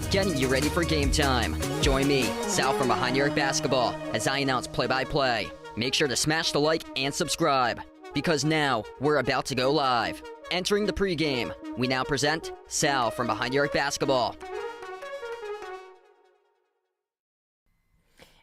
Getting you ready for game time. Join me, Sal from Behind the Arc Basketball, as I announce play-by-play. Make sure to smash the like and subscribe, because now we're about to go live. Entering the pregame, we now present Sal from Behind the Arc Basketball.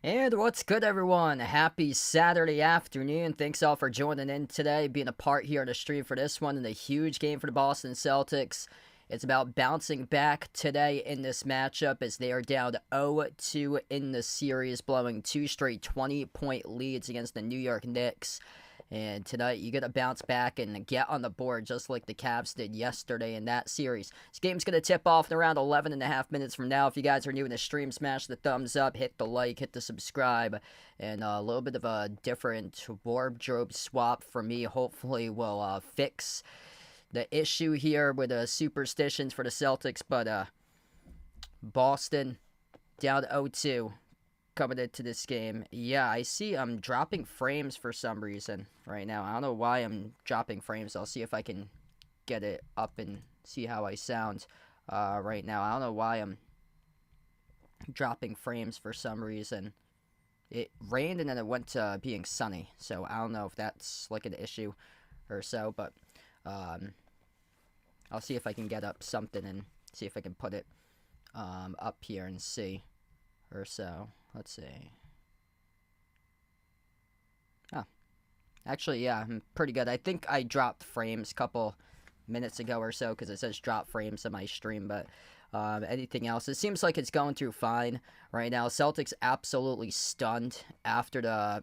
And what's good, everyone? Happy Saturday afternoon. Thanks all for joining in today, being a part here on the stream for this one, and a huge game for the Boston Celtics. It's about bouncing back today in this matchup as they are down 0-2 in the series, blowing two straight 20-point leads against the New York Knicks. And tonight, you got to bounce back and get on the board just like the Cavs did yesterday in that series. This game's going to tip off in around 11 and a half minutes from now. If you guys are new in the stream, smash the thumbs up, hit the like, hit the subscribe. And a little bit of a different wardrobe swap for me hopefully will fix the issue here with superstitions for the Celtics. But Boston down 0-2 coming into this game. Yeah, I see I'm dropping frames for some reason right now. I don't know why I'm dropping frames. I'll see if I can get it up and see how I sound right now. I don't know why I'm dropping frames for some reason. It rained and then it went to being sunny, so I don't know if that's like an issue or so, but I'll see if I can get up something and see if I can put it up here and see or so. Let's see. Oh, actually, yeah, I'm pretty good. I think I dropped frames a couple minutes ago or so because it says drop frames in my stream, but anything else, it seems like it's going through fine right now. Celtics absolutely stunned after the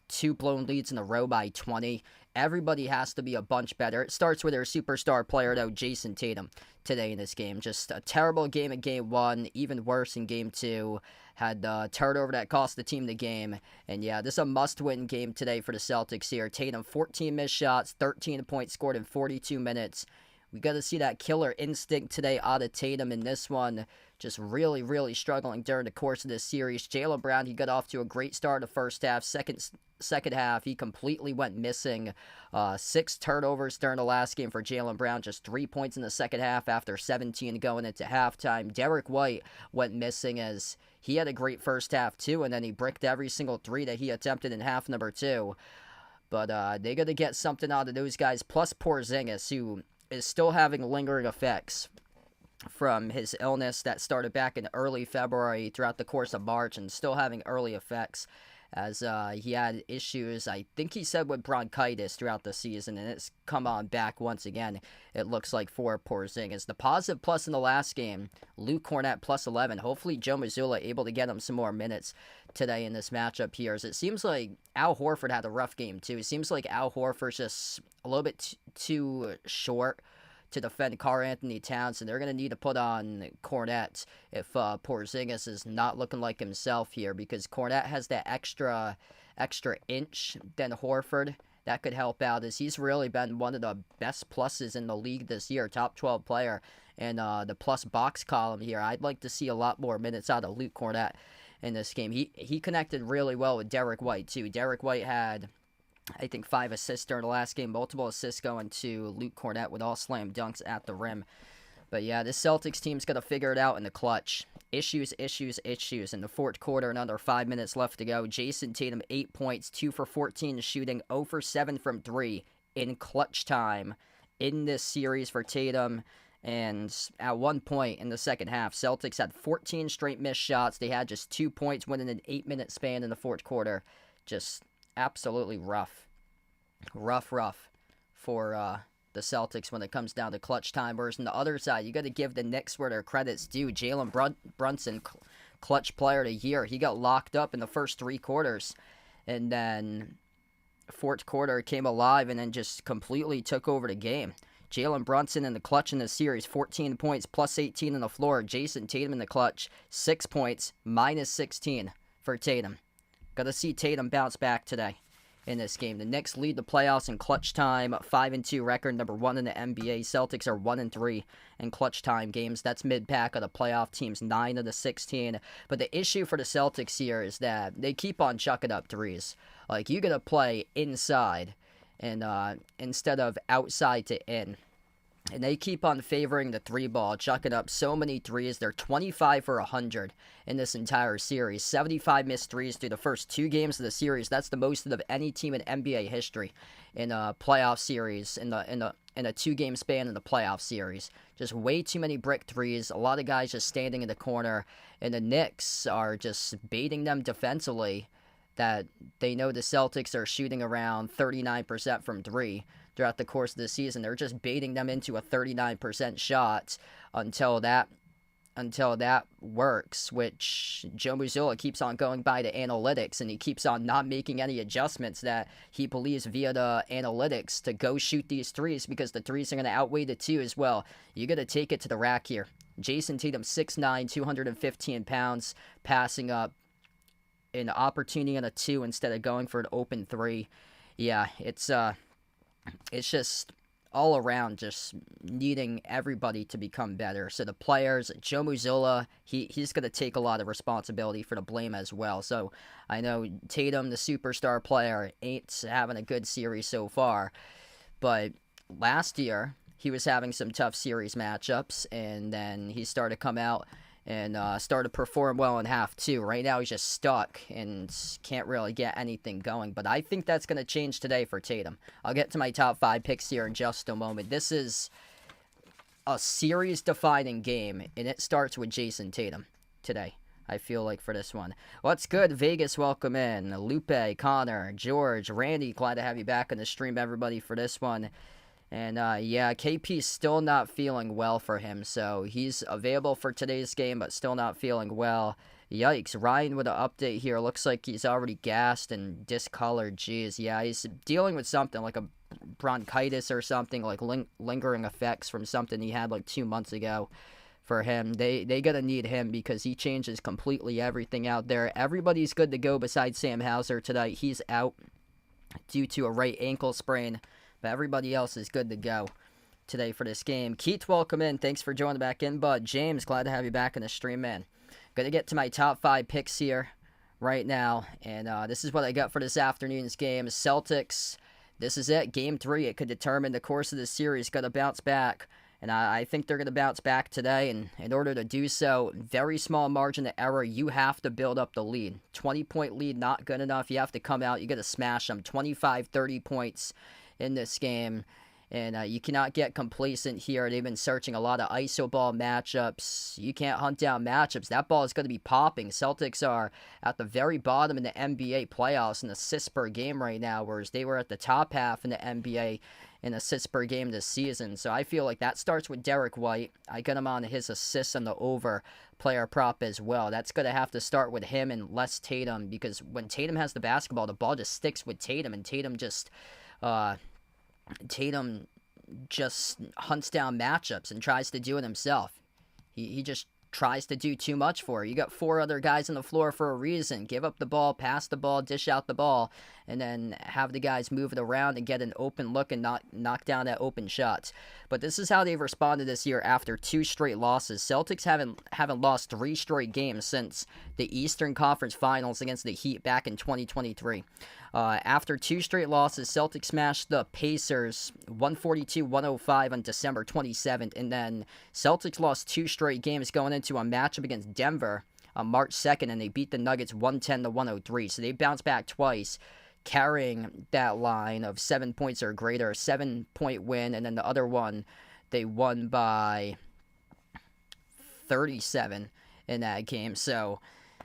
two blown leads in a row by 20. Everybody has to be a bunch better. It starts with their superstar player, though, Jason Tatum, today in this game. Just a terrible game in Game 1, even worse in Game 2. Had the turnover that cost the team the game. And yeah, this is a must-win game today for the Celtics here. Tatum, 14 missed shots, 13 points scored in 42 minutes. We got to see that killer instinct today out of Tatum in this one. Just really, really struggling during the course of this series. Jaylen Brown, he got off to a great start in the first half. Second half, he completely went missing. 6 turnovers during the last game for Jaylen Brown. Just 3 points in the second half after 17 going into halftime. Derek White went missing as he had a great first half too, and then he bricked every single 3 that he attempted in half number 2. But they got to get something out of those guys, plus Porzingis, who is still having lingering effects from his illness that started back in early February throughout the course of March and still having early effects as he had issues, I think he said, with bronchitis throughout the season, and it's come on back once again, it looks like, for Porzingis. The positive plus in the last game, Luke Cornett plus 11. Hopefully Joe Mazzulla able to get him some more minutes today in this matchup here, as it seems like Al Horford had a rough game too. It seems like Al Horford's just a little bit too short to defend Karl Anthony Towns, and they're going to need to put on Cornette if Porzingis is not looking like himself here, because Cornette has that extra inch than Horford. That could help out, as he's really been one of the best pluses in the league this year, top 12 player, and the plus box column here. I'd like to see a lot more minutes out of Luke Cornette in this game. He connected really well with Derek White too. Derek White had, I think, 5 assists during the last game. Multiple assists going to Luke Cornette with all slam dunks at the rim. But yeah, this Celtics team's going to figure it out in the clutch. Issues. In the fourth quarter, another 5 minutes left to go. Jason Tatum, 8 points, 2 for 14 shooting, 0 for 7 from 3 in clutch time in this series for Tatum. And at one point in the second half, Celtics had 14 straight missed shots. They had just 2 points within an 8-minute span in the fourth quarter. Just absolutely rough for the Celtics when it comes down to clutch time. Whereas on the other side, you got to give the Knicks where their credit's due. Jalen Brunson, clutch player of the year. He got locked up in the first 3 quarters, and then fourth quarter came alive and then just completely took over the game. Jalen Brunson in the clutch in the series, 14 points, plus 18 on the floor. Jason Tatum in the clutch, 6 points, minus 16 for Tatum. Got to see Tatum bounce back today in this game. The Knicks lead the playoffs in clutch time, 5-2 record, number 1 in the NBA. Celtics are 1-3 in clutch time games. That's mid-pack of the playoff teams, 9 of the 16. But the issue for the Celtics here is that they keep on chucking up threes. Like, you got to play inside and instead of outside to in. And they keep on favoring the 3-ball, chucking up so many threes. They're 25 for 100 in this entire series. 75 missed threes through the first 2 games of the series. That's the most of any team in NBA history in a playoff series, in a 2-game span in the playoff series. Just way too many brick threes. A lot of guys just standing in the corner. And the Knicks are just baiting them defensively, that they know the Celtics are shooting around 39% from 3 throughout the course of the season. They're just baiting them into a 39% shot until that works, which Joe Mazzulla keeps on going by the analytics, and he keeps on not making any adjustments that he believes via the analytics to go shoot these threes, because the threes are going to outweigh the 2 as well. You got to take it to the rack here. Jason Tatum, 6'9", 215 pounds, passing up an opportunity on a 2 instead of going for an open 3. Yeah, it's just all around just needing everybody to become better. So the players, Joe Mazzulla, he's going to take a lot of responsibility for the blame as well. So I know Tatum, the superstar player, ain't having a good series so far. But last year, he was having some tough series matchups, and then he started to come out and started to perform well in half 2. Right now, he's just stuck and can't really get anything going. But I think that's going to change today for Tatum. I'll get to my top 5 picks here in just a moment. This is a series-defining game, and it starts with Jason Tatum today, I feel like, for this one. What's good? Vegas, welcome in. Lupe, Connor, George, Randy, glad to have you back on the stream, everybody, for this one. And, yeah, KP's still not feeling well for him, so he's available for today's game, but still not feeling well. Yikes, Ryan with an update here. Looks like he's already gassed and discolored. Jeez, yeah, he's dealing with something like a bronchitis or something, like lingering effects from something he had like 2 months ago. For him, they gotta need him, because he changes completely everything out there. Everybody's good to go besides Sam Hauser tonight. He's out due to a right ankle sprain. But everybody else is good to go today for this game. Keith, welcome in. Thanks for joining back in, bud. James, glad to have you back in the stream, man. Going to get to my top 5 picks here right now. And this is what I got for this afternoon's game. Celtics, this is it. Game 3. It could determine the course of the series. Got to bounce back. And I think they're going to bounce back today. And in order to do so, very small margin of error. You have to build up the lead. 20-point lead, not good enough. You have to come out. You got to smash them. 25, 30 points in this game, And you cannot get complacent here. They've been searching a lot of iso ball matchups. You can't hunt down matchups. That ball is going to be popping. Celtics are at the very bottom in the NBA playoffs in assists per game right now, whereas they were at the top half in the NBA in assists per game this season. So I feel like that starts with Derek White. I got him on his assists on the over player prop as well. That's going to have to start with him and less Tatum, because when Tatum has the basketball, the ball just sticks with Tatum, and Tatum just hunts down matchups and tries to do it himself. He just tries to do too much for it. You got 4 other guys on the floor for a reason. Give up the ball, pass the ball, dish out the ball, and then have the guys move it around and get an open look and knock down that open shots. But this is how they've responded this year after 2 straight losses. Celtics haven't lost 3 straight games since the Eastern Conference Finals against the Heat back in 2023. After 2 straight losses, Celtics smashed the Pacers 142-105 on December 27th, and then Celtics lost 2 straight games going into a matchup against Denver on March 2nd, and they beat the Nuggets 110-103. So they bounced back twice, carrying that line of 7 points or greater, a 7-point win, and then the other one, they won by 37 in that game. So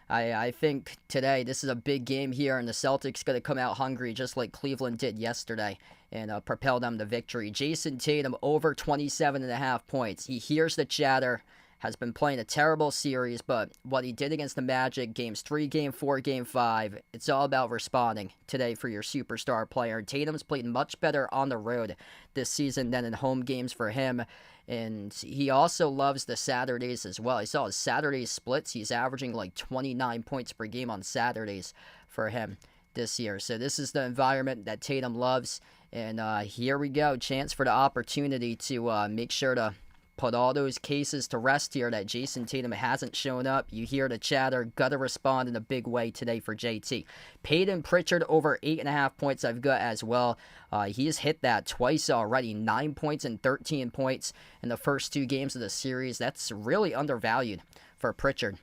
I think today this is a big game here, and the Celtics going to come out hungry just like Cleveland did yesterday and propel them to victory. Jason Tatum over 27.5 points. He hears the chatter, has been playing a terrible series, but what he did against the Magic, games 3, game 4, game 5, it's all about responding today for your superstar player. Tatum's played much better on the road this season than in home games for him. And he also loves the Saturdays as well. I saw his Saturday splits. He's averaging like 29 points per game on Saturdays for him this year. So this is the environment that Tatum loves. And here we go. Chance for the opportunity to make sure to put all those cases to rest here that Jason Tatum hasn't shown up. You hear the chatter. Got to respond in a big way today for JT. Peyton Pritchard over 8.5 points I've got as well. He has hit that twice already. 9 points and 13 points in the first 2 games of the series. That's really undervalued for Pritchard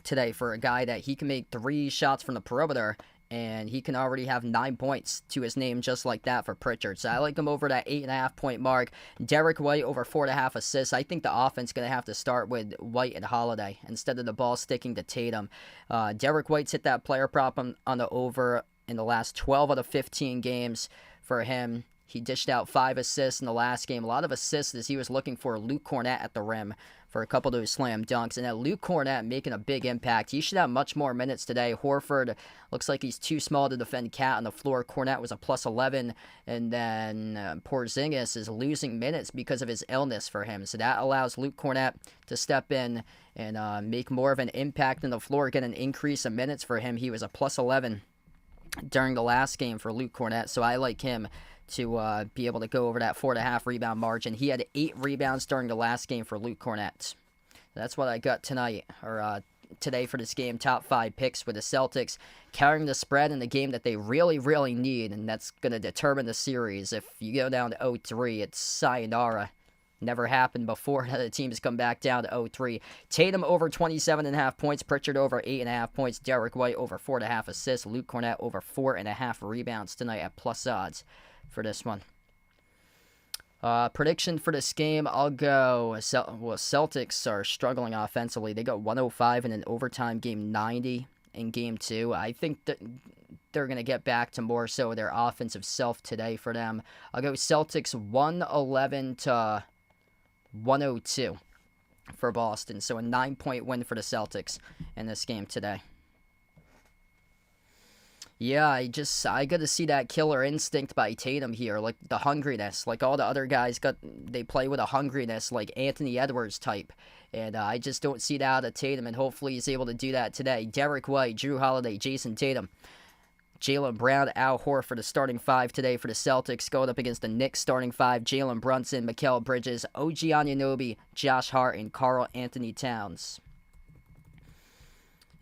today for a guy that he can make 3 shots from the perimeter, and he can already have 9 points to his name just like that for Pritchard. So I like him over that 8.5 point mark. Derek White over 4.5 assists. I think the offense is going to have to start with White and Holiday instead of the ball sticking to Tatum. Derek White's hit that player prop on the over in the last 12 out of 15 games for him. He dished out 5 assists in the last game. A lot of assists as he was looking for Luke Cornett at the rim for a couple of those slam dunks. And that Luke Cornett making a big impact. He should have much more minutes today. Horford looks like he's too small to defend Cat on the floor. Cornett was a plus 11. And then Porzingis is losing minutes because of his illness for him. So that allows Luke Cornett to step in and make more of an impact on the floor, get an increase of minutes for him. He was a plus 11 during the last game for Luke Cornett. So I like him to be able to go over that 4.5 rebound margin. He had 8 rebounds during the last game for Luke Cornett. That's what I got tonight, or today for this game. Top 5 picks with the Celtics carrying the spread in the game that they really, really need, and that's going to determine the series. If you go down to 0-3, it's sayonara. Never happened before that the teams come back down to 0-3. Tatum over 27.5 points. Pritchard over 8.5 points. Derek White over 4.5 assists. Luke Cornett over 4.5 rebounds tonight at plus odds for this one. Prediction for this game, I'll go. Celtics are struggling offensively. They got 105 in an overtime game, 90 in game 2. I think that they're going to get back to more so their offensive self today for them. I'll go Celtics 111 to 102 for Boston. So a 9-point win for the Celtics in this game today. Yeah, I got to see that killer instinct by Tatum here, like the hungriness, like all the other guys they play with a hungriness, like Anthony Edwards type, and I just don't see that out of Tatum, and hopefully he's able to do that today. Derek White, Drew Holiday, Jason Tatum, Jaylen Brown, Al Horford, the starting 5 today for the Celtics, going up against the Knicks starting 5, Jalen Brunson, Mikal Bridges, OG Anunoby, Josh Hart, and Karl Anthony Towns.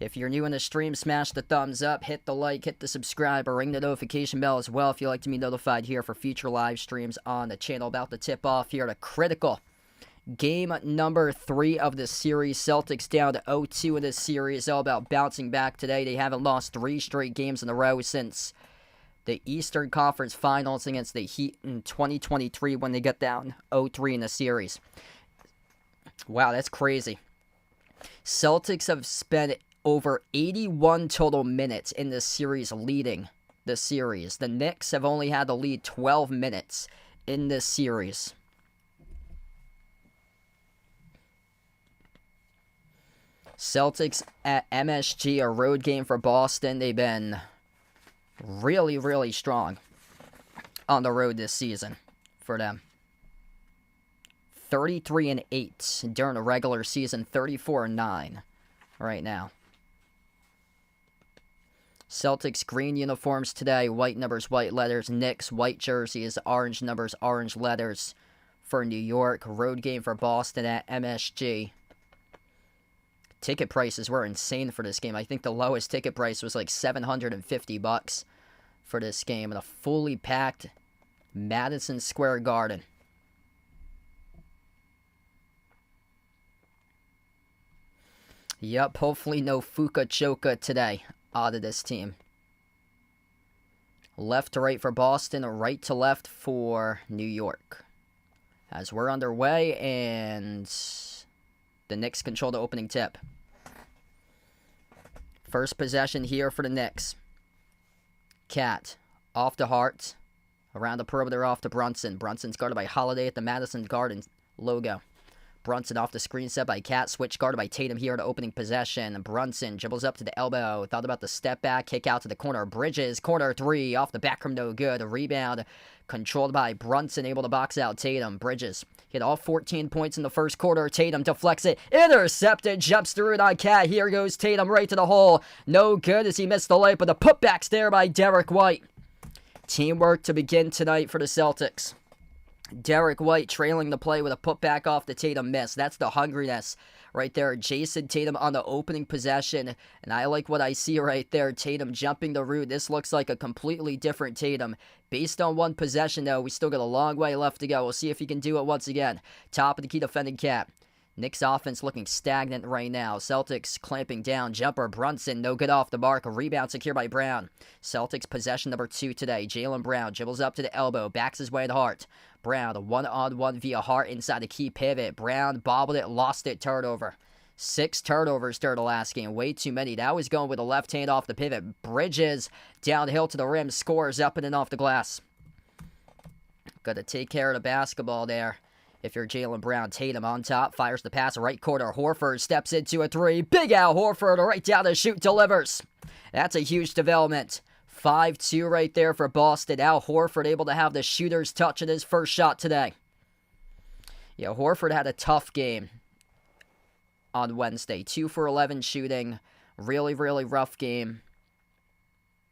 If you're new in the stream, smash the thumbs up, hit the like, hit the subscribe, or ring the notification bell as well if you'd like to be notified here for future live streams on the channel. About to tip off here at a critical game number 3 of the series. Celtics down to 0-2 in this series. All about bouncing back today. They haven't lost 3 straight games in a row since the Eastern Conference Finals against the Heat in 2023 when they got down 0-3 in the series. Wow, that's crazy. Celtics have spent over 81 total minutes in this series leading the series. The Knicks have only had to lead 12 minutes in this series. Celtics at MSG, a road game for Boston. They've been really, really strong on the road this season for them. 33-8 during the regular season, 34-9 right now. Celtics green uniforms today, white numbers, white letters. Knicks white jerseys, orange numbers, orange letters for New York. Road game for Boston at MSG. Ticket prices were insane for this game. I think the lowest ticket price was like $750 for this game in a fully packed Madison Square Garden. Yep, hopefully no Fuka Choka today out of this team. Left to right for Boston, right to left for New York. As we're underway, and the Knicks control the opening tip. First possession here for the Knicks. Cat off to Hart. Around the perimeter off to Brunson. Brunson's guarded by Holiday at the Madison Garden logo. Brunson off the screen set by Cat. Switch guarded by Tatum here at opening possession. Brunson dribbles up to the elbow. Thought about the step back. Kick out to the corner. Bridges. Corner three. Off the back rim. No good. A rebound controlled by Brunson. Able to box out Tatum. Bridges hit all 14 points in the first quarter. Tatum deflects it. Intercepted. Jumps through it on Cat. Here goes Tatum right to the hole. No good as he missed the layup. But the putback's there by Derek White. Teamwork to begin tonight for the Celtics. Derek White trailing the play with a putback off the Tatum miss. That's the hungriness right there. Jason Tatum on the opening possession. And I like what I see right there. Tatum jumping the route. This looks like a completely different Tatum. Based on one possession, though, we still got a long way left to go. We'll see if he can do it once again. Top of the key defending Cat. Knicks offense looking stagnant right now. Celtics clamping down. Jumper Brunson, no good off the mark. A rebound secured by Brown. Celtics possession number 2 today. Jaylen Brown dribbles up to the elbow. Backs his way to Hart. Brown, one-on-one via Hart inside the key pivot. Brown bobbled it, lost it, turnover. 6 turnovers during the last game. Way too many. That was going with a left hand off the pivot. Bridges downhill to the rim. Scores up and off the glass. Got to take care of the basketball there. If you're Jaylen Brown, Tatum on top, fires the pass, right corner. Horford steps into a 3. Big Al Horford, right down to shoot, delivers. That's a huge development. 5-2 right there for Boston. Al Horford able to have the shooter's touch in his first shot today. Yeah, Horford had a tough game on Wednesday. 2 for 11 shooting. Really, really rough game.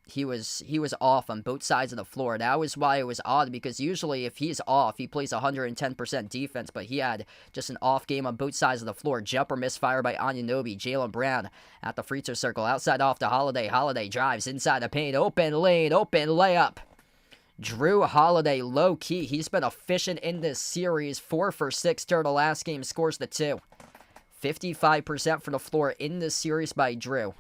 He was off on both sides of the floor. That was why it was odd, because usually if he's off, he plays 110% defense, but he had just an off game on both sides of the floor. Jumper misfire by Anunoby. Jaylen Brown at the free throw circle. Outside off to Holiday. Holiday drives inside the paint. Open lane. Open layup. Drew Holiday, low key. He's been efficient in this series. 4 for 6 during the last game. Scores the 2. 55% from the floor in this series by Drew.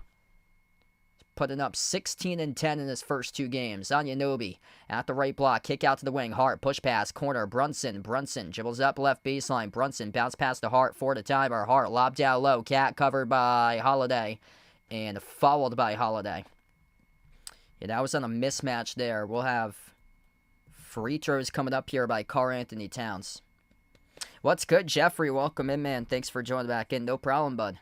Putting up 16 and 10 in his first 2 games. Anunoby at the right block. Kick out to the wing. Hart. Push pass. Corner. Brunson. Brunson dribbles up left baseline. Brunson bounce pass to Hart for the timer. Hart lobbed down low. Cat covered by Holiday. And fouled by Holiday. Yeah, that was on a mismatch there. We'll have free throws coming up here by Karl-Anthony Towns. What's good, Jeffrey? Welcome in, man. Thanks for joining back in. No problem, bud.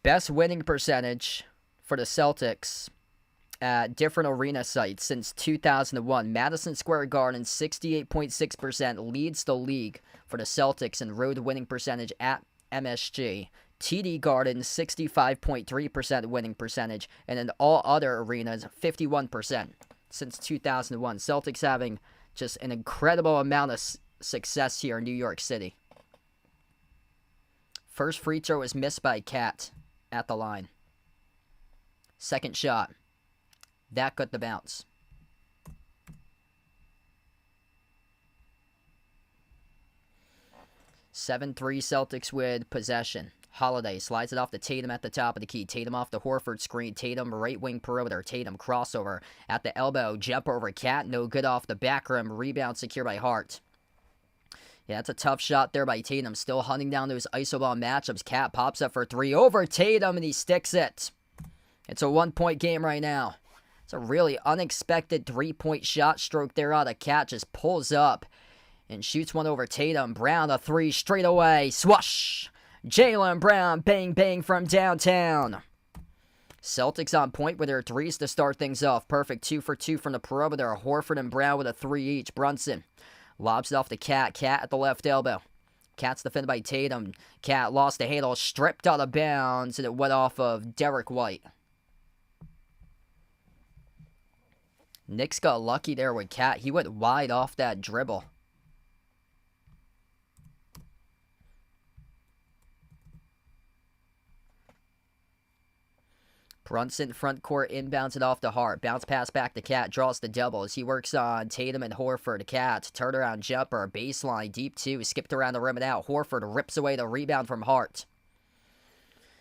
Best winning percentage for the Celtics at different arena sites since 2001. Madison Square Garden, 68.6% leads the league for the Celtics in road winning percentage at MSG. TD Garden, 65.3% winning percentage. And in all other arenas, 51% since 2001. Celtics having just an incredible amount of success here in New York City. First free throw is missed by Cat at the line. Second shot. That got the bounce. 7-3 Celtics with possession. Holiday slides it off to Tatum at the top of the key. Tatum off the Horford screen. Tatum right wing perimeter. Tatum crossover at the elbow. Jump over Cat. No good off the back rim. Rebound secure by Hart. Yeah, that's a tough shot there by Tatum. Still hunting down those iso ball matchups. Cat pops up for three over Tatum, and he sticks it. It's a 1-point game right now. It's a really unexpected 3-point shot stroke there out of Cat. Just pulls up and shoots one over Tatum. Brown a three straight away. Swash! Jaylen Brown, bang, bang from downtown. Celtics on point with their threes to start things off. Perfect 2 for 2 from the perimeter. Horford and Brown with a 3 each. Brunson lobs it off to Cat. Cat at the left elbow. Cat's defended by Tatum. Cat lost the handle, stripped out of bounds, and it went off of Derek White. Knicks got lucky there with Cat. He went wide off that dribble. Brunson front court inbounds it off to Hart. Bounce pass back to Cat. Draws the double as he works on Tatum and Horford. Cat, turnaround jumper, baseline, deep two. Skipped around the rim and out. Horford rips away the rebound from Hart.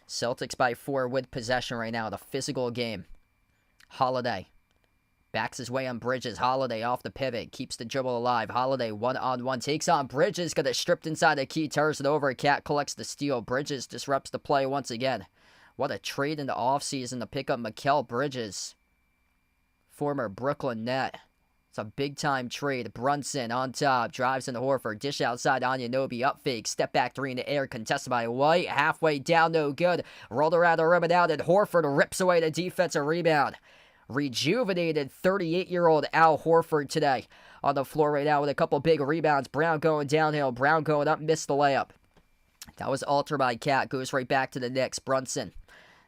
Celtics by 4 with possession right now. The physical game. Holiday backs his way on Bridges. Holiday off the pivot. Keeps the dribble alive. Holiday one-on-one. Takes on Bridges. Got it stripped inside the key. Turns it over. Cat collects the steal. Bridges disrupts the play once again. What a trade in the offseason to pick up Mikal Bridges, former Brooklyn Net. It's a big-time trade. Brunson on top, drives into Horford, dish outside Anunoby, up fake, step back three in the air, contested by White, halfway down, no good. Rolled around the rim and out, and Horford rips away the defensive rebound. Rejuvenated 38-year-old Al Horford today on the floor right now with a couple big rebounds. Brown going downhill, Brown going up, missed the layup. That was altered by Cat, goes right back to the Knicks. Brunson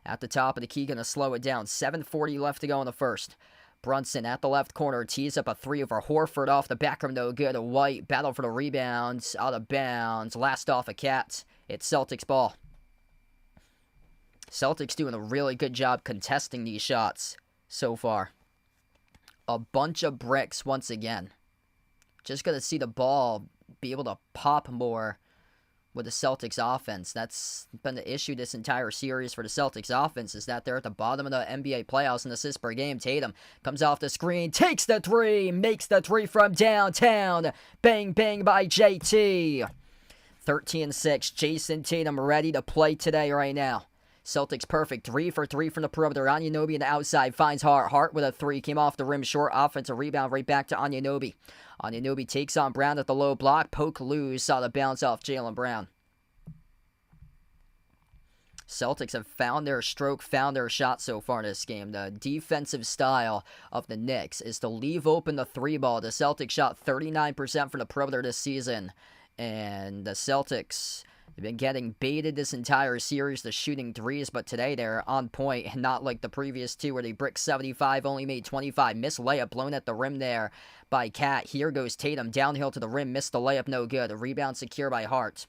at the top of the key, going to slow it down. 7:40 left to go in the first. Brunson at the left corner, tees up a three over Horford off the back rim, no good. White, battle for the rebounds, out of bounds. Last off a Cat. It's Celtics ball. Celtics doing a really good job contesting these shots so far. A bunch of bricks once again. Just going to see the ball be able to pop more with the Celtics offense. That's been the issue this entire series for the Celtics offense, is that they're at the bottom of the NBA playoffs in assists per game. Tatum comes off the screen, takes the three, makes the three from downtown. Bang, bang by JT. 13-6. Jason Tatum ready to play today right now. Celtics perfect. 3 for 3 from the perimeter. Anunoby on the outside finds Hart. Hart with a three. Came off the rim short. Offensive rebound right back to Anunoby. Anunoby takes on Brown at the low block. Poke loose. Saw the bounce off Jaylen Brown. Celtics have found their stroke, found their shot so far in this game. The defensive style of the Knicks is to leave open the three ball. The Celtics shot 39% from the perimeter this season. And the Celtics, they've been getting baited this entire series, the shooting threes, but today they're on point, and not like the previous two where they bricked 75, only made 25. Missed layup, blown at the rim there by Cat. Here goes Tatum, downhill to the rim, missed the layup, no good. A rebound secure by Hart.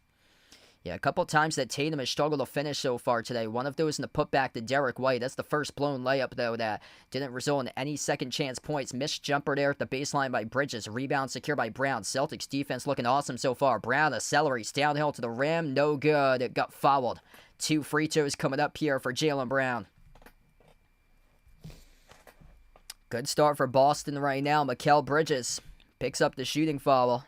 Yeah, a couple times that Tatum has struggled to finish so far today. One of those in the putback to Derek White. That's the first blown layup, though, that didn't result in any second chance points. Missed jumper there at the baseline by Bridges. Rebound secure by Brown. Celtics defense looking awesome so far. Brown accelerates downhill to the rim. No good. It got fouled. 2 free throws coming up here for Jaylen Brown. Good start for Boston right now. Mikal Bridges picks up the shooting foul.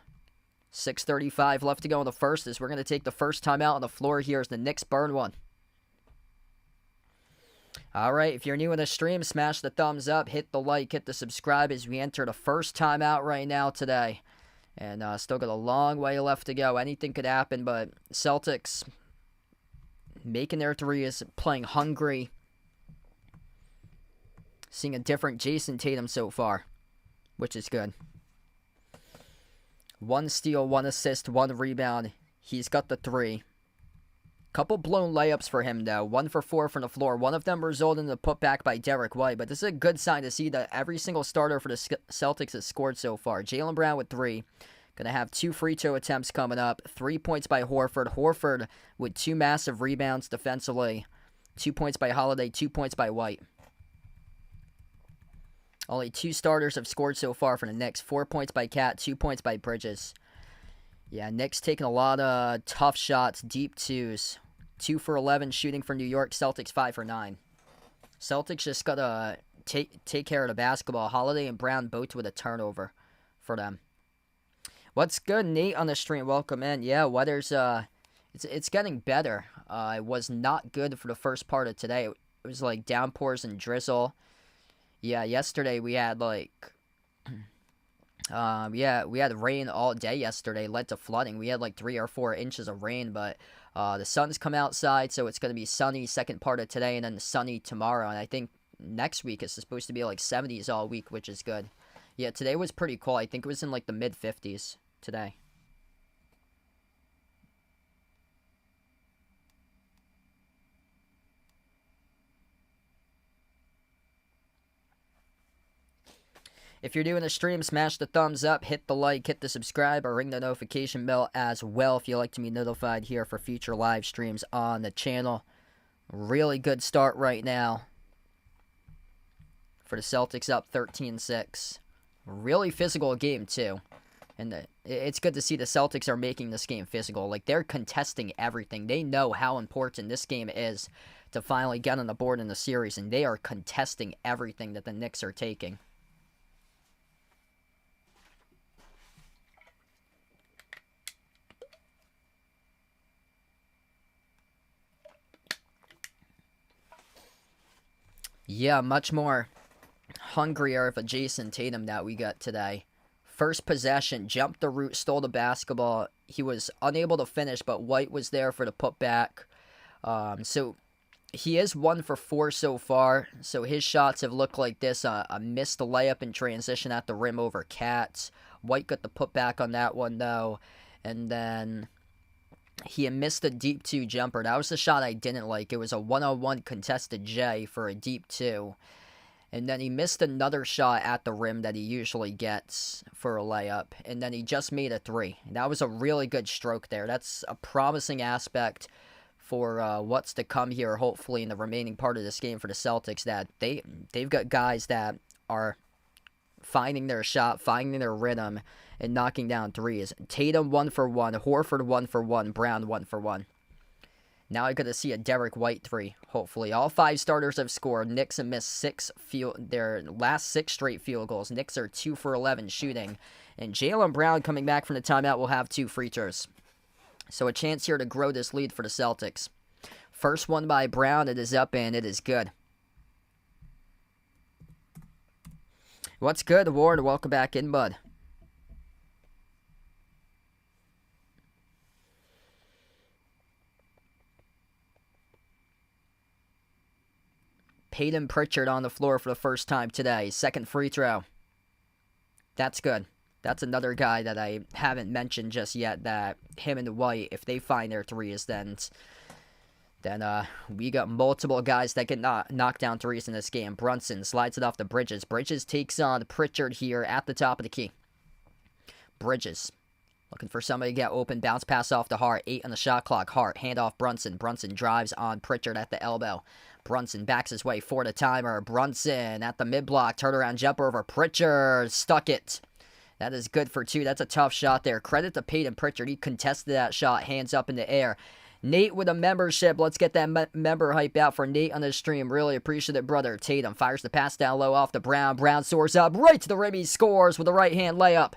6:35 left to go in the first as we're going to take the first time out on the floor here as the Knicks burn one. All right, if you're new in the stream, smash the thumbs up, hit the like, hit the subscribe as we enter the first time out right now today. And still got a long way left to go. Anything could happen, but Celtics making their threes, playing hungry. Seeing a different Jason Tatum so far, which is good. 1 steal, 1 assist, 1 rebound. He's got the 3. Couple blown layups for him, though. 1 for 4 from the floor. One of them resulted in the putback by Derek White. But this is a good sign to see that every single starter for the Celtics has scored so far. Jaylen Brown with 3. Going to have 2 free throw attempts coming up. 3 points by Horford. Horford with 2 massive rebounds defensively. 2 points by Holiday, 2 points by White. Only 2 starters have scored so far for the Knicks. 4 points by Cat, 2 points by Bridges. Yeah, Knicks taking a lot of tough shots, deep twos. 2 for 11 shooting for New York. Celtics 5 for 9. Celtics just got to take care of the basketball. Holiday and Brown both with a turnover for them. What's good, Nate, on the stream? Welcome in. Yeah, weather's it's getting better. It was not good for the first part of today. It was like downpours and drizzle. Yeah, yesterday we had like we had rain all day yesterday, led to flooding. We had like 3 or 4 inches of rain, but the sun's come outside, so it's going to be sunny second part of today and then sunny tomorrow. And I think next week it's supposed to be like 70s all week, which is good. Yeah, today was pretty cool. I think it was in like the mid-50s today. If you're doing a stream, smash the thumbs up, hit the like, hit the subscribe, or ring the notification bell as well if you'd like to be notified here for future live streams on the channel. Really good start right now for the Celtics, up 13-6. Really physical game, too. And it's good to see the Celtics are making this game physical. Like, they're contesting everything. They know how important this game is to finally get on the board in the series, and they are contesting everything that the Knicks are taking. Yeah, much more hungrier of a Jason Tatum that we got today. First possession, jumped the route, stole the basketball. He was unable to finish, but White was there for the putback. So he is 1 for 4 so far. So his shots have looked like this. A missed layup in transition at the rim over Katz. White got the putback on that one, though. And then he missed a deep 2 jumper. That was the shot I didn't like. It was a 1-on-1 contested J for a deep 2. And then he missed another shot at the rim that he usually gets for a layup. And then he just made a 3. That was a really good stroke there. That's a promising aspect for what's to come here, hopefully, in the remaining part of this game for the Celtics, that they've got guys that are finding their shot, finding their rhythm, and knocking down threes. Tatum 1 for 1, Horford 1 for 1, Brown 1 for 1. Now I got to see a Derek White 3, hopefully. All 5 starters have scored. Knicks have missed their last 6 straight field goals. Knicks are 2 for 11 shooting. And Jaylen Brown, coming back from the timeout, will have 2 free throws. So a chance here to grow this lead for the Celtics. First one by Brown. It is up and it is good. What's good, Ward? Welcome back in, bud. Peyton Pritchard on the floor for the first time today. Second free throw. That's good. That's another guy that I haven't mentioned just yet, that him and White, if they find their threes, then we got multiple guys that can knock down threes in this game. Brunson slides it off to Bridges. Bridges takes on Pritchard here at the top of the key. Bridges looking for somebody to get open. Bounce pass off to Hart. 8 on the shot clock. Hart, handoff Brunson. Brunson drives on Pritchard at the elbow. Brunson backs his way for the timer. Brunson at the mid-block. Turnaround jumper over Pritchard. Stuck it. That is good for 2. That's a tough shot there. Credit to Peyton Pritchard. He contested that shot. Hands up in the air. Nate with a membership. Let's get that member hype out for Nate on the stream. Really appreciate it, brother. Tatum fires the pass down low off to Brown. Brown soars up right to the rim. He scores with a right-hand layup.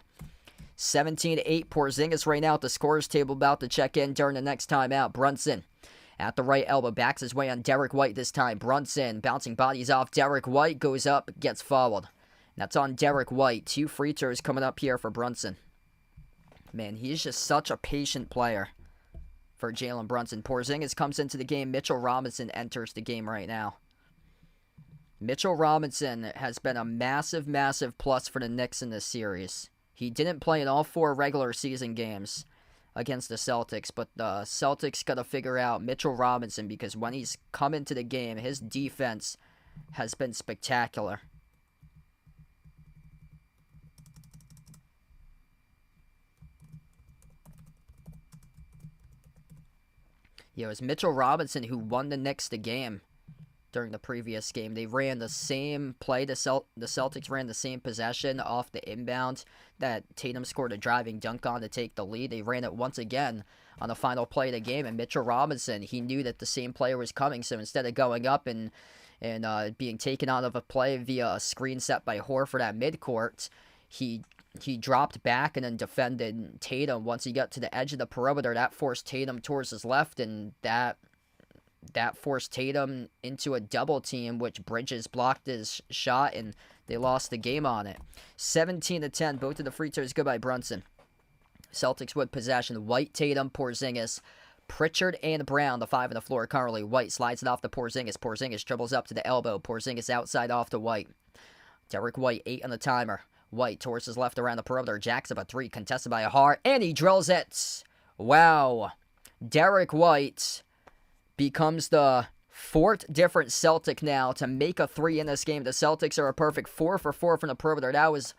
17-8. Porzingis right now at the scorers table, about to check in during the next timeout. Brunson at the right elbow, backs his way on Derek White this time. Brunson bouncing bodies off Derek White, goes up, gets fouled. That's on Derek White. 2 free throws coming up here for Brunson. Man, he's just such a patient player for Jalen Brunson. Porzingis comes into the game. Mitchell Robinson enters the game right now. Mitchell Robinson has been a massive, massive plus for the Knicks in this series. He didn't play in all 4 regular season games against the Celtics, but the Celtics got to figure out Mitchell Robinson, because when he's come into the game, his defense has been spectacular. It was Mitchell Robinson who won the Knicks the game during the previous game. They ran the same play. The Celtics ran the same possession off the inbound that Tatum scored a driving dunk on to take the lead. They ran it once again on the final play of the game, and Mitchell Robinson, he knew that the same player was coming, so instead of going up and being taken out of a play via a screen set by Horford at midcourt, he dropped back and then defended Tatum. Once he got to the edge of the perimeter, that forced Tatum towards his left, and that forced Tatum into a double team, which Bridges blocked his shot, and they lost the game on it. 17-10, both of the free throws good by Brunson. Celtics with possession. White, Tatum, Porzingis, Pritchard, and Brown, the five on the floor currently. White slides it off to Porzingis. Porzingis dribbles up to the elbow. Porzingis outside off to White. Derek White, 8 on the timer. White towards his left around the perimeter. Jacks up a three, contested by Hart, and he drills it. Wow. Derek White becomes the fourth different Celtic now to make a three in this game. The Celtics are a perfect 4 for 4 from the perimeter. That was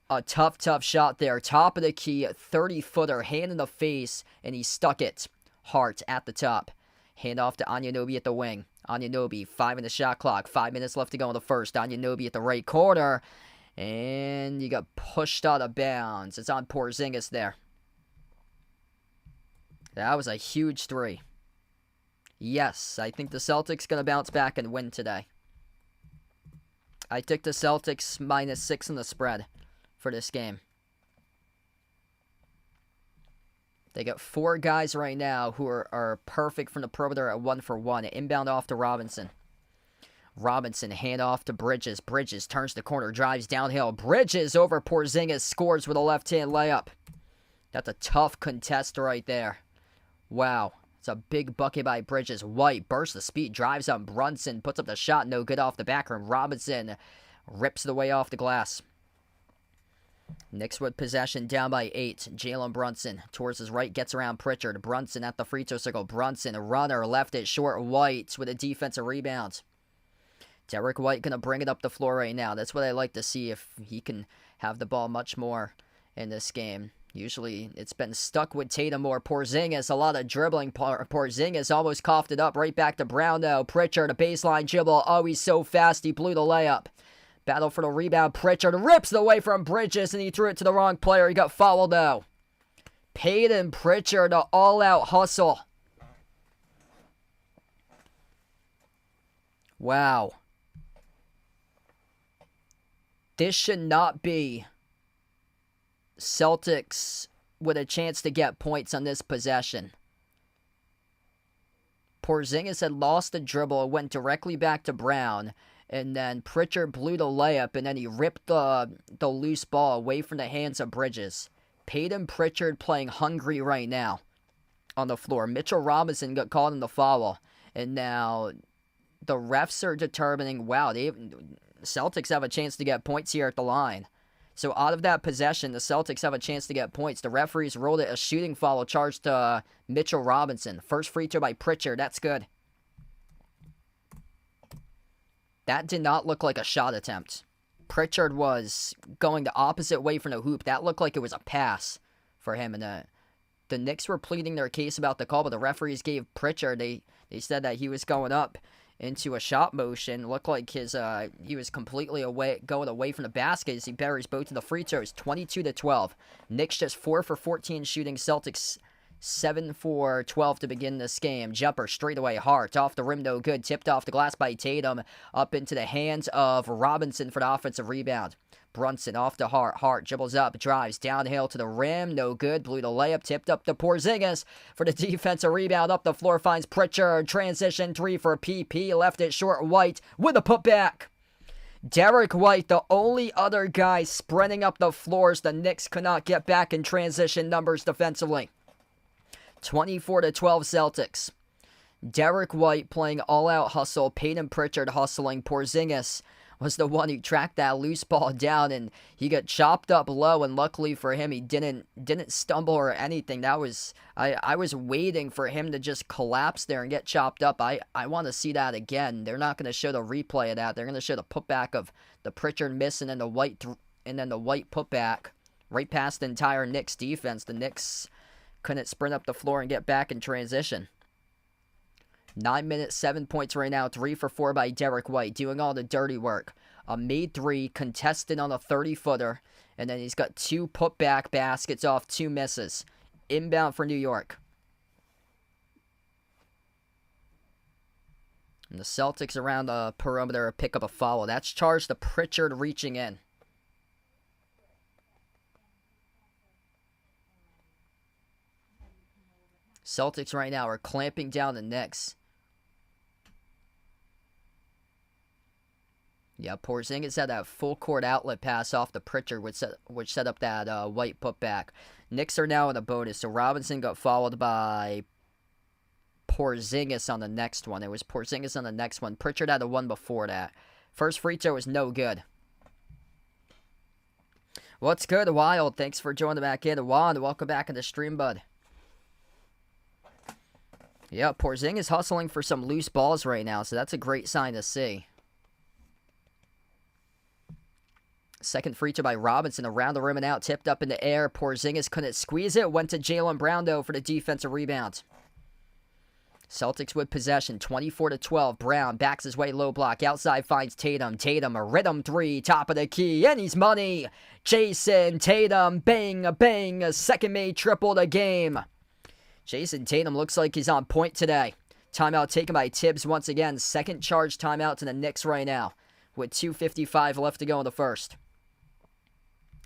a tough shot there. Top of the key, 30-footer, hand in the face, and he stuck it. Hart at the top. Hand off to Anunoby at the wing. Anunoby, 5 in the shot clock. 5 minutes left to go in the first. Anunoby at the right corner. And you got pushed out of bounds. It's on Porzingis there. That was a huge three. Yes, I think the Celtics going to bounce back and win today. I took the Celtics -6 in the spread for this game. They got 4 guys right now who are perfect from the perimeter at 1 for 1. Inbound off to Robinson. Robinson, hand off to Bridges. Bridges turns the corner, drives downhill. Bridges over Porzingis, scores with a left-hand layup. That's a tough contest right there. Wow. It's a big bucket by Bridges. White bursts the speed, drives on Brunson, puts up the shot, no good off the back rim. Robinson rips the way off the glass. Knicks with possession, down by 8. Jalen Brunson towards his right, gets around Pritchard. Brunson at the free throw circle. Brunson, a runner, left it short. White with a defensive rebound. Derek White going to bring it up the floor right now. That's what I like to see, if he can have the ball much more in this game. Usually it's been stuck with Tatum or Porzingis. A lot of dribbling. Porzingis almost coughed it up. Right back to Brown, though. Pritchard, a baseline dribble. Oh, he's so fast. He blew the layup. Battle for the rebound. Pritchard rips it away from Bridges, and he threw it to the wrong player. He got fouled, though. Peyton Pritchard, the all-out hustle. Wow. This should not be Celtics with a chance to get points on this possession. Porzingis had lost the dribble, went directly back to Brown, and then Pritchard blew the layup, and then he ripped the loose ball away from the hands of Bridges. Peyton Pritchard playing hungry right now on the floor. Mitchell Robinson got called in the foul, and now the refs are determining, wow, Celtics have a chance to get points here at the line. So out of that possession, the Celtics have a chance to get points. The referees ruled it a shooting foul charged to Mitchell Robinson. First free throw by Pritchard. That's good. That did not look like a shot attempt. Pritchard was going the opposite way from the hoop. That looked like it was a pass for him. And the Knicks were pleading their case about the call, but the referees gave Pritchard, they said that he was going up into a shot motion. Looked like he was completely going away from the basket as he buries both of the free throws. 22-12. Knicks just 4 for 14 shooting. Celtics 7 for 12 to begin this game. Jumper straight away. Hart off the rim, no good. Tipped off the glass by Tatum. Up into the hands of Robinson for the offensive rebound. Brunson off to Hart. Hart dribbles up, drives downhill to the rim. No good. Blew the layup. Tipped up to Porzingis for the defensive rebound. Up the floor finds Pritchard. Transition 3 for PP. Left it short. White with a putback. Derek White, the only other guy sprinting up the floors. The Knicks could not get back in transition numbers defensively. 24-12 Celtics. Derek White playing all-out hustle. Peyton Pritchard hustling. Porzingis was the one who tracked that loose ball down, and he got chopped up low, and luckily for him, he didn't stumble or anything. That was I was waiting for him to just collapse there and get chopped up. I want to see that again. They're not going to show the replay of that. They're going to show the putback of the Pritchard miss and then the White putback right past the entire Knicks defense. The Knicks couldn't sprint up the floor and get back in transition. 9 minutes, 7 points right now. 3 for 4 by Derek White, doing all the dirty work. A made 3, contested on a 30-footer. And then he's got 2 putback baskets off 2 misses. Inbound for New York. And the Celtics around the perimeter pick up a foul. That's charged to Pritchard reaching in. Celtics right now are clamping down the Knicks. Yeah, Porzingis had that full court outlet pass off the Pritchard, which set up that White putback. Knicks are now in a bonus, so Robinson got followed by Porzingis on the next one. It was Porzingis on the next one. Pritchard had the one before that. First free throw was no good. What's good, Wild? Thanks for joining back in. Juan, welcome back in the stream, bud. Yeah, Porzingis hustling for some loose balls right now, so that's a great sign to see. Second free throw by Robinson, around the rim and out, tipped up in the air. Porzingis couldn't squeeze it, went to Jaylen Brown, though, for the defensive rebound. Celtics with possession, 24-12. Brown backs his way low block. Outside finds Tatum. Tatum, a rhythm 3, top of the key, and he's money. Jason Tatum, bang, bang, a second made triple the game. Jason Tatum looks like he's on point today. Timeout taken by Tibbs once again. Second charge timeout to the Knicks right now, with 2:55 left to go in the first.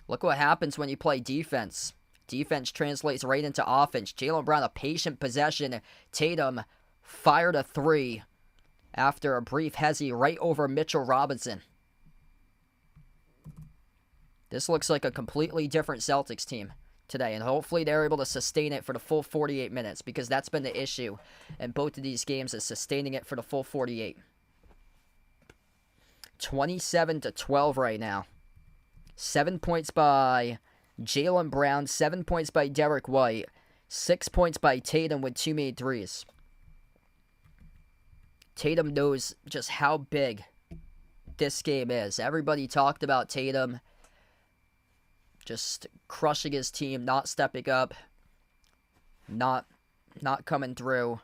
Look what happens when you play defense. Defense translates right into offense. Jaylen Brown, a patient possession. Tatum fired a 3 after a brief hezzy right over Mitchell Robinson. This looks like a completely different Celtics team today, and hopefully they're able to sustain it for the full 48 minutes, because that's been the issue in both of these games, is sustaining it for the full 48. 27-12 right now. 7 points by Jaylen Brown, 7 points by Derek White, 6 points by Tatum with 2 made threes. Tatum knows just how big this game is. Everybody talked about Tatum just crushing his team, not stepping up, not coming through.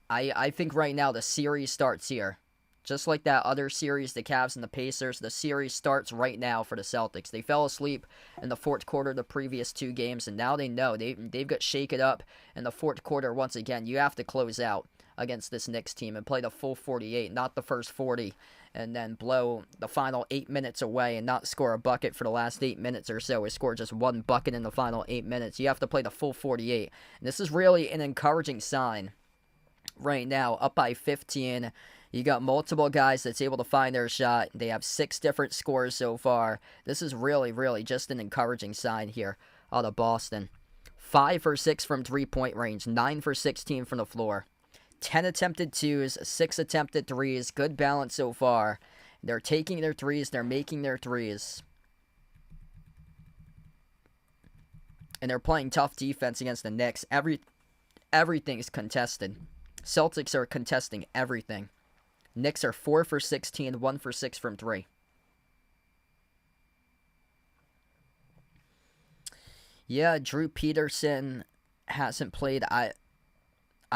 I think right now the series starts here. Just like that other series, the Cavs and the Pacers, the series starts right now for the Celtics. They fell asleep in the fourth quarter of the previous 2 games, and now they know they've got shaken up in the fourth quarter once again. You have to close out against this Knicks team and play the full 48, not the first 40, and then blow the final 8 minutes away and not score a bucket for the last 8 minutes or so, or score just 1 bucket in the final 8 minutes. You have to play the full 48. And this is really an encouraging sign right now, up by 15. You got multiple guys that's able to find their shot. They have 6 different scores so far. This is really, really just an encouraging sign here out of Boston. 5 for 6 from 3-point range. 9 for 16 from the floor. 10 attempted 2s, 6 attempted 3s. Good balance so far. They're taking their 3s. They're making their 3s. And they're playing tough defense against the Knicks. Everything's contested. Celtics are contesting everything. Knicks are 4 for 16, 1 for 6 from 3. Yeah, Drew Peterson hasn't played. I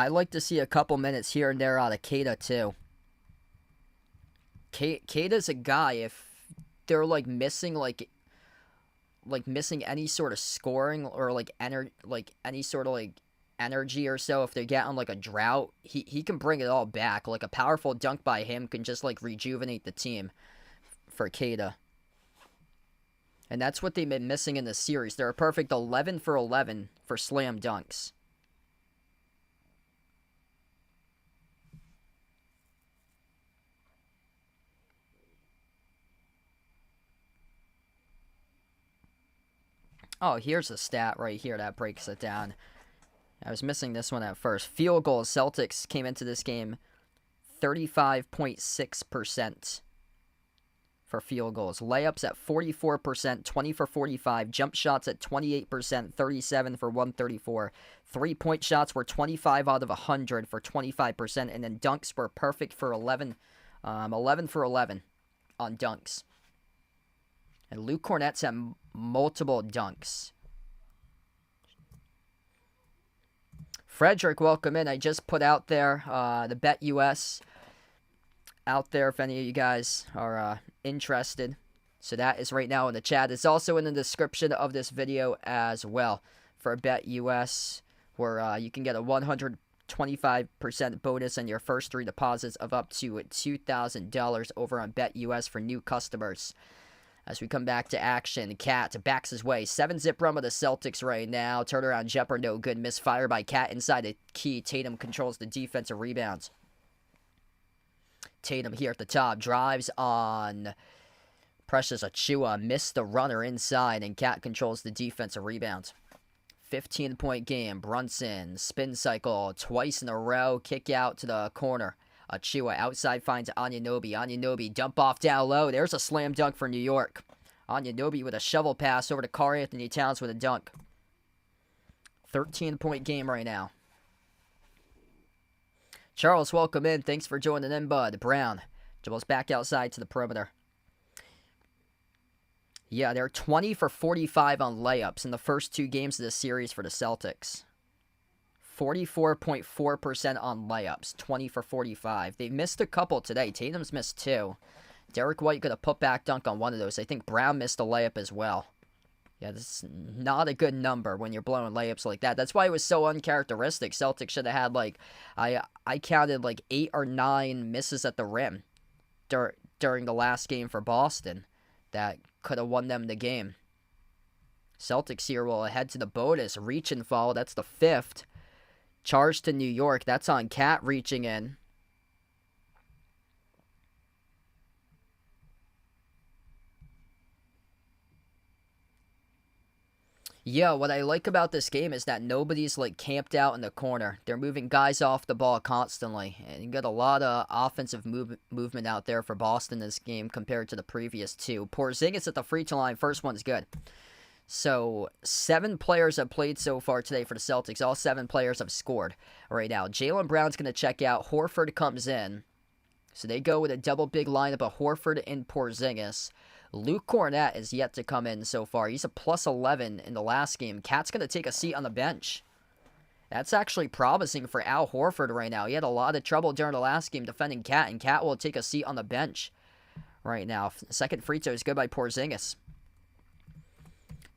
like to see a couple minutes here and there out of Queta too. Queta's a guy, if they're missing missing any sort of scoring or any sort of energy or so, if they get on a drought, he can bring it all back. A powerful dunk by him can just rejuvenate the team for Queta. And that's what they've been missing in this series. They're a perfect 11 for 11 for slam dunks. Oh, here's a stat right here that breaks it down. I was missing this one at first. Field goals. Celtics came into this game 35.6% for field goals. Layups at 44%, 20 for 45. Jump shots at 28%, 37 for 134. 3-point shots were 25 out of 100 for 25%. And then dunks were perfect for 11 for 11 on dunks. And Luke Cornett's had multiple dunks. Frederick, welcome in. I just put out there the Bet US out there if any of you guys are interested. So that is right now in the chat. It's also in the description of this video as well for Bet US, where you can get a 125% bonus on your first 3 deposits of up to $2,000 over on Bet US for new customers. As we come back to action, Cat backs his way. 7-zip run with the Celtics right now. Turnaround jumper, no good. Misfire by Cat inside the key. Tatum controls the defensive rebounds. Tatum here at the top. Drives on Precious Achiuwa. Missed the runner inside, and Cat controls the defensive rebounds. 15-point game. Brunson. Spin cycle twice in a row. Kick out to the corner. Achiuwa outside finds Anunoby. Anunoby dump off down low. There's a slam dunk for New York. Anunoby with a shovel pass over to Karl-Anthony Towns with a dunk. 13-point game right now. Charles, welcome in. Thanks for joining in, bud. Brown dribbles back outside to the perimeter. Yeah, they're 20 for 45 on layups in the first 2 games of the series for the Celtics. 44.4% on layups, 20 for 45. They missed a couple today. Tatum's missed 2. Derek White got a putback dunk on one of those. I think Brown missed a layup as well. Yeah, this is not a good number when you're blowing layups like that. That's why it was so uncharacteristic. Celtics should have had, like, I counted, like, 8 or 9 misses at the rim during the last game for Boston that could have won them the game. Celtics here will head to the bonus. Reach and follow. That's the 5th. Charge to New York. That's on Cat reaching in. Yeah, what I like about this game is that nobody's like camped out in the corner. They're moving guys off the ball constantly. And you got a lot of offensive movement out there for Boston this game compared to the previous 2. Porzingis at the free throw line. First one's good. So, 7 players have played so far today for the Celtics. All 7 players have scored right now. Jaylen Brown's going to check out. Horford comes in. So, they go with a double big lineup of Horford and Porzingis. Luke Cornett is yet to come in so far. He's a plus 11 in the last game. Cat's going to take a seat on the bench. That's actually promising for Al Horford right now. He had a lot of trouble during the last game defending Cat, and Cat will take a seat on the bench right now. Second free throw is good by Porzingis.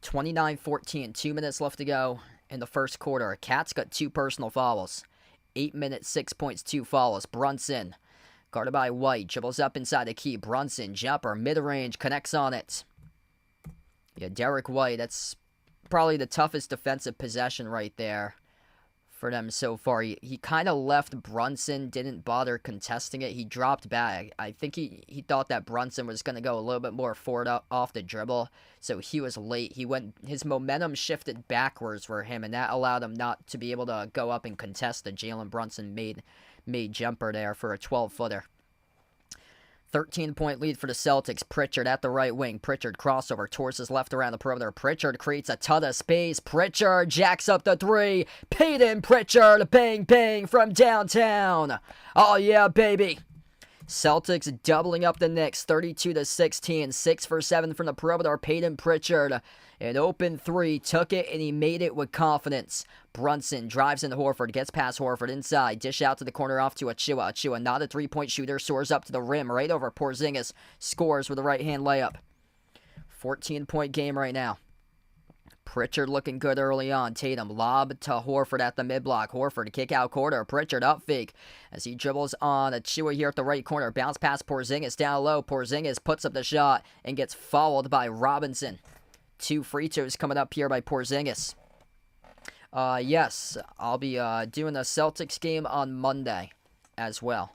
29-14, 2 minutes left to go in the first quarter. Cat's got 2 personal fouls. 8 minutes, 6 points, 2 fouls. Brunson, guarded by White, dribbles up inside the key. Brunson, jumper, mid-range, connects on it. Yeah, Derek White, that's probably the toughest defensive possession right there for them so far. He kind of left Brunson, didn't bother contesting it. He dropped back. I think he thought that Brunson was going to go a little bit more forward off the dribble, so he was late. His momentum shifted backwards for him, and that allowed him not to be able to go up and contest the Jalen Brunson made jumper there for a 12-footer. 13-point lead for the Celtics. Pritchard at the right wing. Pritchard crossover towards his left around the perimeter. Pritchard creates a ton of space. Pritchard jacks up the 3. Peyton Pritchard, bang, bang from downtown. Oh, yeah, baby. Celtics doubling up the Knicks, 32-16. 6 for 7 from the perimeter. Peyton Pritchard, an open 3, took it, and he made it with confidence. Brunson drives into Horford, gets past Horford inside, dish out to the corner off to Achiuwa. Achiuwa, not a 3-point shooter, soars up to the rim, right over Porzingis, scores with a right-hand layup. 14-point game right now. Pritchard looking good early on. Tatum lob to Horford at the mid-block. Horford kick out corner. Pritchard up fake as he dribbles on Achiuwa here at the right corner. Bounce past Porzingis down low. Porzingis puts up the shot and gets fouled by Robinson. 2 free throws coming up here by Porzingis. Yes, I'll be doing the Celtics game on Monday as well.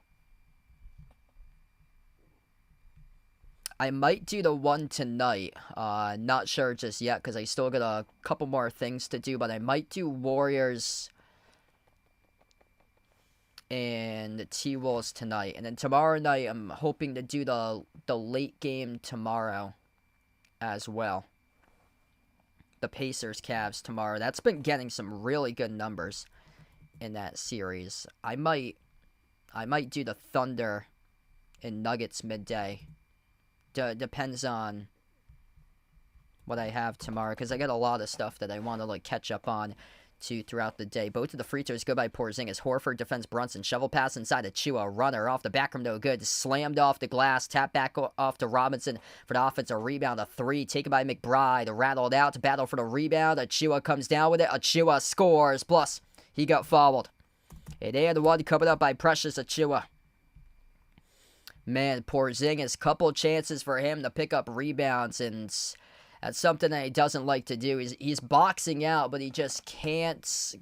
I might do the one tonight. Not sure just yet because I still got a couple more things to do, but I might do Warriors and T-Wolves tonight. And then tomorrow night, I'm hoping to do the late game tomorrow as well. The Pacers Cavs tomorrow. That's been getting some really good numbers in that series. I might do the Thunder and Nuggets midday. Depends on what I have tomorrow, because I got a lot of stuff that I want to catch up on to throughout the day. Both of the free throws go by Porzingis. Horford defends Brunson. Shovel pass inside to Chua. Runner off the back rim, no good. Slammed off the glass. Tap back off to Robinson for the offensive rebound. A three taken by McBride. Rattled out to battle for the rebound. Chua comes down with it. Chua scores. Plus, he got fouled. And one covered up by Precious Chua. Man, Porzingis, couple chances for him to pick up rebounds, and that's something that he doesn't like to do. He's boxing out, but he just can't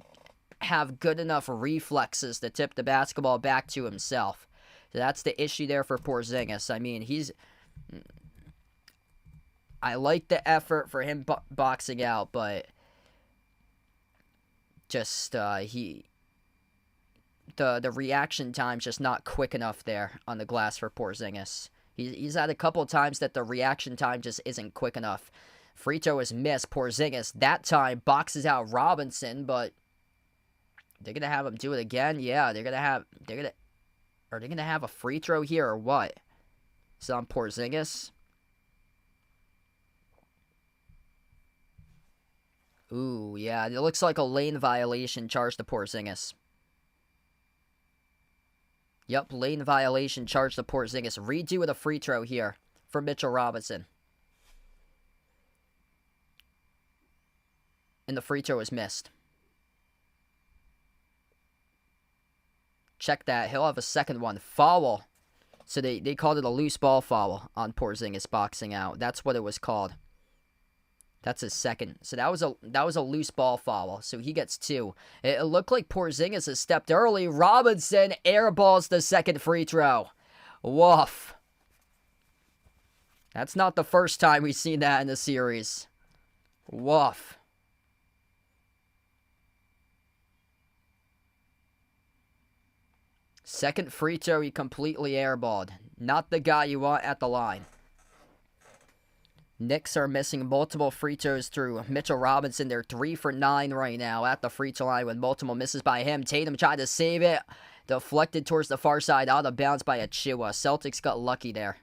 have good enough reflexes to tip the basketball back to himself. So that's the issue there for Porzingis. I mean, I like the effort for him boxing out, but just the reaction time's just not quick enough there on the glass for Porzingis. He's had a couple times that the reaction time just isn't quick enough. Free throw is missed. Porzingis that time boxes out Robinson, but they're gonna have him do it again. Yeah, are they gonna have a free throw here or what? It's on Porzingis. Ooh, yeah, it looks like a lane violation charged to Porzingis. Yep, lane violation charged to Porzingis. Redo with a free throw here for Mitchell Robinson. And the free throw is missed. Check that. He'll have a second one. Foul. So they called it a loose ball foul on Porzingis boxing out. That's what it was called. That's his second. So that was a loose ball foul. So he gets two. It looked like Porzingis has stepped early. Robinson airballs the second free throw. Woof. That's not the first time we've seen that in the series. Woof. Second free throw, he completely airballed. Not the guy you want at the line. Knicks are missing multiple free throws through Mitchell Robinson. They're 3 for 9 right now at the free throw line with multiple misses by him. Tatum tried to save it. Deflected towards the far side, out of bounds by Chua. Celtics got lucky there.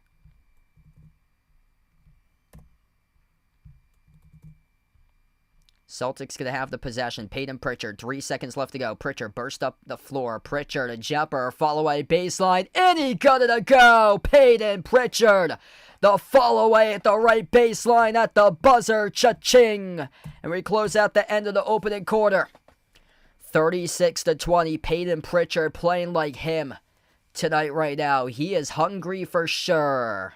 Celtics going to have the possession. Peyton Pritchard, 3 seconds left to go. Pritchard burst up the floor. Pritchard, a jumper, follow away baseline, and he got it to go. Peyton Pritchard, the follow away at the right baseline at the buzzer. Cha-ching. And we close out the end of the opening quarter. 36-20. Peyton Pritchard playing like him tonight right now. He is hungry for sure.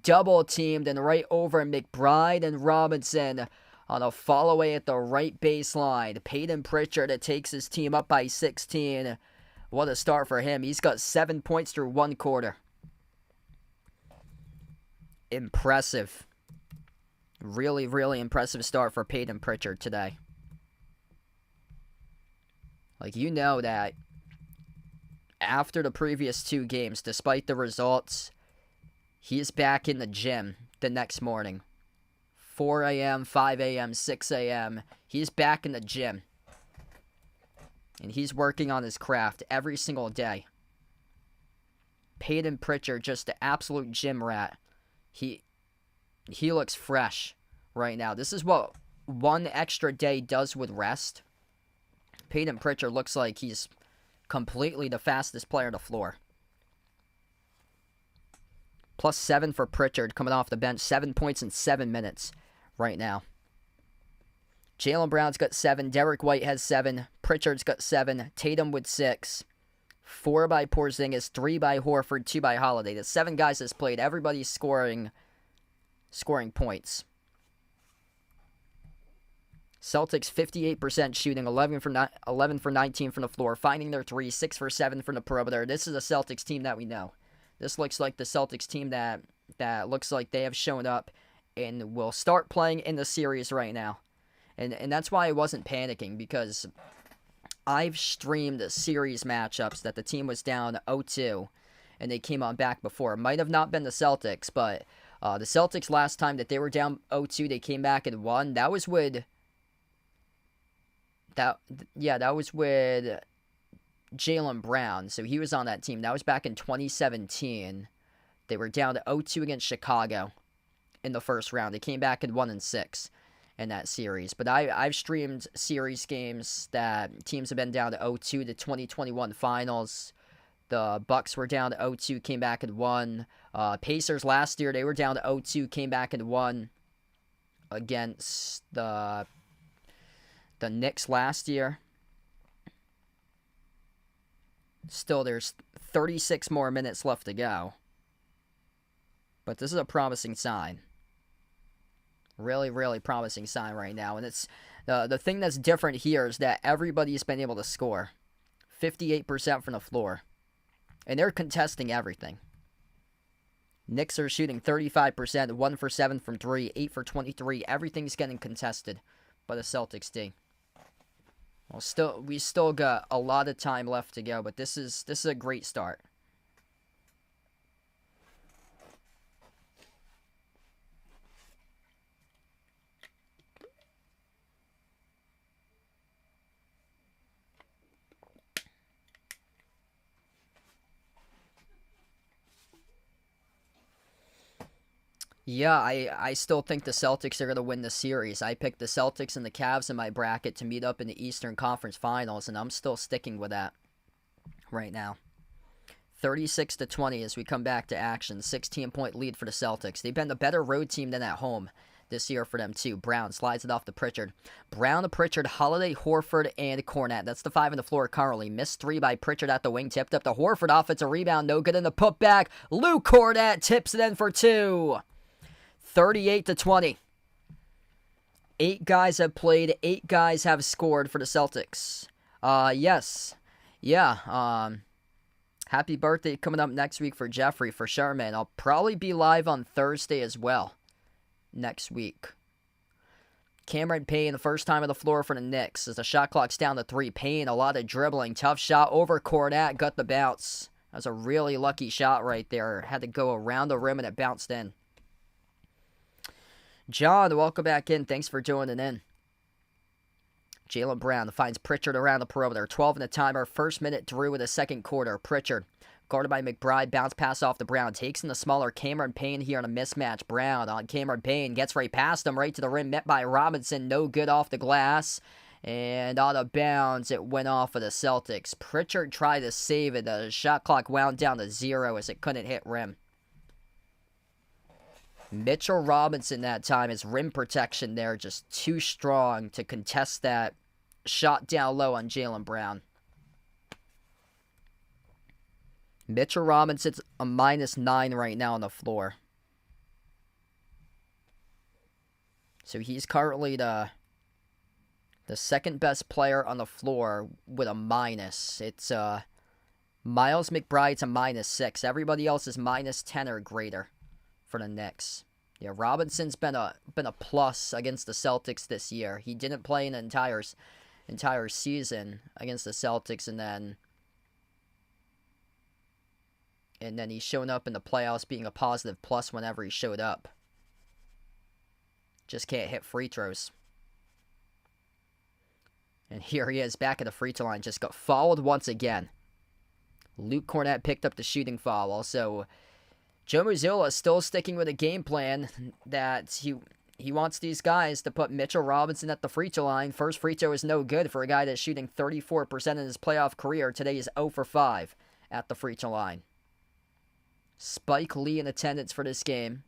Double teamed and right over McBride and Robinson on a follow away at the right baseline. Peyton Pritchard, it takes his team up by 16. What a start for him. He's got 7 points through one quarter. Impressive. Really, really impressive start for Peyton Pritchard today. Like, you know that after the previous two games, despite the results, he's back in the gym the next morning. 4 a.m., 5 a.m., 6 a.m. He's back in the gym. And he's working on his craft every single day. Peyton Pritchard, just an absolute gym rat. He looks fresh right now. This is what one extra day does with rest. Peyton Pritchard looks like he's completely the fastest player on the floor. +7 for Pritchard coming off the bench. 7 points in 7 minutes right now. Jaylen Brown's got 7. Derek White has 7. Pritchard's got 7. Tatum with 6. 4 by Porzingis, 3 by Horford, 2 by Holiday. The 7 guys that's played, everybody's scoring points. Celtics 58% shooting, 11 for 19 from the floor, finding their 3, 6 for 7 from the perimeter. This is a Celtics team that we know. This looks like the Celtics team that looks like they have shown up and will start playing in the series right now. And that's why I wasn't panicking, because I've streamed series matchups that the team was down 0-2 and they came on back before. It might have not been the Celtics, but the Celtics last time that they were down 0-2, they came back and won. That was with Jaylen Brown. So he was on that team. That was back in 2017. They were down to 0-2 against Chicago in the first round. They came back and won in 6. in that series. But I've streamed series games that teams have been down to 0-2 the 2021 finals. The Bucks were down to 0-2, came back and won. Pacers last year, they were down to 0-2, came back and won against the Knicks last year. Still, there's 36 more minutes left to go. But this is a promising sign. Really, really promising sign right now. And it's the thing that's different here is that everybody's been able to score. 58% from the floor. And they're contesting everything. Knicks are shooting 35%, 1 for 7 from 3, 8 for 23. Everything's getting contested by the Celtics team. Well, we still got a lot of time left to go, but this is a great start. Yeah, I still think the Celtics are going to win the series. I picked the Celtics and the Cavs in my bracket to meet up in the Eastern Conference Finals, and I'm still sticking with that right now. 36-20 as we come back to action. 16-point lead for the Celtics. They've been the better road team than at home this year for them, too. Brown slides it off to Pritchard. Brown to Pritchard, Holiday, Horford, and Cornette. That's the 5 on the floor currently. Missed 3 by Pritchard at the wing. Tipped up to Horford. Offensive rebound. No good in the putback. Lou Cornette tips it in for 2. 38-20. 8 guys have played. 8 guys have scored for the Celtics. Yes. Yeah. Happy birthday coming up next week for Jeffrey, for sure, man. I'll probably be live on Thursday as well. Next week. Cameron Payne, the first time on the floor for the Knicks as the shot clock's down to 3. Payne, a lot of dribbling. Tough shot over Cornette. Got the bounce. That was a really lucky shot right there. Had to go around the rim and it bounced in. John, welcome back in. Thanks for joining in. Jaylen Brown finds Pritchard around the perimeter. 12 in the timer. First minute through with the second quarter. Pritchard, guarded by McBride. Bounce pass off to Brown. Takes in the smaller Cameron Payne here on a mismatch. Brown on Cameron Payne. Gets right past him. Right to the rim. Met by Robinson. No good off the glass. And out of bounds, it went off of the Celtics. Pritchard tried to save it. The shot clock wound down to 0 as it couldn't hit rim. Mitchell Robinson that time, his rim protection there just too strong to contest that shot down low on Jaylen Brown. Mitchell Robinson's a -9 right now on the floor. So he's currently the second best player on the floor with a minus. It's Miles McBride's a -6. Everybody else is -10 or greater for the Knicks. Yeah, Robinson's been a plus against the Celtics this year. He didn't play an entire season against the Celtics, and then he's shown up in the playoffs being a positive plus whenever he showed up. Just can't hit free throws. And here he is back at the free throw line. Just got fouled once again. Luke Cornette picked up the shooting foul. Also, Joe Mazzulla is still sticking with a game plan that he wants these guys to put Mitchell Robinson at the free throw line. First free throw is no good for a guy that's shooting 34% in his playoff career. Today is 0 for 5 at the free throw line. Spike Lee in attendance for this game.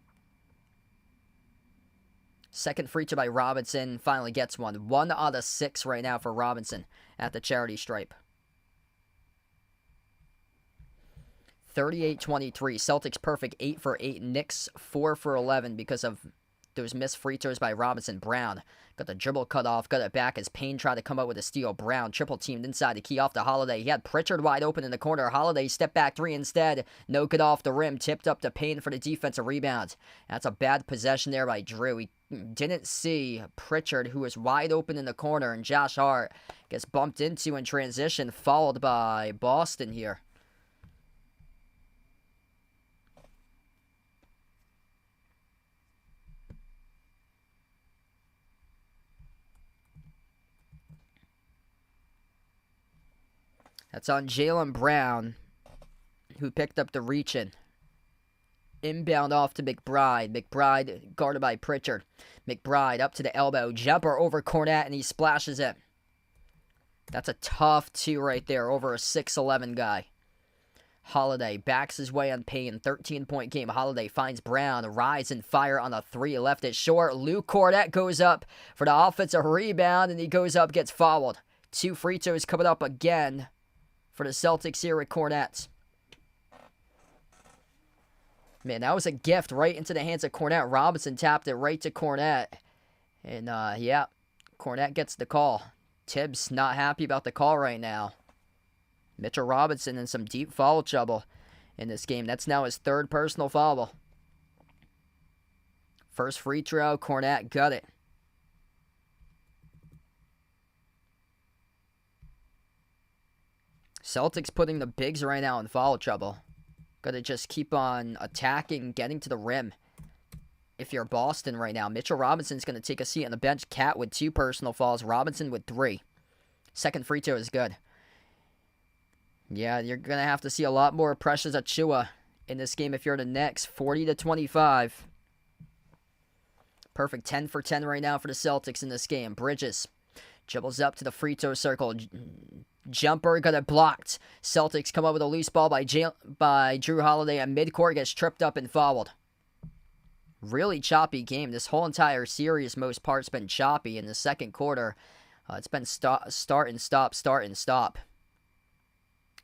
Second free throw by Robinson. Finally gets one. 1 out of 6 right now for Robinson at the charity stripe. 38-23. Celtics perfect 8 for 8. Knicks 4 for 11 because of those missed free throws by Robinson. Brown got the dribble cut off, got it back as Payne tried to come out with a steal. Brown triple teamed inside to key off to Holiday. He had Pritchard wide open in the corner. Holiday step back 3 instead. No good off the rim. Tipped up to Payne for the defensive rebound. That's a bad possession there by Drew. He didn't see Pritchard, who was wide open in the corner, and Josh Hart gets bumped into in transition, followed by Boston here. That's on Jaylen Brown, who picked up the reach-in. Inbound off to McBride. McBride guarded by Pritchard. McBride up to the elbow. Jumper over Cornette, and he splashes it. That's a tough 2 right there over a 6'11 guy. Holiday backs his way on Payne. 13-point game. Holiday finds Brown. Rise and fire on a 3. Left it short. Lou Cornette goes up for the offensive rebound, and he goes up, gets fouled. 2 free throws coming up again for the Celtics here with Cornette. Man, that was a gift right into the hands of Cornette. Robinson tapped it right to Cornette. And, yeah, Cornette gets the call. Tibbs not happy about the call right now. Mitchell Robinson in some deep foul trouble in this game. That's now his 3rd personal foul. First free throw, Cornette got it. Celtics putting the bigs right now in foul trouble. Got to just keep on attacking, getting to the rim. If you're Boston right now, Mitchell Robinson's going to take a seat on the bench. Cat with 2 personal fouls. Robinson with 3. Second free throw is good. Yeah, you're going to have to see a lot more Precious Achiuwa in this game if you're the Knicks. 40-25. Perfect 10 for 10 right now for the Celtics in this game. Bridges dribbles up to the free throw circle. Jumper got it blocked. Celtics come up with a loose ball by Jrue Holiday at midcourt. Gets tripped up and fouled. Really choppy game. This whole entire series, most parts, been choppy. In the second quarter, it's been start and stop, start and stop.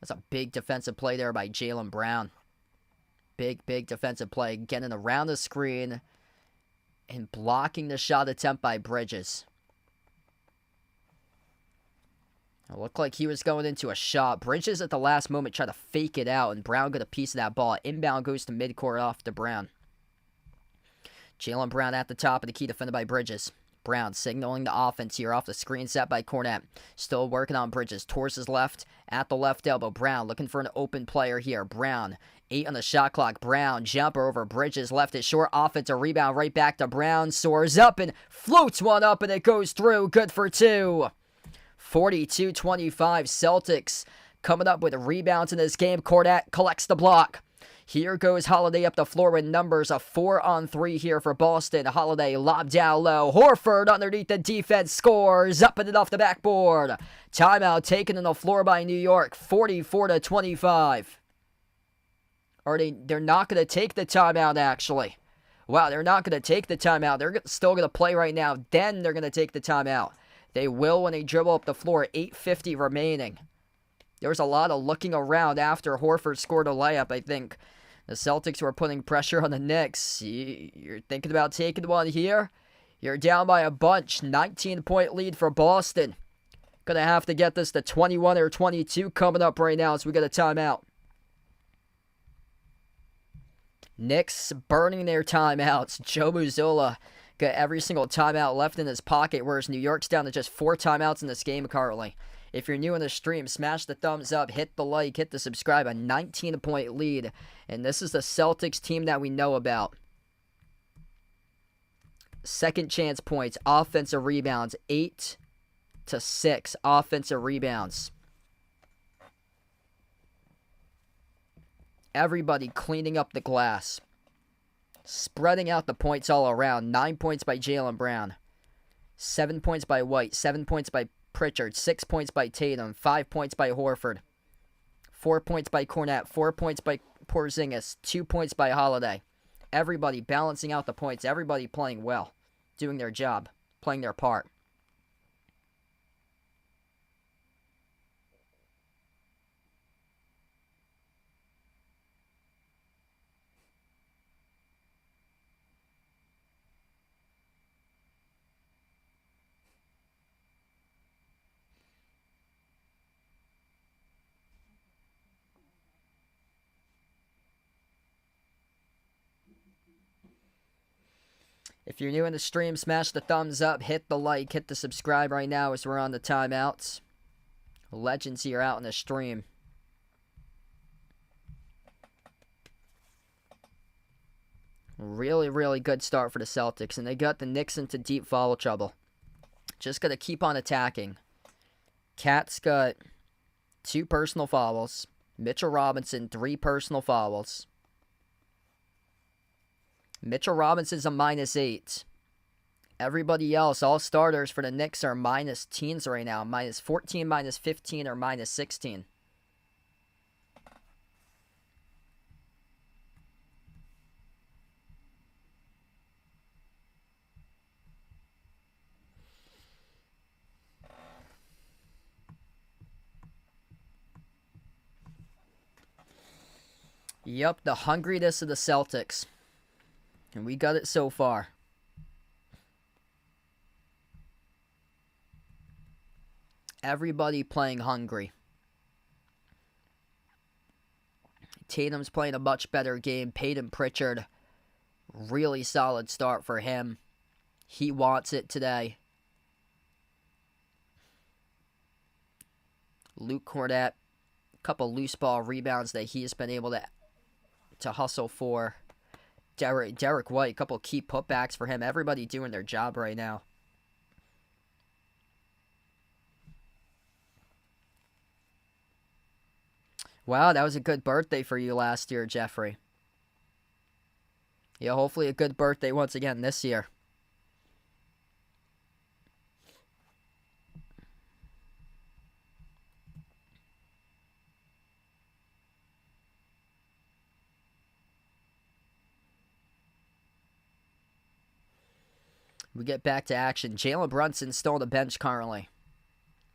That's a big defensive play there by Jaylen Brown. Big defensive play. Getting around the screen and blocking the shot attempt by Bridges. It looked like he was going into a shot. Bridges at the last moment tried to fake it out, and Brown got a piece of that ball. Inbound goes to midcourt off to Brown. Jaylen Brown at the top of the key, defended by Bridges. Brown signaling the offense here off the screen set by Cornette. Still working on Bridges. Towards his left, at the left elbow. Brown looking for an open player here. Brown, 8 on the shot clock. Brown, jumper over Bridges. Left it short. Offensive rebound right back to Brown. Soars up and floats one up, and it goes through. Good for 2. 42-25. Celtics coming up with rebounds in this game. Cornette collects the block. Here goes Holiday up the floor with numbers. A 4-on-3 here for Boston. Holiday lobbed down low. Horford underneath the defense scores. Up and off the backboard. Timeout taken on the floor by New York. 44-25. Or they're not going to take the timeout, actually. Wow, they're not going to take the timeout. They're still going to play right now. Then they're going to take the timeout. They will when they dribble up the floor. 8:50 remaining. There was a lot of looking around after Horford scored a layup, I think. The Celtics were putting pressure on the Knicks. You're thinking about taking one here? You're down by a bunch. 19-point lead for Boston. Gonna have to get this to 21 or 22 coming up right now as we get a timeout. Knicks burning their timeouts. Joe Mazzulla got every single timeout left in his pocket, whereas New York's down to just 4 timeouts in this game currently. If you're new in the stream, smash the thumbs up, hit the like, hit the subscribe. A 19-point lead. And this is the Celtics team that we know about. Second chance points, offensive rebounds, 8-6 offensive rebounds. Everybody cleaning up the glass. Spreading out the points all around. 9 points by Jaylen Brown. 7 points by White. 7 points by Pritchard. 6 points by Tatum. 5 points by Horford. 4 points by Cornette. 4 points by Porzingis. 2 points by Holiday. Everybody balancing out the points. Everybody playing well. Doing their job. Playing their part. If you're new in the stream, smash the thumbs up, hit the like, hit the subscribe right now as we're on the timeouts. Legends here out in the stream. Really, really good start for the Celtics, and they got the Knicks into deep foul trouble. Just got to keep on attacking. Cat's got 2 personal fouls. Mitchell Robinson, 3 personal fouls. Mitchell Robinson's a -8. Everybody else, all starters for the Knicks are minus teens right now. -14, -15, or -16. Yep, the hungriness of the Celtics. And we got it so far. Everybody playing hungry. Tatum's playing a much better game. Peyton Pritchard, really solid start for him. He wants it today. Luke Cornett, a couple loose ball rebounds that he's been able to hustle for. Derek White, a couple key putbacks for him. Everybody doing their job right now. Wow, that was a good birthday for you last year, Jeffrey. Yeah, hopefully a good birthday once again this year. We get back to action. Jalen Brunson still on the bench currently.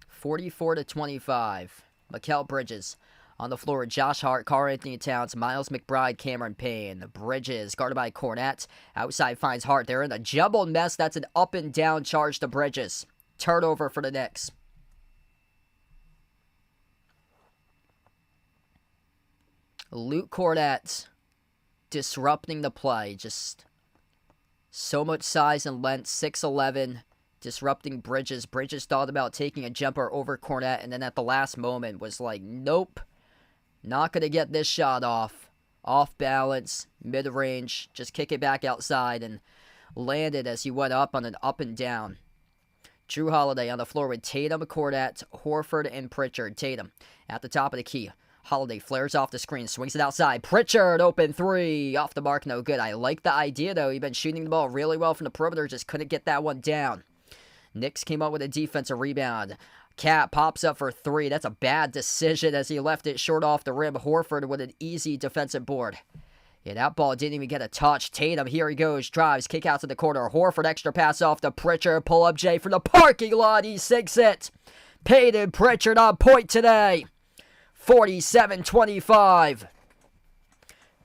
44-25. Mikal Bridges on the floor. Josh Hart, Karl-Anthony Towns, Miles McBride, Cameron Payne. Bridges guarded by Cornett. Outside finds Hart. They're in a jumbled mess. That's an up and down charge to Bridges. Turnover for the Knicks. Luke Cornett disrupting the play. Just so much size and length. 6'11", disrupting Bridges. Bridges thought about taking a jumper over Cornett, and then at the last moment was like, nope, not going to get this shot off. Off balance, mid-range, just kick it back outside, and landed as he went up on an up and down. Drew Holiday on the floor with Tatum, Cornett, Horford, and Pritchard. Tatum at the top of the key. Holiday flares off the screen, swings it outside. Pritchard, open three. Off the mark, no good. I like the idea, though. He's been shooting the ball really well from the perimeter, just couldn't get that one down. Knicks came up with a defensive rebound. Cat pops up for three. That's a bad decision as he left it short off the rim. Horford with an easy defensive board. Yeah, that ball didn't even get a touch. Tatum, here he goes. Drives, kick out to the corner. Horford, extra pass off to Pritchard. Pull up Jay from the parking lot. He sinks it. Peyton Pritchard on point today. 47-25.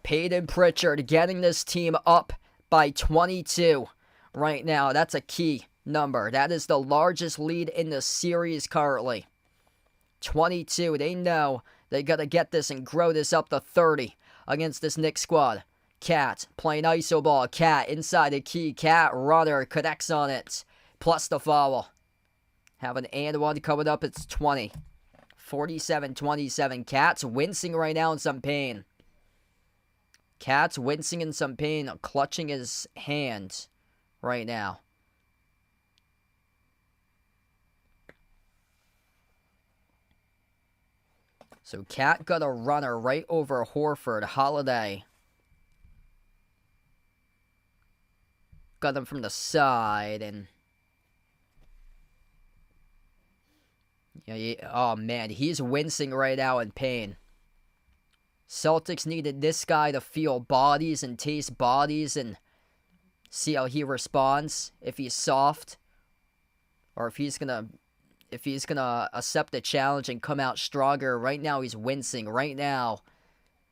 Peyton Pritchard getting this team up by 22 right now. That's a key number. That is the largest lead in the series currently. 22. They know they got to get this and grow this up to 30 against this Knicks squad. Cat playing iso ball. Cat inside the key. Cat runner connects on it. Plus the foul. Have an and one coming up. It's 20. 47-27. Cat's wincing right now in some pain. Cat's wincing in some pain, clutching his hand right now. So Cat got a runner right over Horford. Holiday got him from the side, and oh man, he's wincing right now in pain. Celtics needed this guy to feel bodies and taste bodies and see how he responds. If he's soft, or if he's gonna accept the challenge and come out stronger. Right now he's wincing. Right now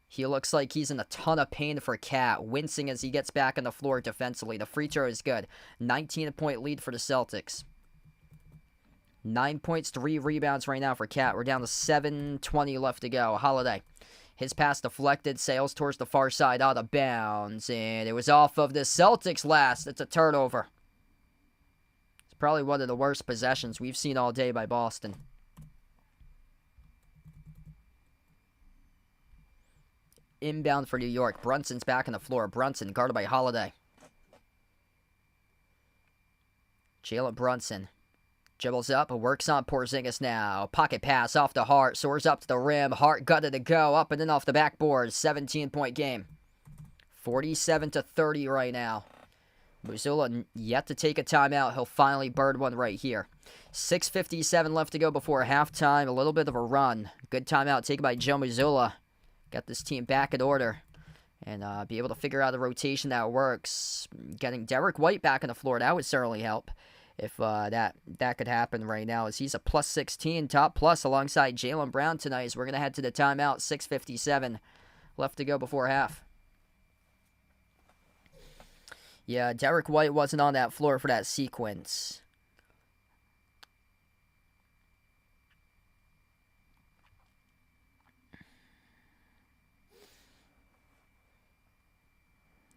he looks like he's in a ton of pain for Cat, wincing as he gets back on the floor defensively. The free throw is good. 19-point lead for the Celtics. 9 points, 3 rebounds right now for Cat. We're down to 7:20 left to go. Holiday. His pass deflected, sails towards the far side, out of bounds, and it was off of the Celtics last. It's a turnover. It's probably one of the worst possessions we've seen all day by Boston. Inbound for New York. Brunson's back on the floor. Brunson guarded by Holiday. Jalen Brunson dribbles up, works on Porzingis now. Pocket pass off to Hart, soars up to the rim. Hart gutted to go, up and in off the backboard. 17-point game. 47-30 right now. Mazzulla yet to take a timeout. He'll finally bird one right here. 6:57 left to go before halftime. A little bit of a run. Good timeout taken by Joe Mazzulla. Got this team back in order. And be able to figure out a rotation that works. Getting Derek White back on the floor, that would certainly help. If that could happen right now, as he's a plus 16, top plus alongside Jaylen Brown tonight. As we're going to head to the timeout. 6:57 left to go before half. Yeah, Derek White wasn't on that floor for that sequence.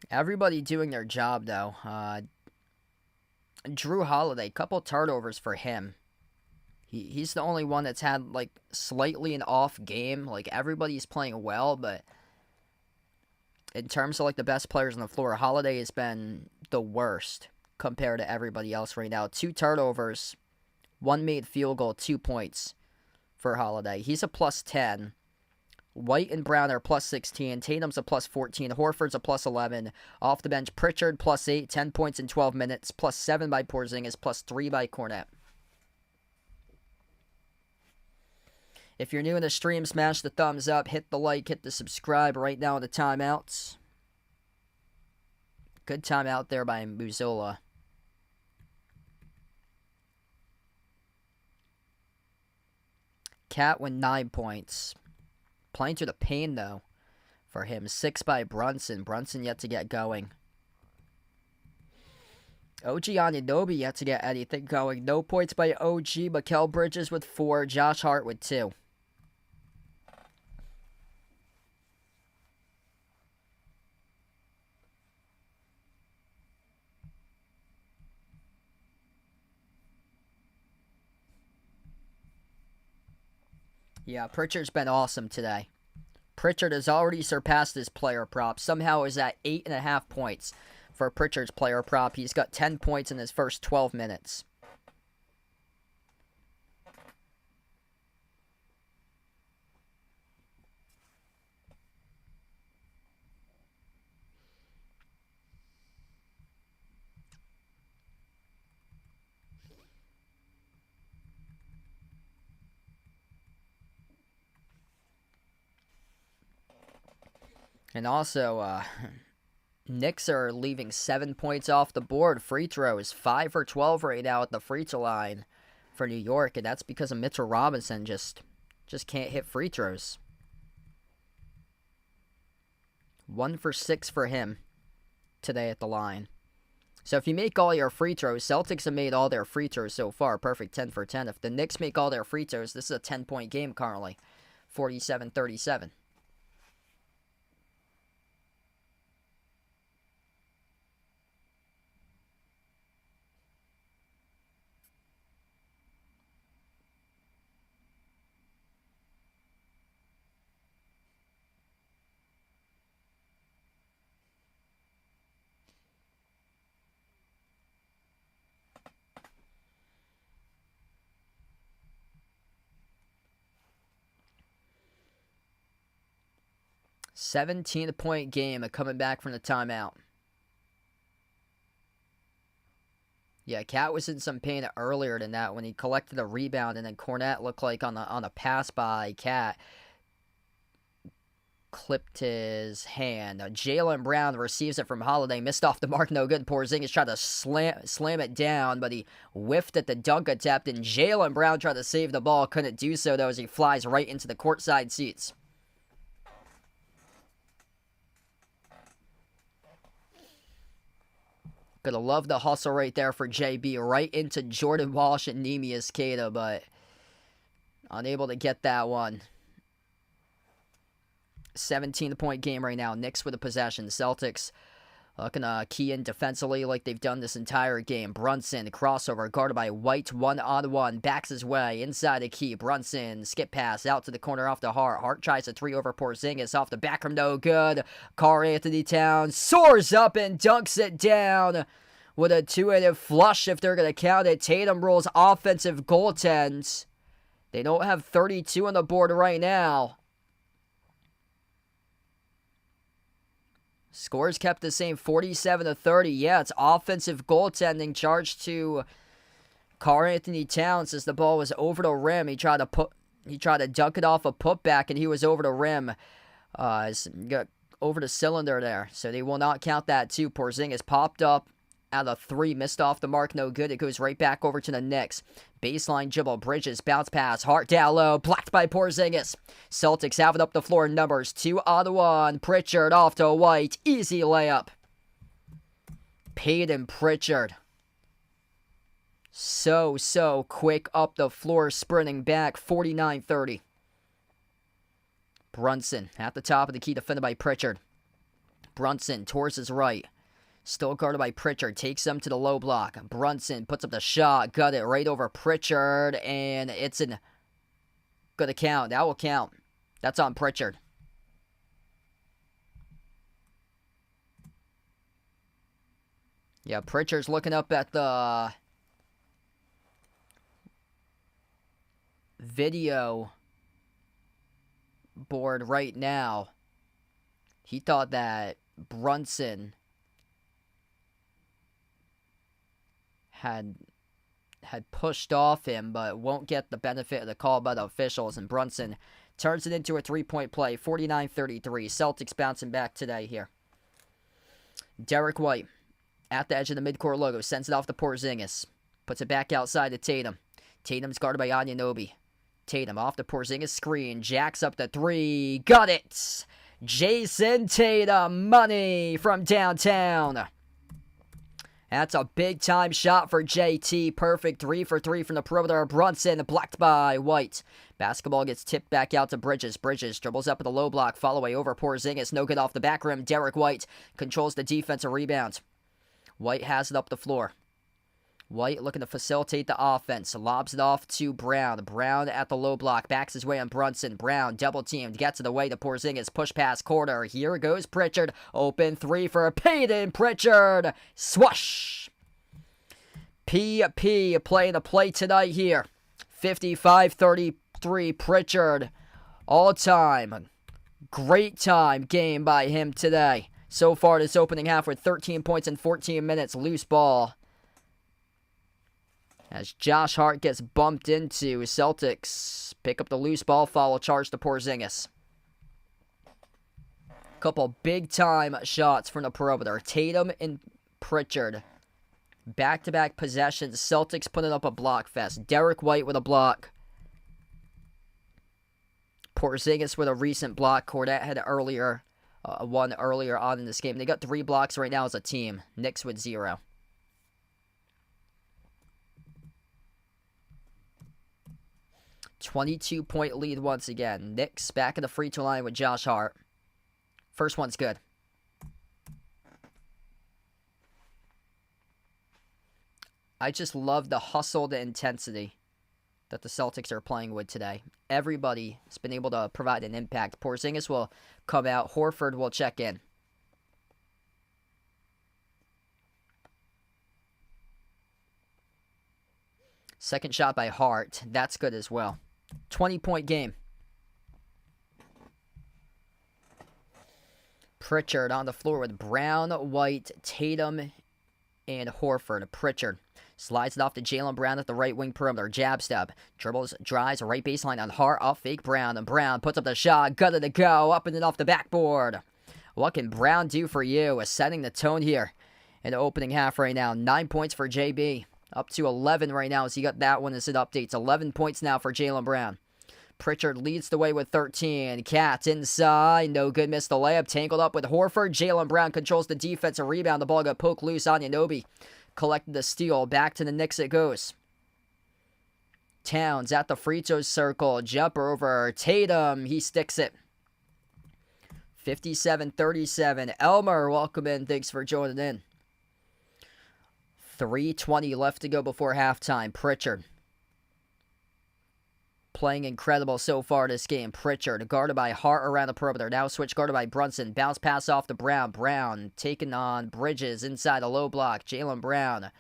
Everybody doing their job, though. Drew Holiday, couple turnovers for him. He's the only one that's had, like, slightly an off game. Like, everybody's playing well, but in terms of, like, the best players on the floor, Holiday has been the worst compared to everybody else right now. 2 turnovers, 1 made field goal, 2 points for Holiday. He's a plus 10. White and Brown are plus 16. Tatum's a plus 14. Horford's a plus 11. Off the bench, Pritchard plus 8, 10 points in 12 minutes, plus 7 by Porzingis, plus 3 by Kornet. If you're new in the stream, smash the thumbs up, hit the like, hit the subscribe right now in the timeouts. Good timeout there by Mazzulla. Cat with 9 points. Playing through the pain, though, for him. 6 by Brunson. Brunson yet to get going. OG Anunoby yet to get anything going. No points by OG. Mikal Bridges with 4. Josh Hart with 2. Yeah, Pritchard's been awesome today. Pritchard has already surpassed his player prop. Somehow is at 8.5 points for Pritchard's player prop. He's got 10 points in his first 12 minutes. And also, Knicks are leaving 7 points off the board. Free throws, 5 for 12 right now at the free throw line for New York, and that's because of Mitchell Robinson just can't hit free throws. 1 for 6 for him today at the line. So if you make all your free throws, Celtics have made all their free throws so far. Perfect 10 for 10. If the Knicks make all their free throws, this is a 10-point game currently. 47-37. $17-point game coming back from the timeout. Yeah, Cat was in some pain earlier than that when he collected a rebound, and then Kornet looked like on a pass by Cat clipped his hand. Jaylen Brown receives it from Holiday, missed off the mark, no good. Porzingis tried to slam it down, but he whiffed at the dunk attempt, and Jaylen Brown tried to save the ball, couldn't do so though as he flies right into the courtside seats. Gonna love the hustle right there for JB, right into Jordan Walsh and Neemias Queta, but unable to get that one. 17-point game right now. Knicks with a possession. Celtics looking to key in defensively like they've done this entire game. Brunson, crossover, guarded by White, 1-on-1, backs his way, inside the key. Brunson, skip pass, out to the corner off the Hart. Hart tries a 3 over Porzingis, off the back from no good. Karl Anthony Towns soars up and dunks it down with a two-handed flush if they're going to count it. Tatum rolls offensive goaltends. They don't have 32 on the board right now. Scores kept the same, 47-30. Yeah, it's offensive goaltending charged to Karl-Anthony Towns as the ball was over the rim. He tried to dunk it off a putback, and he was over the rim. Got over the cylinder there, so they will not count that too. Porzingis popped up out of 3, missed off the mark, no good. It goes right back over to the Knicks. Baseline dribble, Bridges, bounce pass, Hart down low, blocked by Porzingis. Celtics have it up the floor, numbers 2-on-1. Pritchard off to White, easy layup. Peyton Pritchard. So quick up the floor, sprinting back, 49-30. Brunson at the top of the key, defended by Pritchard. Brunson towards his right. Still guarded by Pritchard. Takes him to the low block. Brunson puts up the shot. Got it right over Pritchard. And it's gonna count. That will count. That's on Pritchard. Yeah, Pritchard's looking up at the video board right now. He thought that Brunson had pushed off him, but won't get the benefit of the call by the officials, and Brunson turns it into a 3-point play, 49-33. Celtics bouncing back today here. Derek White at the edge of the midcourt logo, sends it off to Porzingis, puts it back outside to Tatum. Tatum's guarded by Anunoby. Tatum off the Porzingis screen, jacks up the 3, got it! Jason Tatum, money from downtown. That's a big-time shot for JT. Perfect 3 for 3 from the perimeter. Brunson blocked by White. Basketball gets tipped back out to Bridges. Bridges dribbles up at the low block. Follow away over Porzingis. No good off the back rim. Derek White controls the defensive rebound. White has it up the floor. White looking to facilitate the offense. Lobs it off to Brown. Brown at the low block. Backs his way on Brunson. Brown double-teamed. Gets it away to Porzingis. Push pass corner. Here goes Pritchard. Open 3 for Peyton Pritchard. Swoosh! PP playing the play tonight here. 55-33 Pritchard. All-time. Great time game by him today. So far this opening half with 13 points in 14 minutes. Loose ball. As Josh Hart gets bumped into, Celtics pick up the loose ball, foul charge to Porzingis. Couple big-time shots from the perimeter. Tatum and Pritchard. Back-to-back possessions. Celtics putting up a block fest. Derek White with a block. Porzingis with a recent block. Cordet had one earlier on in this game. They got 3 blocks right now as a team. Knicks with 0. $22-point lead once again. Knicks back at the free throw line with Josh Hart. First one's good. I just love the hustle, the intensity that the Celtics are playing with today. Everybody has been able to provide an impact. Porzingis will come out. Horford will check in. Second shot by Hart. That's good as well. 20-point game. Pritchard on the floor with Brown, White, Tatum, and Horford. Pritchard slides it off to Jaylen Brown at the right wing perimeter. Jab step. Dribbles, drives, right baseline on Hart. Off fake Brown. And Brown puts up the shot. Got it to go. Up and off the backboard. What can Brown do for you? Setting the tone here in the opening half right now. 9 points for JB. Up to 11 right now as he got that one as it updates. 11 points now for Jaylen Brown. Pritchard leads the way with 13. Cat inside. No good. Missed the layup. Tangled up with Horford. Jaylen Brown controls the defensive rebound. The ball got poked loose. Anunoby collected the steal. Back to the Knicks it goes. Towns at the free throw circle. Jumper over Tatum. He sticks it. 57-37. Elmer, welcome in. Thanks for joining in. 3:20 left to go before halftime. Pritchard playing incredible so far this game. Pritchard guarded by Hart around the perimeter. Now switch guarded by Brunson. Bounce pass off to Brown. Brown taking on Bridges inside a low block. Jaylen Brown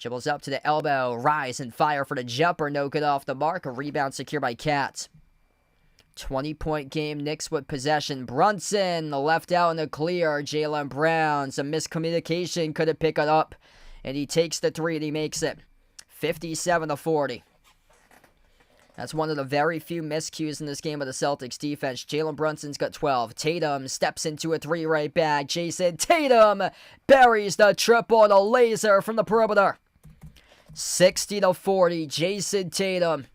dribbles up to the elbow. Rise and fire for the jumper. No good off the mark. A rebound secured by Cat. 20-point game, Knicks with possession. Brunson, left out in the clear. Jaylen Brown, some miscommunication, couldn't pick it up. And he takes the three and he makes it. 57-40. That's one of the very few miscues in this game of the Celtics defense. Jalen Brunson's got 12. Tatum steps into a three right back. Jason Tatum buries the triple and a laser from the perimeter. 60-40. Jason Tatum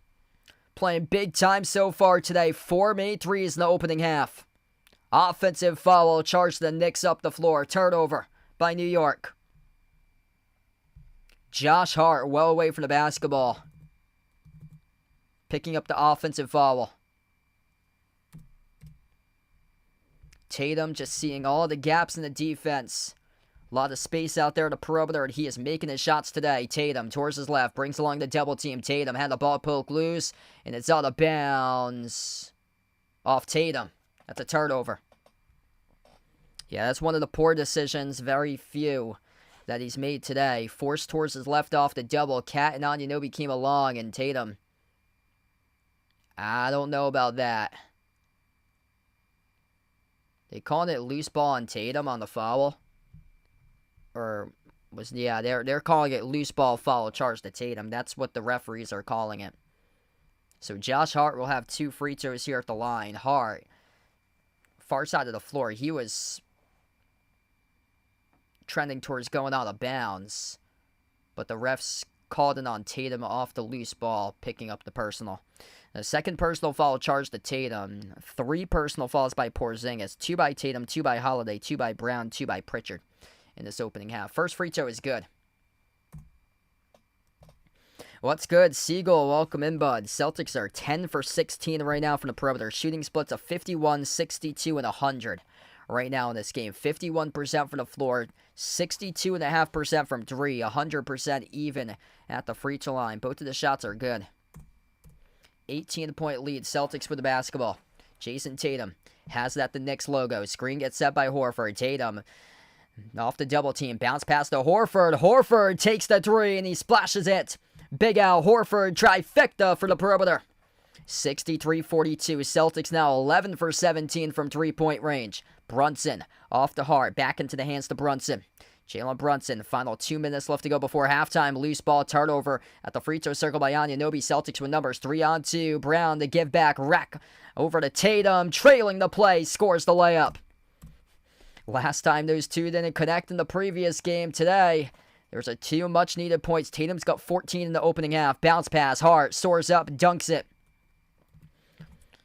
playing big time so far today. 4 made threes in the opening half. Offensive foul charged the Knicks up the floor. Turnover by New York. Josh Hart well away from the basketball. Picking up the offensive foul. Tatum just seeing all the gaps in the defense. A lot of space out there at the perimeter, and he is making his shots today. Tatum towards his left, brings along the double team. Tatum had the ball poked loose, and it's out of bounds. Off Tatum. That's a turnover. Yeah, that's one of the poor decisions, very few, that he's made today. Forced towards his left off the double. Cat and Anunoby came along, and Tatum, I don't know about that. They calling it loose ball on Tatum on the foul? They're calling it loose ball foul charge to Tatum. That's what the referees are calling it. So Josh Hart will have 2 free throws here at the line. Hart, far side of the floor. He was trending towards going out of bounds, but the refs called it on Tatum off the loose ball, picking up the personal. The second personal foul charged to Tatum. 3 personal fouls by Porzingis. 2 by Tatum, 2 by Holiday, 2 by Brown, 2 by Pritchard in this opening half. First free throw is good. What's good? Siegel, welcome in, bud. Celtics are 10 for 16 right now from the perimeter. Shooting splits of 51, 62, and 100 right now in this game. 51% from the floor, 62.5% from 3, 100% even at the free throw line. Both of the shots are good. 18-point lead, Celtics with the basketball. Jason Tatum has that the Knicks logo. Screen gets set by Horford. Tatum off the double team. Bounce pass to Horford. Horford takes the three and he splashes it. Big Al Horford trifecta for the perimeter. 63-42. Celtics now 11 for 17 from 3-point range. Brunson off the Hart. Back into the hands to Brunson. Jalen Brunson, final 2 minutes left to go before halftime. Loose ball turnover at the free throw circle by Anunoby. Celtics with numbers 3-on-2. Brown, the give back. Rack over to Tatum. Trailing the play. Scores the layup. Last time those two didn't connect in the previous game. Today, there's a 2 much needed points. Tatum's got 14 in the opening half. Bounce pass. Hart soars up. Dunks it.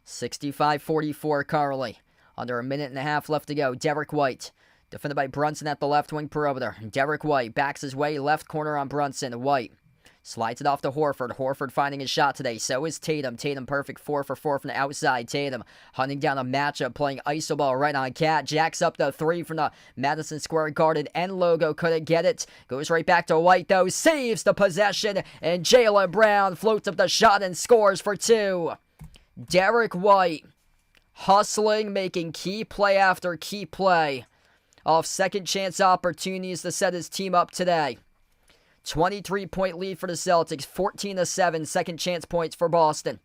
65-44 currently. Under a minute and a half left to go. Derek White. Defended by Brunson at the left wing perimeter. Derek White backs his way left corner on Brunson. White slides it off to Horford. Horford finding his shot today. So is Tatum. Tatum perfect 4 for 4 from the outside. Tatum hunting down a matchup, playing iso ball right on Cat. Jacks up the 3 from the Madison Square Garden end logo. Couldn't get it. Goes right back to White though. Saves the possession. And Jaylen Brown floats up the shot and scores for 2. Derek White hustling, making key play after key play off second chance opportunities to set his team up today. 23-point lead for the Celtics, 14-7 second chance points for Boston.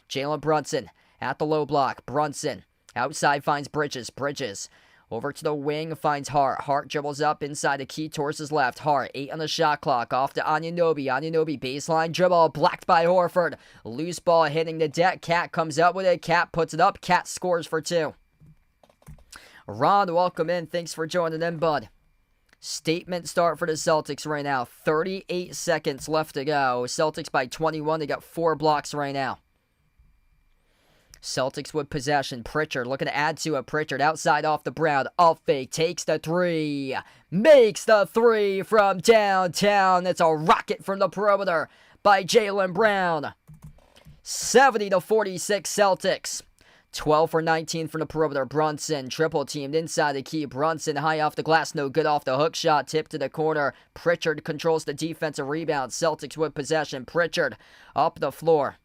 Jalen Brunson at the low block. Brunson outside finds Bridges. Bridges over to the wing, finds Hart. Hart dribbles up inside the key towards his left. Hart 8 on the shot clock, off to Anunoby. Anunoby baseline dribble, blocked by Horford. Loose ball hitting the deck. Cat comes up with it. Cat puts it up. Cat scores for 2. Ron, welcome in. Thanks for joining in, bud. Statement start for the Celtics right now. 38 seconds left to go. Celtics by 21. They got 4 blocks right now. Celtics with possession. Pritchard looking to add to it. Pritchard outside off the Brown. Off fake. Takes the 3. Makes the 3 from downtown. It's a rocket from the perimeter by Jaylen Brown. 70-46 Celtics. 12 for 19 from the perimeter. Brunson triple teamed inside the key. Brunson high off the glass, no good off the hook shot. Tip to the corner. Pritchard controls the defensive rebound. Celtics with possession. Pritchard up the floor.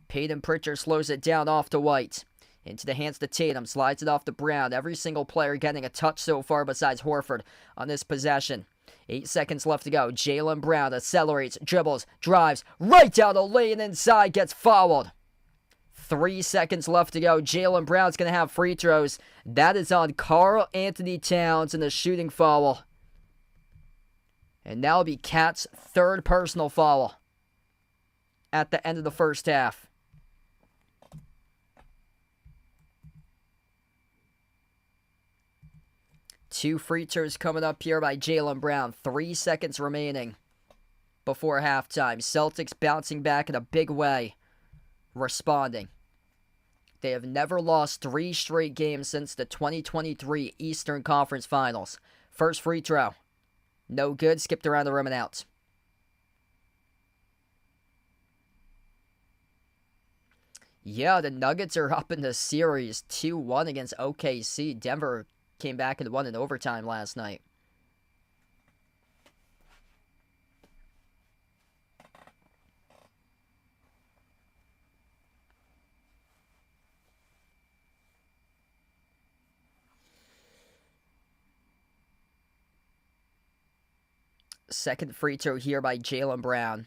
Peyton Pritchard slows it down off to White. Into the hands to Tatum. Slides it off to Brown. Every single player getting a touch so far besides Horford on this possession. 8 seconds left to go. Jaylen Brown accelerates, dribbles, drives right down the lane inside. Gets fouled. 3 seconds left to go. Jaylen Brown's going to have free throws. That is on Karl Anthony Towns in the shooting foul. And that'll be Cat's third personal foul at the end of the first half. Two free throws coming up here by Jaylen Brown. 3 seconds remaining before halftime. Celtics bouncing back in a big way, responding. They have never lost 3 straight games since the 2023 Eastern Conference Finals. First free throw. No good. Skipped around the rim and out. Yeah, the Nuggets are up in the series 2-1 against OKC. Denver came back and won in overtime last night. Second free throw here by Jaylen Brown.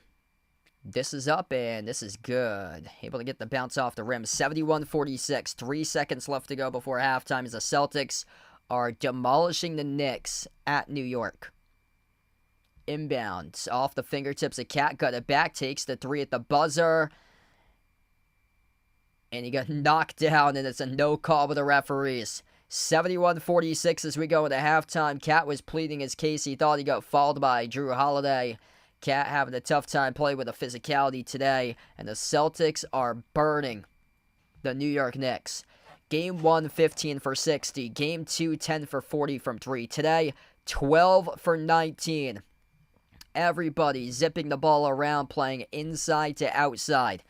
This is up and this is good. Able to get the bounce off the rim. 71-46. 3 seconds left to go before halftime as the Celtics are demolishing the Knicks at New York. Inbound. Off the fingertips of Cat. Got it back. Takes the three at the buzzer. And he got knocked down, and it's a no call with the referees. 71-46 as we go into halftime. Cat was pleading his case. He thought he got fouled by Drew Holiday. Cat having a tough time playing with the physicality today. And the Celtics are burning the New York Knicks. Game 1, 15 for 60. Game 2, 10 for 40 from 3. Today, 12 for 19. Everybody zipping the ball around, playing inside to outside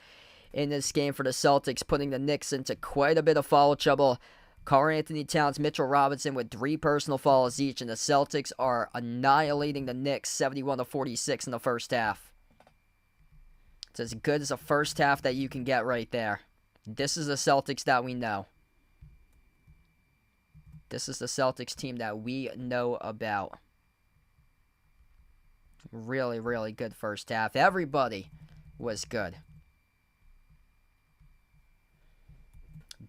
in this game for the Celtics, putting the Knicks into quite a bit of foul trouble. Karl Anthony Towns, Mitchell Robinson with 3 personal fouls each, and the Celtics are annihilating the Knicks 71-46 in the first half. It's as good as a first half that you can get right there. This is the Celtics that we know. This is the Celtics team that we know about. Really, really good first half. Everybody was good.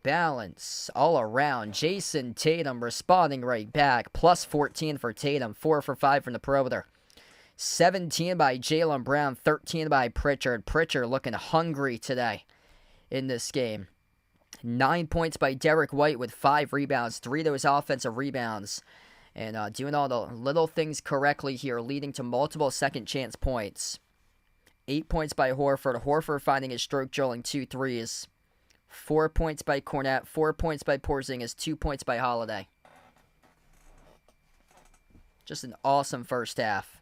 Balance all around. Jason Tatum responding right back. Plus 14 for Tatum. 4 for 5 from the perimeter. 17 by Jaylen Brown. 13 by Pritchard. Pritchard looking hungry today in this game. 9 points by Derek White with 5 rebounds. 3 of those offensive rebounds. And doing all the little things correctly here, leading to multiple second chance points. 8 points by Horford. Horford finding his stroke, drilling 2 threes. 4 points by Cornette. 4 points by Porzingis. 2 points by Holiday. Just an awesome first half.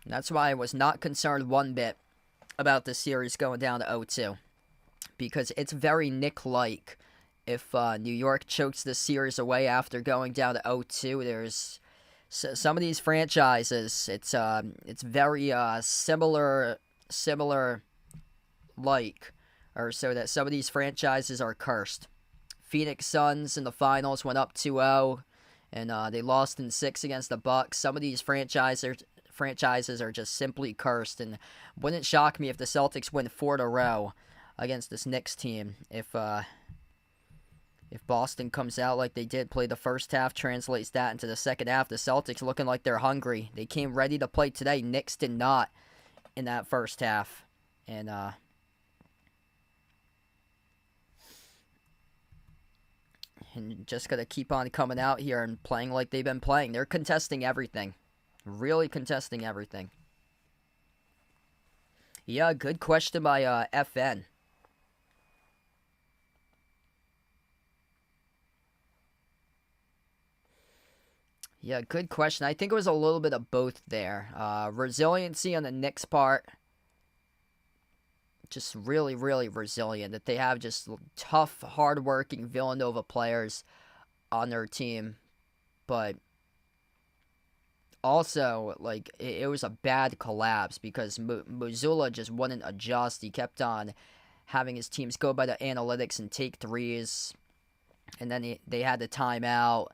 And that's why I was not concerned one bit about the series going down to 0-2. Because it's very Knick-like. If New York chokes this series away after going down to 0-2, there's some of these franchises, it's very similar like, or so that some of these franchises are cursed. Phoenix Suns in the finals went up 2-0, and they lost in 6 against the Bucks. Some of these franchises are just simply cursed, and wouldn't shock me if the Celtics win 4 in a row against this Knicks team. If Boston comes out like they did, play the first half, translates that into the second half, the Celtics looking like they're hungry. They came ready to play today. Knicks did not in that first half. And just got to keep on coming out here and playing like they've been playing. They're contesting everything. Really contesting everything. Yeah, good question by FN. Yeah, good question. I think it was a little bit of both there. Resiliency on the Knicks' part. Just really, really resilient. That they have just tough, hard-working Villanova players on their team. But also, like, it was a bad collapse because Mazzulla just wouldn't adjust. He kept on having his teams go by the analytics and take threes. And then they had the timeout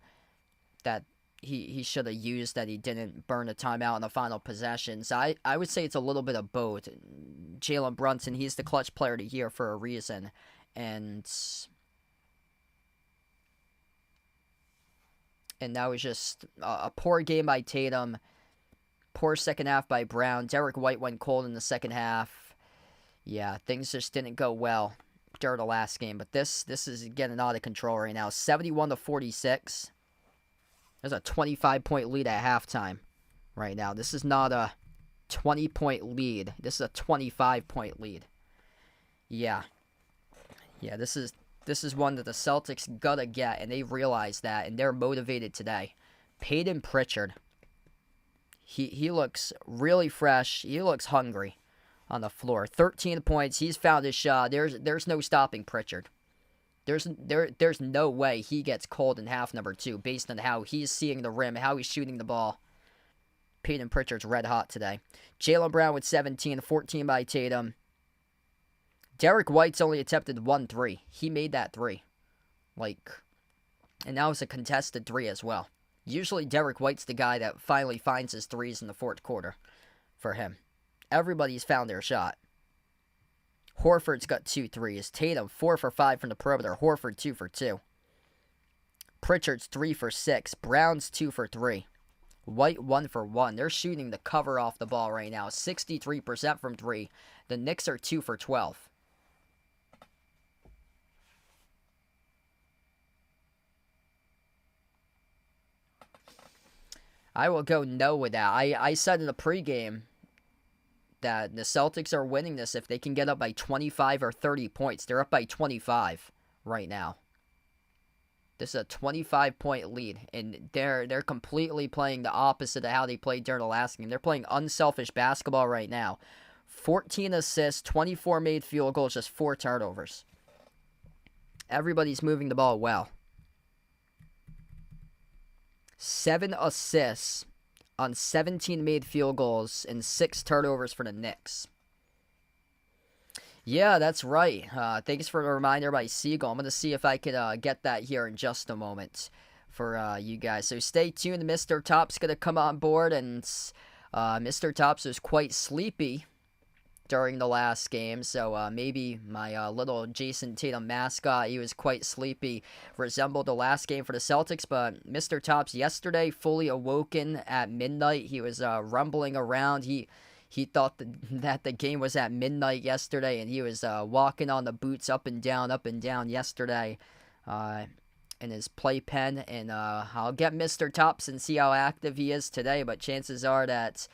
that he should have used that he didn't burn a timeout in the final possession. So I would say it's a little bit of both. Jalen Brunson, he's the clutch player of the year for a reason. And that was just a poor game by Tatum. Poor second half by Brown. Derek White went cold in the second half. Yeah, things just didn't go well during the last game. But this is getting out of control right now. 71-46. There's a 25-point lead at halftime right now. This is not a 20-point lead. This is a 25-point lead. Yeah. Yeah, this is one that the Celtics gotta get, and they realize that, and they're motivated today. Peyton Pritchard. He looks really fresh. He looks hungry on the floor. 13 points. He's found his shot. There's no stopping Pritchard. There's no way he gets cold in half number 2 based on how he's seeing the rim, how he's shooting the ball. Peyton Pritchard's red hot today. Jaylen Brown with 17, 14 by Tatum. Derek White's only attempted 1 3. He made that 3. And that was a contested 3 as well. Usually Derek White's the guy that finally finds his 3s in the fourth quarter for him. Everybody's found their shot. Horford's got 2 3s. Tatum 4 for 5 from the perimeter. Horford 2 for 2. Pritchard's 3 for 6. Brown's 2 for 3. White 1 for 1. They're shooting the cover off the ball right now. 63% from 3. The Knicks are 2 for 12. I will go no with that. I said in the pregame that the Celtics are winning this if they can get up by 25 or 30 points. They're up by 25 right now. This is a 25-point lead, and they're completely playing the opposite of how they played during the last game. They're playing unselfish basketball right now. 14 assists, 24 made field goals, just 4 turnovers. Everybody's moving the ball well. 7 assists on 17 made field goals and 6 turnovers for the Knicks. Yeah, that's right. Thanks for the reminder by Siegel. I'm going to see if I can get that here in just a moment for you guys. So stay tuned. Mr. Top's going to come on board, and Mr. Tops was quite sleepy during the last game, so maybe my little Jason Tatum mascot, he was quite sleepy, resembled the last game for the Celtics, but Mr. Tops yesterday fully awoken at midnight. He was rumbling around. He thought that the game was at midnight yesterday, and he was walking on the boots up and down yesterday in his playpen, and I'll get Mr. Tops and see how active he is today, but chances are that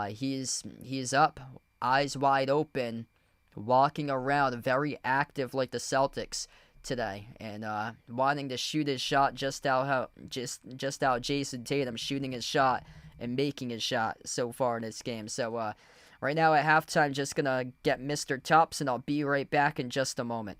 he's up, eyes wide open, walking around, very active like the Celtics today, and wanting to shoot his shot just how Jason Tatum shooting his shot and making his shot so far in this game. So right now at halftime, just gonna get Mr. Tops, and I'll be right back in just a moment.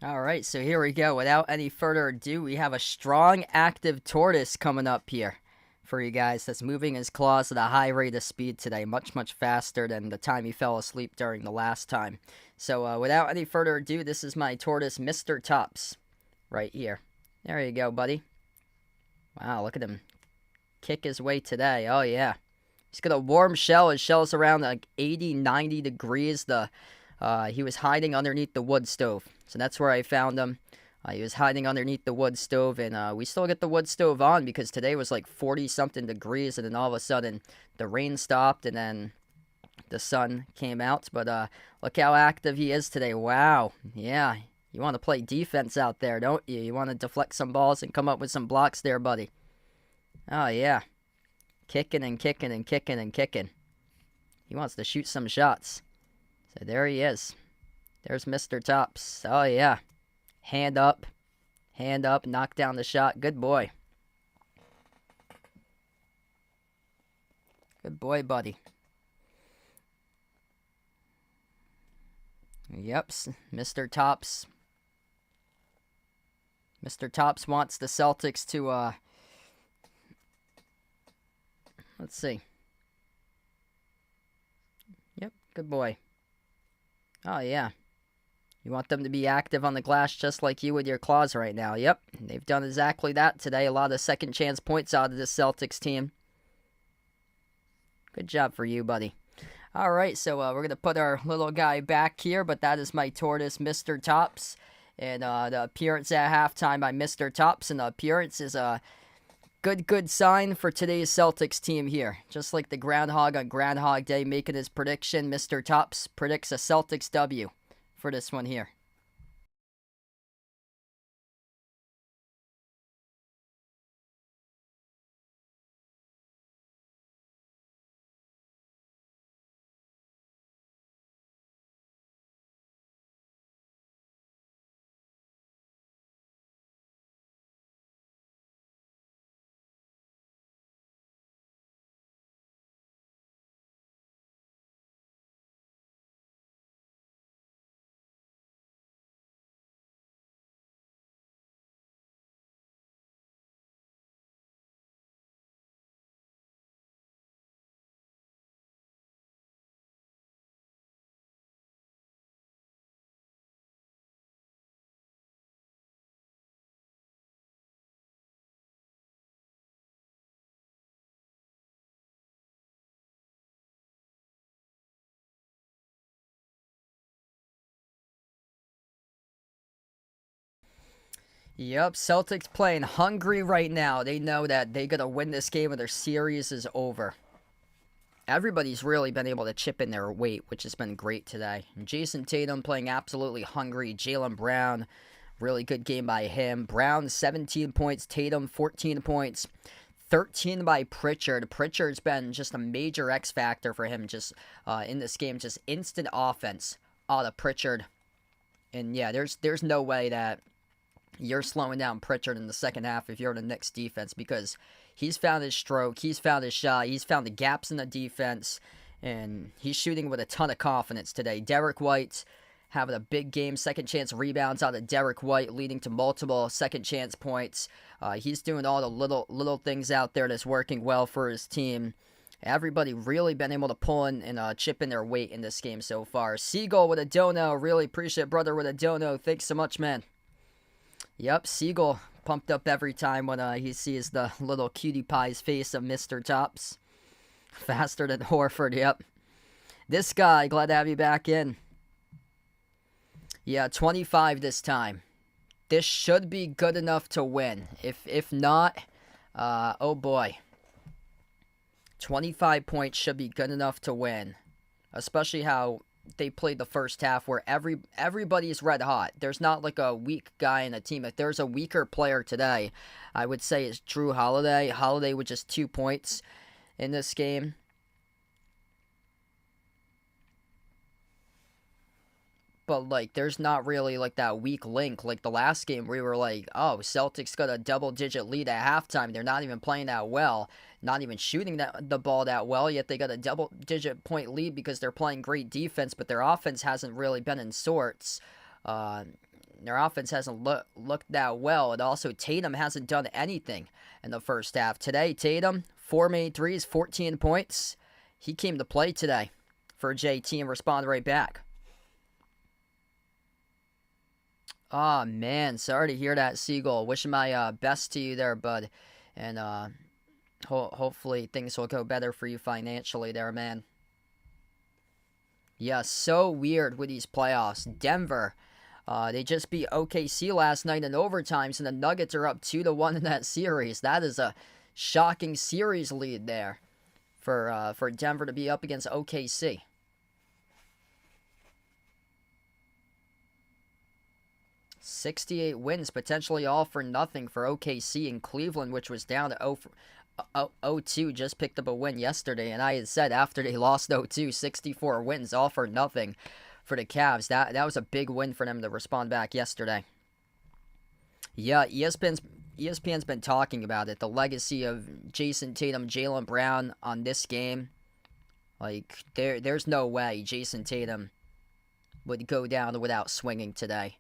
All right, so here we go. Without any further ado, we have a strong, active tortoise coming up here for you guys that's moving his claws at a high rate of speed today, much, much faster than the time he fell asleep during the last time. So without any further ado, this is my tortoise, Mr. Tops, right here. There you go, buddy. Wow, look at him kick his way today. Oh, yeah. He's got a warm shell. His shell's around like 80, 90 degrees. He was hiding underneath the wood stove. So that's where I found him. He was hiding underneath the wood stove, and we still get the wood stove on because today was like 40-something degrees, and then all of a sudden the rain stopped, and then the sun came out. But look how active he is today. Wow. Yeah. You want to play defense out there, don't you? You want to deflect some balls and come up with some blocks there, buddy. Oh, yeah. Kicking and kicking and kicking and kicking. He wants to shoot some shots. So there he is. There's Mr. Tops. Oh, yeah. Hand up, knock down the shot. Good boy. Good boy, buddy. Yep, Mr. Tops. Mr. Tops wants the Celtics to, let's see. Yep, good boy. Oh, yeah. You want them to be active on the glass just like you with your claws right now. Yep, they've done exactly that today. A lot of second chance points out of this Celtics team. Good job for you, buddy. All right, so we're going to put our little guy back here, but that is my tortoise, Mr. Tops. And the appearance at halftime by Mr. Tops, and the appearance is a good sign for today's Celtics team here. Just like the Groundhog on Groundhog Day making his prediction, Mr. Tops predicts a Celtics W for this one here. Yep, Celtics playing hungry right now. They know that they got to win this game or their series is over. Everybody's really been able to chip in their weight, which has been great today. Jason Tatum playing absolutely hungry. Jaylen Brown, really good game by him. Brown, 17 points. Tatum, 14 points. 13 by Pritchard. Pritchard's been just a major X factor for him just in this game. Just instant offense out of Pritchard. And yeah, there's no way that you're slowing down Pritchard in the second half if you're the Knicks defense, because he's found his stroke, he's found his shot, he's found the gaps in the defense, and he's shooting with a ton of confidence today. Derek White having a big game, second chance rebounds out of Derek White, leading to multiple second chance points. He's doing all the little things out there that's working well for his team. Everybody really been able to pull in and chip in their weight in this game so far. Siegel with a dono, really appreciate brother with a dono. Thanks so much, man. Yep, Siegel pumped up every time when he sees the little cutie pie's face of Mr. Tops. Faster than Horford, yep. This guy, glad to have you back in. Yeah, 25 this time. This should be good enough to win. If not, oh boy. 25 points should be good enough to win. Especially how they played the first half where everybody's red hot. There's not like a weak guy in the team. If there's a weaker player today, I would say it's Drew Holiday. Holiday with just 2 points in this game. But, like, there's not really, like, that weak link. Like, the last game, we were like, oh, Celtics got a double-digit lead at halftime. They're not even playing that well. Not even shooting the ball that well, yet they got a double-digit point lead because they're playing great defense, but their offense hasn't really been in sorts. their offense hasn't looked that well. And also, Tatum hasn't done anything in the first half. Today, Tatum, 4 made threes, 14 points. He came to play today for JT and responded right back. Oh, man, sorry to hear that, Seagull. Wishing my best to you there, bud. And hopefully things will go better for you financially there, man. Yeah, so weird with these playoffs. Denver, they just beat OKC last night in overtime, so the Nuggets are up 2-1 in that series. That is a shocking series lead there for Denver to be up against OKC. $68 wins, potentially all for nothing for OKC, and Cleveland, which was down to 0-2, just picked up a win yesterday. And I had said after they lost 0-2, 64 wins, all for nothing for the Cavs. That was a big win for them to respond back yesterday. Yeah, ESPN's been talking about it. The legacy of Jason Tatum, Jaylen Brown on this game. Like, there's no way Jason Tatum would go down without swinging today.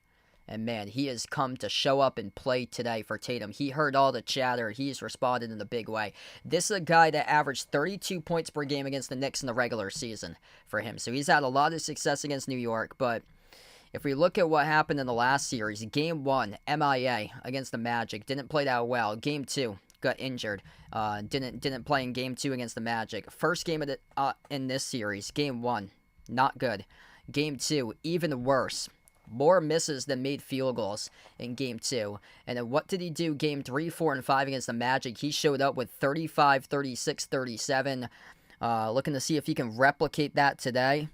And, man, he has come to show up and play today for Tatum. He heard all the chatter. He's responded in a big way. This is a guy that averaged 32 points per game against the Knicks in the regular season for him. So he's had a lot of success against New York. But if we look at what happened in the last series, Game 1, MIA against the Magic. Didn't play that well. Game 2, got injured. Didn't play in Game 2 against the Magic. First game of in this series, Game 1, not good. Game 2, even worse. More misses than made field goals in Game 2. And then what did he do Game 3, 4, and 5 against the Magic? He showed up with 35, 36, 37. Looking to see if he can replicate that today.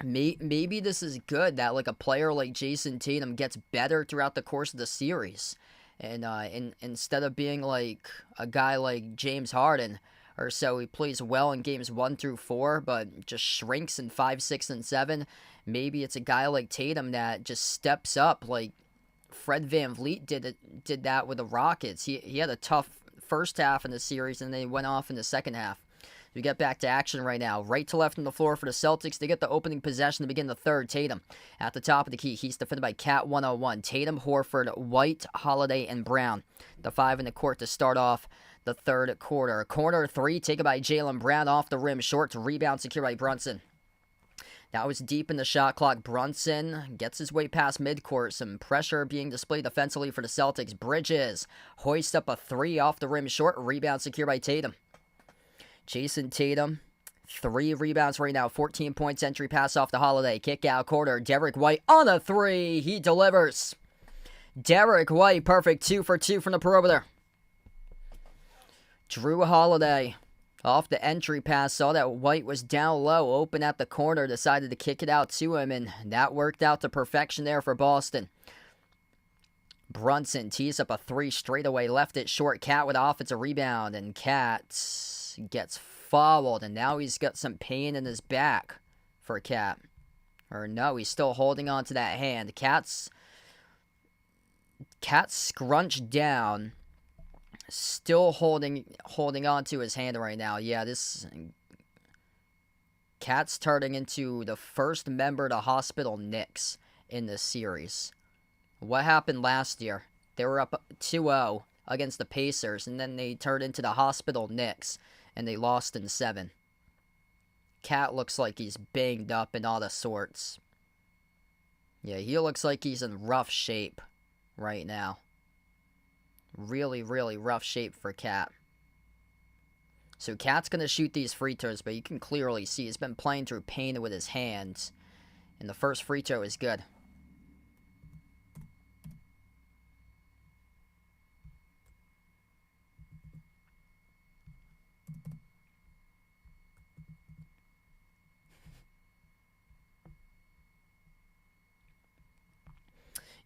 Maybe this is good that like a player like Jason Tatum gets better throughout the course of the series. And instead of being like a guy like James Harden or so, he plays well in games 1 through 4, but just shrinks in 5, 6, and 7. Maybe it's a guy like Tatum that just steps up, like Fred VanVleet did that with the Rockets. He had a tough first half in the series, and then he went off in the second half. We get back to action right now. Right to left on the floor for the Celtics. They get the opening possession to begin the third. Tatum at the top of the key. He's defended by Cat 101. Tatum, Horford, White, Holiday, and Brown. The 5 in the court to start off the third quarter. Corner 3 taken by Jaylen Brown off the rim. Short to rebound secured by Brunson. That was deep in the shot clock. Brunson gets his way past midcourt. Some pressure being displayed defensively for the Celtics. Bridges hoists up a 3 off the rim short. Rebound secured by Tatum. Jason Tatum, 3 rebounds right now. 14 points. Entry pass off the Holiday. Kick out quarter. Derek White on a 3. He delivers. Derek White, perfect 2 for 2 from the perimeter. Drew Holiday off the entry pass, saw that White was down low, open at the corner, decided to kick it out to him, and that worked out to perfection there for Boston. Brunson tees up a 3 straight away, left it short. Cat with offensive rebound, and Cat gets fouled, and now he's got some pain in his back for Cat. Or no, he's still holding on to that hand. Cat's scrunched down. Still holding on to his hand right now. Yeah, this Cat's turning into the first member to hospital Knicks in this series. What happened last year? They were up 2-0 against the Pacers, and then they turned into the hospital Knicks, and they lost in 7. Cat looks like he's banged up in all the sorts. Yeah, he looks like he's in rough shape right now. Really, really rough shape for Cat. So Cat's going to shoot these free throws, but you can clearly see he's been playing through pain with his hands. And the first free throw is good.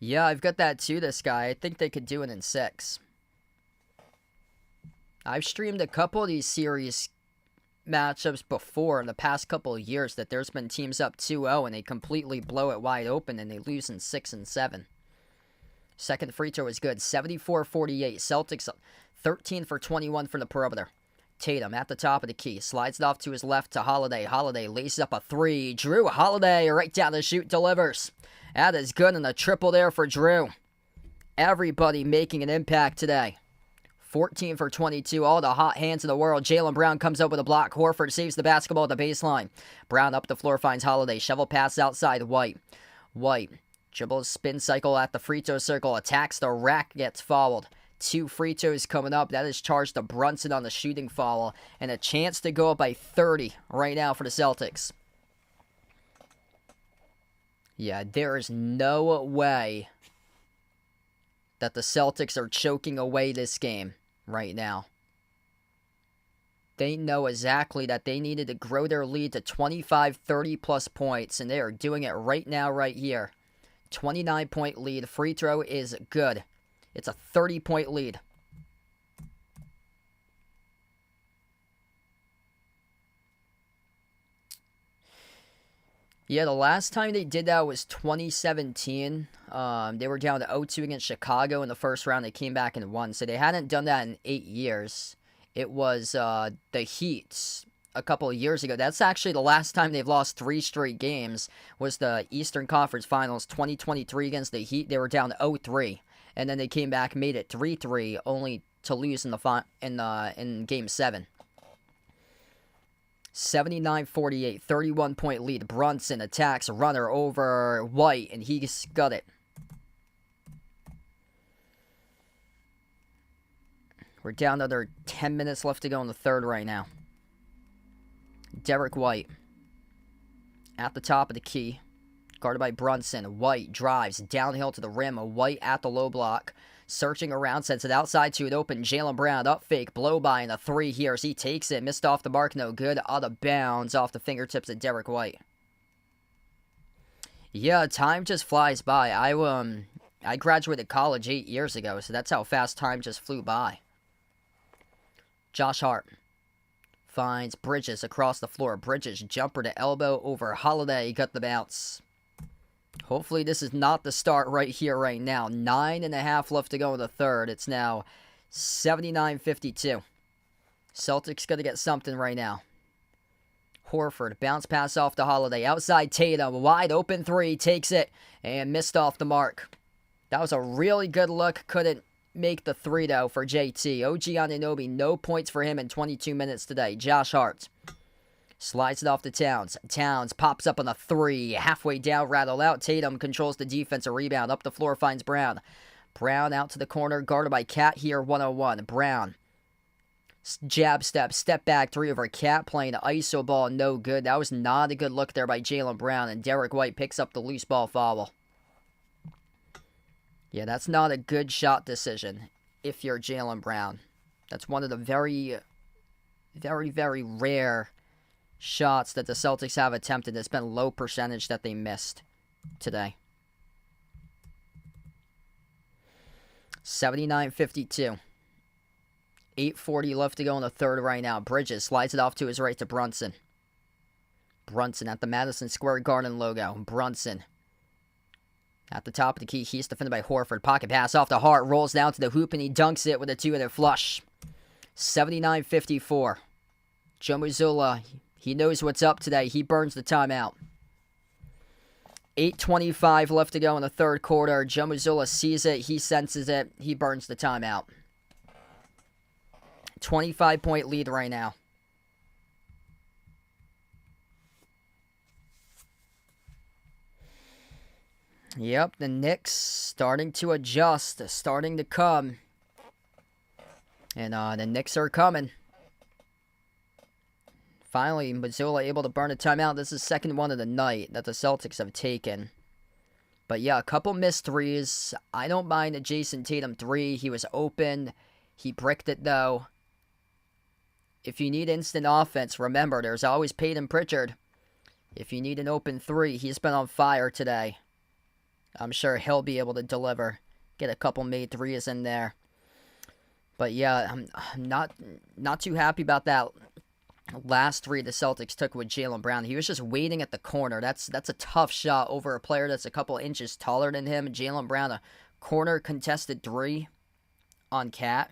Yeah, I've got that too, this guy. I think they could do it in 6. I've streamed a couple of these series matchups before in the past couple of years that there's been teams up 2-0 and they completely blow it wide open and they lose in 6 and 7. Second free throw is good. 74-48. Celtics 13 for 21 from the perimeter. Tatum at the top of the key. Slides it off to his left to Holiday. Holiday laces up a three. Drew Holiday right down the chute delivers. That is good, and a triple there for Drew. Everybody making an impact today. 14 for 22, all the hot hands in the world. Jaylen Brown comes up with a block. Horford saves the basketball at the baseline. Brown up the floor finds Holiday. Shovel pass outside White. White dribbles spin cycle at the free throw circle. Attacks the rack, gets fouled. 2 free throws coming up. That is charged to Brunson on the shooting foul. And a chance to go up by 30 right now for the Celtics. Yeah, there is no way that the Celtics are choking away this game right now. They know exactly that they needed to grow their lead to 25, 30 plus points, and they are doing it right now, right here. 29-point lead. Free throw is good. It's a 30-point lead. Yeah, the last time they did that was 2017. They were down to 0-2 against Chicago in the first round. They came back and won. So they hadn't done that in 8 years. It was the Heat a couple of years ago. That's actually the last time they've lost 3 straight games was the Eastern Conference Finals 2023 against the Heat. They were down 0-3. And then they came back, made it 3-3, only to lose in Game 7. 79-48, 31-point lead. Brunson attacks, runner over White, and he's got it. We're down to another 10 minutes left to go in the third right now. Derek White at the top of the key. Guarded by Brunson. White drives downhill to the rim. White at the low block. Searching around, sends it outside to an open Jaylen Brown. Up fake, blow by, and a 3 here as he takes it. Missed off the mark, no good. Out of bounds off the fingertips of Derek White. Yeah, time just flies by. I graduated college 8 years ago, so that's how fast time just flew by. Josh Hart finds Bridges across the floor. Bridges jumper to elbow over Holiday. Got the bounce. Hopefully this is not the start right here, right now. 9.5 left to go in the third. It's now 79-52. Celtics got to get something right now. Horford, bounce pass off to Holiday. Outside Tatum, wide open 3, takes it, and missed off the mark. That was a really good look. Couldn't make the 3, though, for JT. OG Anunoby, no points for him in 22 minutes today. Josh Hart slides it off to Towns. Towns pops up on a 3. Halfway down, rattle out. Tatum controls the defensive rebound. Up the floor finds Brown. Brown out to the corner, guarded by Cat here, 101. Brown. Jab step back 3 over Cat, playing ISO ball, no good. That was not a good look there by Jaylen Brown, and Derek White picks up the loose ball foul. Yeah, that's not a good shot decision if you're Jaylen Brown. That's one of the very, very, very rare shots that the Celtics have attempted. It's been low percentage that they missed today. 79-52. 8:40 left to go in the third right now. Bridges slides it off to his right to Brunson. Brunson at the Madison Square Garden logo. Brunson at the top of the key. He's defended by Horford. Pocket pass off the Hart. Rolls down to the hoop and he dunks it with a 2-minute flush. 79-54. Joe Mazzulla, he knows what's up today. He burns the timeout. 8:25 left to go in the third quarter. Joe Mazzulla sees it. He senses it. He burns the timeout. 25-point lead right now. Yep, the Knicks starting to adjust, starting to come. And the Knicks are coming. Finally, Mazzulla able to burn a timeout. This is the second one of the night that the Celtics have taken. But yeah, a couple missed threes. I don't mind the Jason Tatum 3. He was open. He bricked it, though. If you need instant offense, remember, there's always Peyton Pritchard. If you need an open 3, he's been on fire today. I'm sure he'll be able to deliver. Get a couple made threes in there. But yeah, I'm not too happy about that last 3 the Celtics took with Jaylen Brown. He was just waiting at the corner. That's a tough shot over a player that's a couple inches taller than him. Jaylen Brown, a corner contested 3 on Cat.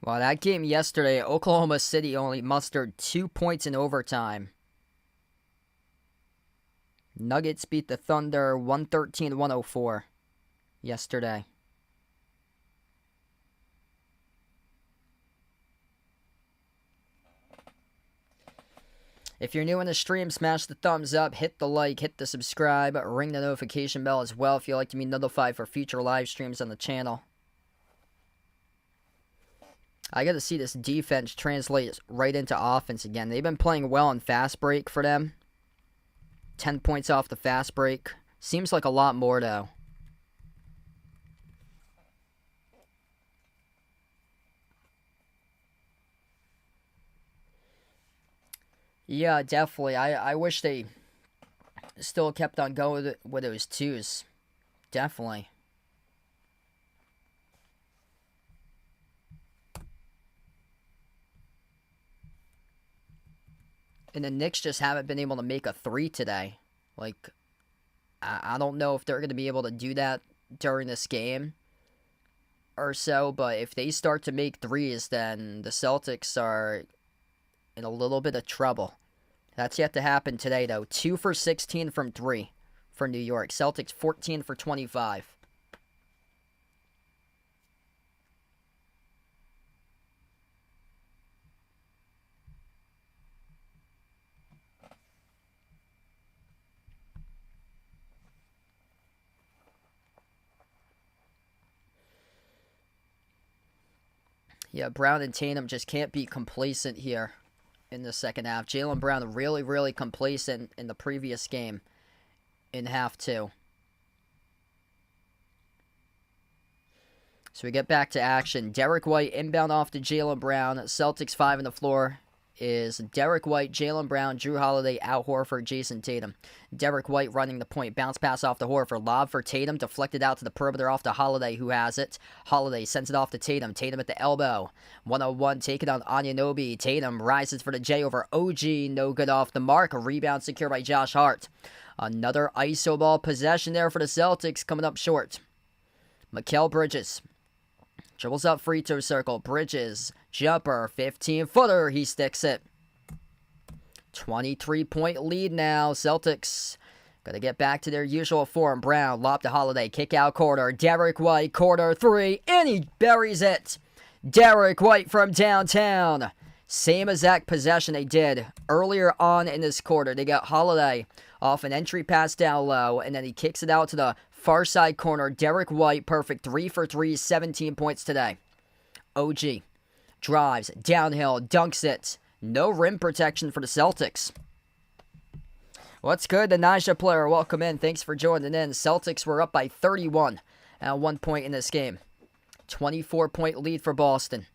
Well, that game yesterday, Oklahoma City only mustered 2 points in overtime. Nuggets beat the Thunder 113-104 yesterday. If you're new in the stream, smash the thumbs up, hit the like, hit the subscribe, ring the notification bell as well if you'd like to be notified for future live streams on the channel. I got to see this defense translate right into offense again. They've been playing well on fast break for them. 10 points off the fast break. Seems like a lot more, though. Yeah, definitely. I wish they still kept on going with those twos. Definitely. And the Knicks just haven't been able to make a three today. Like, I don't know if they're going to be able to do that during this game or so, but if they start to make threes, then the Celtics are in a little bit of trouble. That's yet to happen today, though. 2 for 16 from 3 for New York. Celtics 14 for 25. Yeah, Brown and Tatum just can't be complacent here in the second half. Jaylen Brown really, really complacent in the previous game in half 2. So we get back to action. Derek White inbound off to Jaylen Brown. Celtics 5 on the floor is Derek White, Jaylen Brown, Drew Holiday, Al Horford, Jason Tatum. Derek White running the point. Bounce pass off to Horford. Lob for Tatum. Deflected out to the perimeter off to Holiday, who has it. Holiday sends it off to Tatum. Tatum at the elbow. 1-on-1 taken on Anunoby. Tatum rises for the J over OG. No good off the mark. A rebound secured by Josh Hart. Another iso ball possession there for the Celtics, coming up short. Mikal Bridges dribbles up free throw circle. Bridges, jumper, 15-footer. He sticks it. 23-point lead now. Celtics got to get back to their usual form. Brown, lob to Holiday, kick out corner. Derek White, corner 3, and he buries it. Derek White from downtown. Same exact possession they did earlier on in this quarter. They got Holiday off an entry pass down low, and then he kicks it out to the far side corner. Derek White, perfect 3 for 3, 17 points today. OG drives, downhill, dunks it. No rim protection for the Celtics. What's good, the Naja player? Welcome in. Thanks for joining in. Celtics were up by 31 at 1 point in this game. 24-point lead for Boston.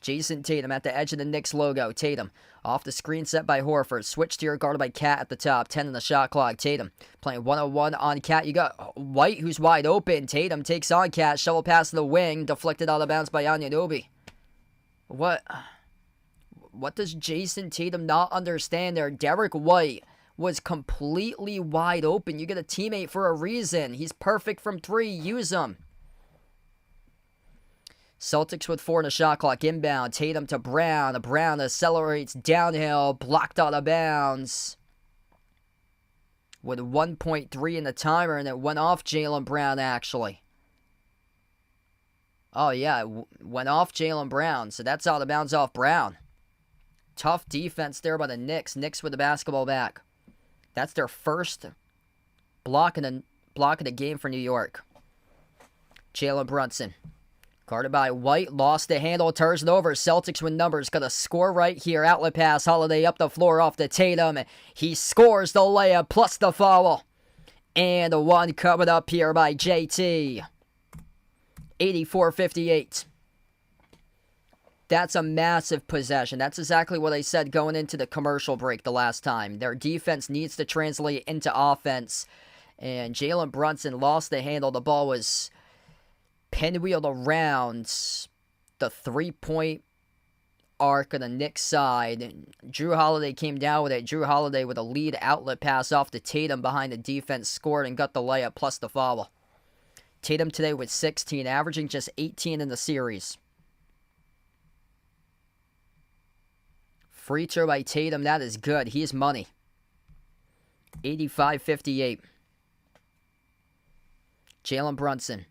Jason Tatum at the edge of the Knicks logo. Tatum off the screen set by Horford. Switch to your guarded by Cat at the top. 10 in the shot clock. Tatum playing 1-on-1 on Cat. You got White who's wide open. Tatum takes on Cat. Shovel pass to the wing. Deflected out of bounds by Anunoby. What does Jason Tatum not understand there? Derek White was completely wide open. You get a teammate for a reason. He's perfect from 3. Use him. Celtics with 4 in the shot clock. Inbound. Tatum to Brown. Brown accelerates downhill. Blocked out of bounds. With 1.3 in the timer, and it went off Jaylen Brown, actually. Oh, yeah. It went off Jaylen Brown. So that's out of bounds off Brown. Tough defense there by the Knicks. Knicks with the basketball back. That's their first block in the game for New York. Jalen Brunson. Guarded by White, lost the handle, turns it over. Celtics with numbers, got a score right here. Outlet pass, Holiday up the floor off to Tatum. He scores the layup plus the foul. And the one coming up here by JT. 84-58. That's a massive possession. That's exactly what I said going into the commercial break the last time. Their defense needs to translate into offense. And Jalen Brunson lost the handle. The ball was pinwheeled around the 3-point arc on the Knicks side. Drew Holiday came down with it. Drew Holiday with a lead outlet pass off to Tatum behind the defense, scored and got the layup plus the foul. Tatum today with 16, averaging just 18 in the series. Free throw by Tatum. That is good. He's money. 85-58. Jalen Brunson.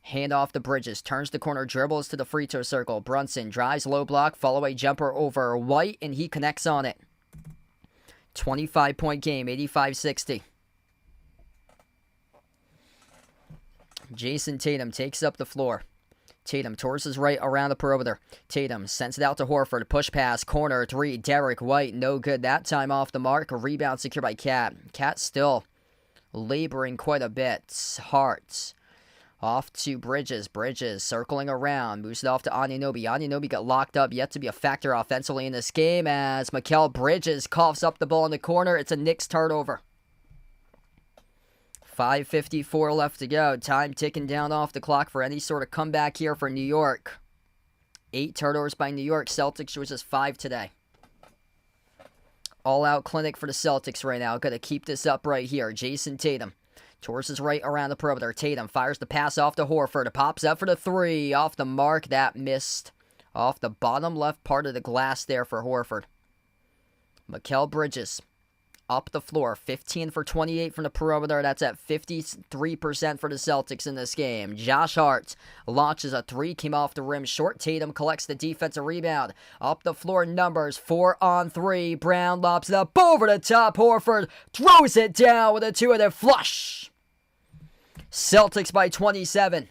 Hand off to Bridges. Turns the corner. Dribbles to the free throw circle. Brunson drives low block. Follow away jumper over White. And he connects on it. 25-point game. 85-60. Jason Tatum takes up the floor. Tatum towards his right around the perimeter. Tatum sends it out to Horford. Push pass. Corner 3. Derek White. No good that time off the mark. A rebound secured by Cat. Cat still laboring quite a bit. Hart. Off to Bridges. Bridges circling around. Moves it off to Anunoby. Anunoby got locked up. Yet to be a factor offensively in this game as Mikal Bridges coughs up the ball in the corner. It's a Knicks turnover. 5:54 left to go. Time ticking down off the clock for any sort of comeback here for New York. 8 turnovers by New York. Celtics was just 5 today. All-out clinic for the Celtics right now. Got to keep this up right here. Jason Tatum towards his right around the perimeter. Tatum fires the pass off to Horford. It pops up for the 3. Off the mark. That missed. Off the bottom left part of the glass there for Horford. Mikal Bridges. Up the floor, 15 for 28 from the perimeter. That's at 53% for the Celtics in this game. Josh Hart launches a 3, came off the rim short. Tatum collects the defensive rebound. Up the floor, numbers, 4 on 3. Brown lobs it up over the top. Horford throws it down with a 2-handed flush. Celtics by 27.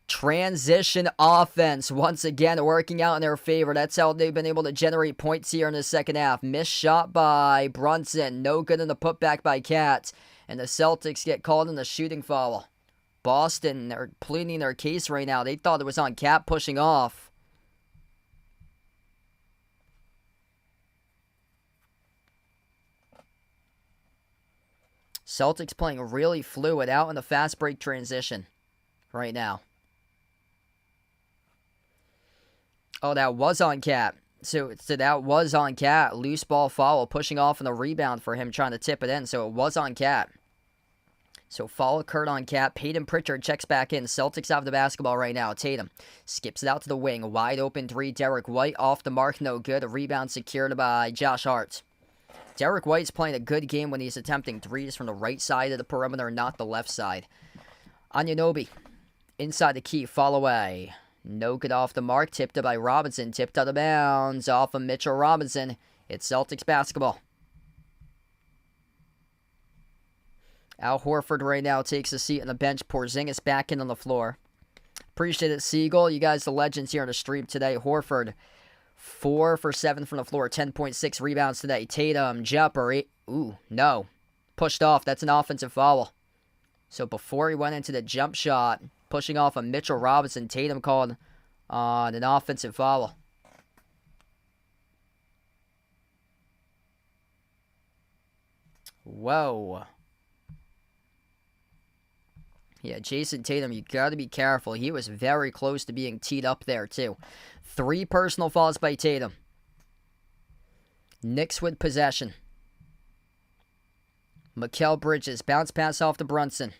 Transition offense once again working out in their favor. That's how they've been able to generate points here in the second half. Missed shot by Brunson. No good in the putback by Cat. And the Celtics get called in the shooting foul. Boston, they're pleading their case right now. They thought it was on Cat pushing off. Celtics playing really fluid out in the fast break transition right now. Oh, that was on Cat. So that was on Cat. Loose ball foul, pushing off on the rebound for him, trying to tip it in. So it was on Cat. So foul occurred on Cat. Peyton Pritchard checks back in. Celtics have the basketball right now. Tatum skips it out to the wing. Wide open 3. Derek White off the mark. No good. A rebound secured by Josh Hart. Derek White's playing a good game when he's attempting 3s from the right side of the perimeter, not the left side. Anunoby inside the key. Fall away. No good off the mark. Tipped by Robinson. Tipped out of bounds. Off of Mitchell Robinson. It's Celtics basketball. Al Horford right now takes a seat on the bench. Porzingis back in on the floor. Appreciate it, Siegel. You guys, the legends here on the stream today. Horford, 4 for 7 from the floor. 10.6 rebounds today. Tatum, jumper. Ooh, no. Pushed off. That's an offensive foul. So before he went into the jump shot, pushing off of Mitchell Robinson, Tatum called on an offensive foul. Whoa. Yeah, Jason Tatum, you got to be careful. He was very close to being teed up there, too. 3 personal fouls by Tatum. Knicks with possession. Mikal Bridges, bounce pass off to Brunson.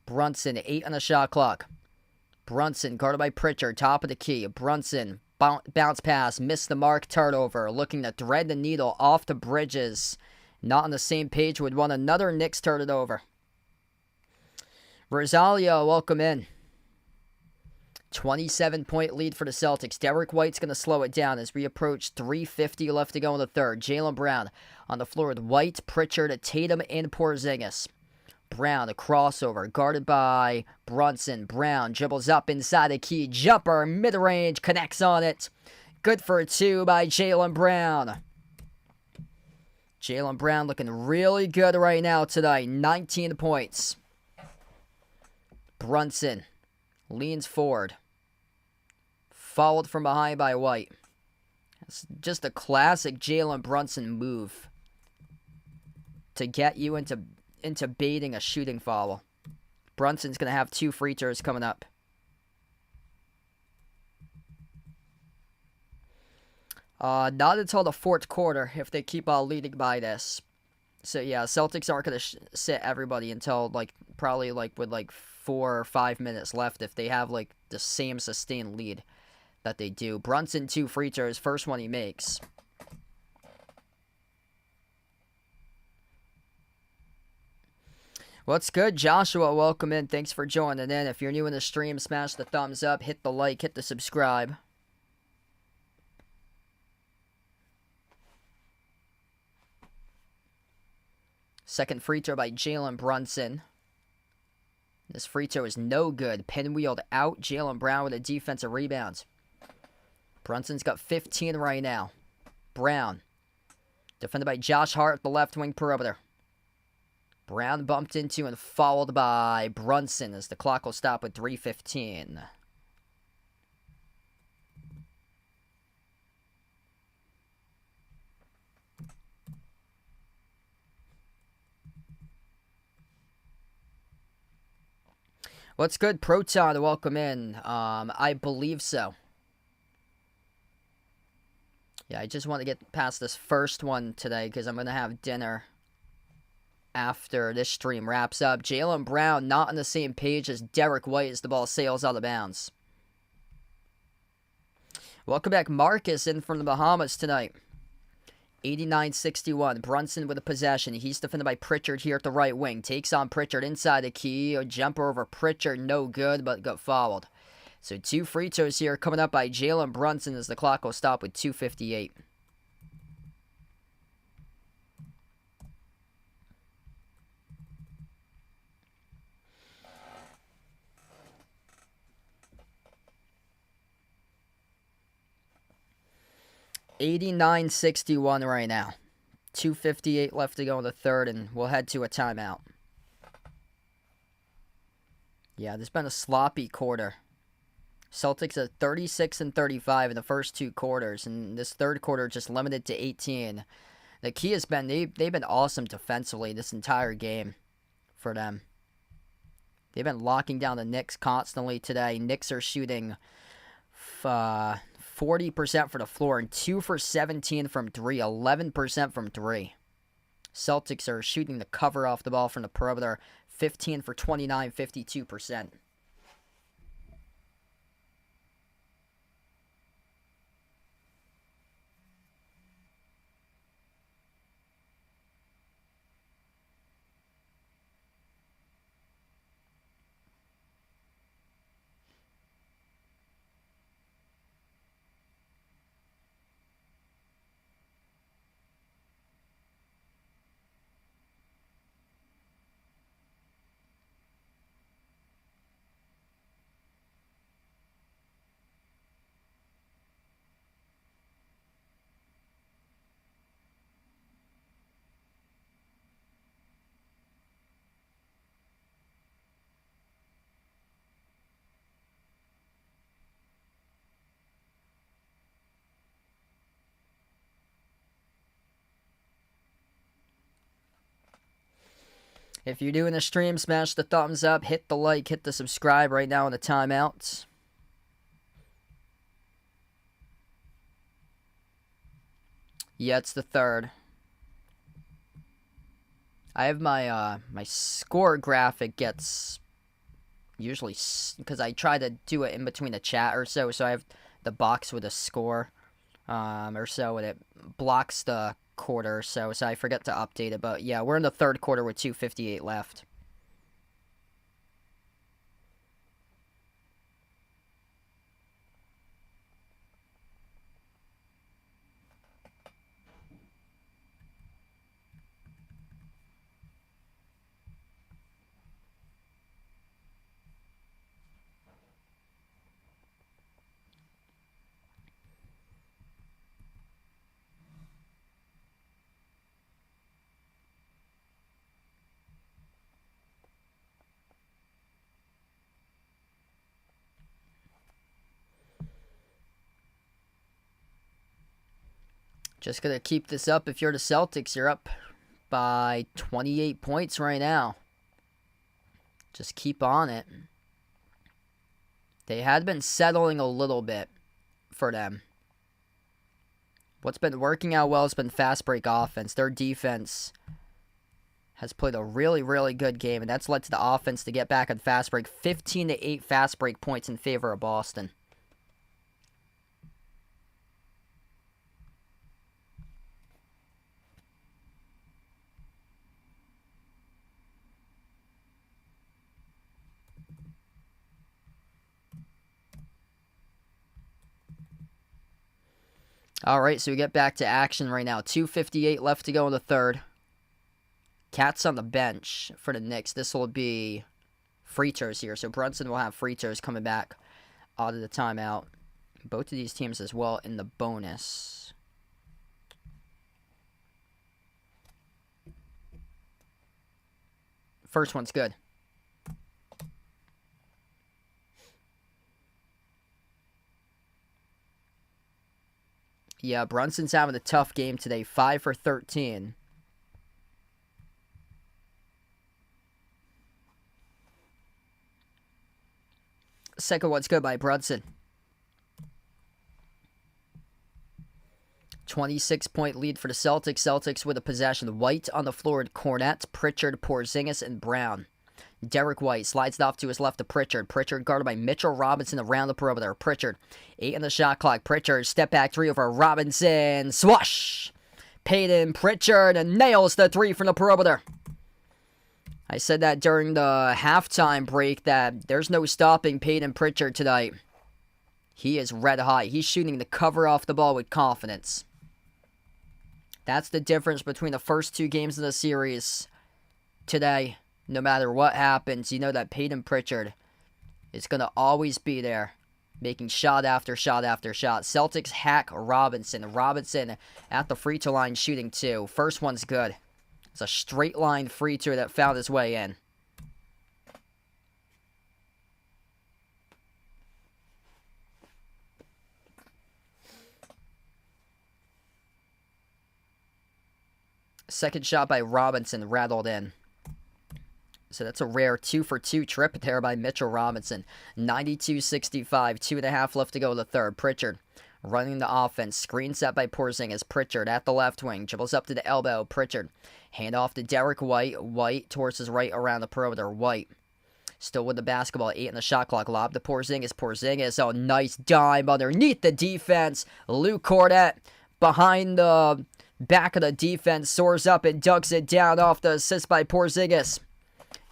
Brunson, 8 on the shot clock. Brunson, guarded by Pritchard, top of the key. Brunson, bounce pass, missed the mark, turnover. Looking to thread the needle off to Bridges. Not on the same page with one another. Knicks turned it over. Rosario, welcome in. 27-point lead for the Celtics. Derek White's going to slow it down as we approach 3:50 left to go in the third. Jaylen Brown on the floor with White, Pritchard, Tatum, and Porzingis. Brown, a crossover, guarded by Brunson. Brown dribbles up inside the key. Jumper, mid-range, connects on it. Good for 2 by Jaylen Brown. Jaylen Brown looking really good right now tonight. 19 points. Brunson leans forward. Followed from behind by White. It's just a classic Jalen Brunson move to get you into baiting a shooting foul. Brunson's going to have 2 free throws coming up. Not until the fourth quarter if they keep on leading by this. So yeah, Celtics aren't going to sit everybody until probably with 4 or 5 minutes left if they have the same sustained lead. that they do. Brunson, 2 free throws. First one he makes. What's good, Joshua? Welcome in. Thanks for joining in. If you're new in the stream, smash the thumbs up, hit the like, hit the subscribe. Second free throw by Jalen Brunson. This free throw is no good. Pinwheeled out. Jalen Brown with a defensive rebound. Brunson's got 15 right now. Brown. Defended by Josh Hart at the left wing perimeter. Brown bumped into and fouled by Brunson as the clock will stop with 3:15. What's good, Proton? Welcome in. I believe so. Yeah, I just want to get past this first one today because I'm going to have dinner after this stream wraps up. Jalen Brown not on the same page as Derek White as the ball sails out of bounds. Welcome back, Marcus, in from the Bahamas tonight. 89-61. Brunson with a possession. He's defended by Pritchard here at the right wing. Takes on Pritchard inside the key. A jumper over Pritchard, no good, but got fouled. So 2 free throws here coming up by Jalen Brunson as the clock will stop with 2:58. $89-61 right now. 2:58 left to go in the third, and we'll head to a timeout. Yeah, there's been a sloppy quarter. Celtics are 36-35 in the first 2 quarters, and this third quarter just limited to 18. The key has been they've been awesome defensively this entire game for them. They've been locking down the Knicks constantly today. Knicks are shooting 40% for the floor and 2 for 17 from 3, 11% from 3. Celtics are shooting the cover off the ball from the perimeter, 15 for 29, 52%. If you're doing a stream, smash the thumbs up, hit the like, hit the subscribe right now in the timeouts. Yeah, it's the third. I have my my score graphic gets usually, because I try to do it in between the chat or so I have the box with a score or so, and it blocks the quarter or so I forget to update it. But yeah, we're in the third quarter with 2:58 left. Just gonna keep this up. If you're the Celtics, you're up by 28 points right now. Just keep on it. They had been settling a little bit for them. What's been working out well has been fast break offense. Their defense has played a really, really good game, and that's led to the offense to get back on fast break. 15-8 fast break points in favor of Boston. All right, so we get back to action right now. 2:58 left to go in the third. Cat's on the bench for the Knicks. This will be free throws here. So Brunson will have free throws coming back out of the timeout. Both of these teams as well in the bonus. First one's good. Yeah, Brunson's having a tough game today. 5 for 13. Second one's good by Brunson. 26-point lead for the Celtics. Celtics with a possession. White on the floor with Cornette, Pritchard, Porzingis, and Brown. Derek White slides it off to his left to Pritchard. Pritchard guarded by Mitchell Robinson around the perimeter. Pritchard, 8 on the shot clock. Pritchard, step back 3 over Robinson. Swash! Payton Pritchard nails the 3 from the perimeter. I said that during the halftime break that there's no stopping Payton Pritchard tonight. He is red hot. He's shooting the cover off the ball with confidence. That's the difference between the first 2 games of the series today. No matter what happens, you know that Payton Pritchard is going to always be there, making shot after shot after shot. Celtics hack Robinson. Robinson at the free throw line shooting 2. First one's good. It's a straight line free throw that found its way in. Second shot by Robinson, rattled in. So that's a rare 2-for-2 trip there by Mitchell Robinson. 92-65, 2.5 left to go in the third. Pritchard running the offense. Screen set by Porzingis. Pritchard at the left wing. Dribbles up to the elbow. Pritchard. Hand off to Derek White. White towards his right around the perimeter. White still with the basketball. 8 on the shot clock. Lob to Porzingis. Porzingis. Oh, nice dime underneath the defense. Luke Cornette behind the back of the defense. Soars up and dunks it down off the assist by Porzingis.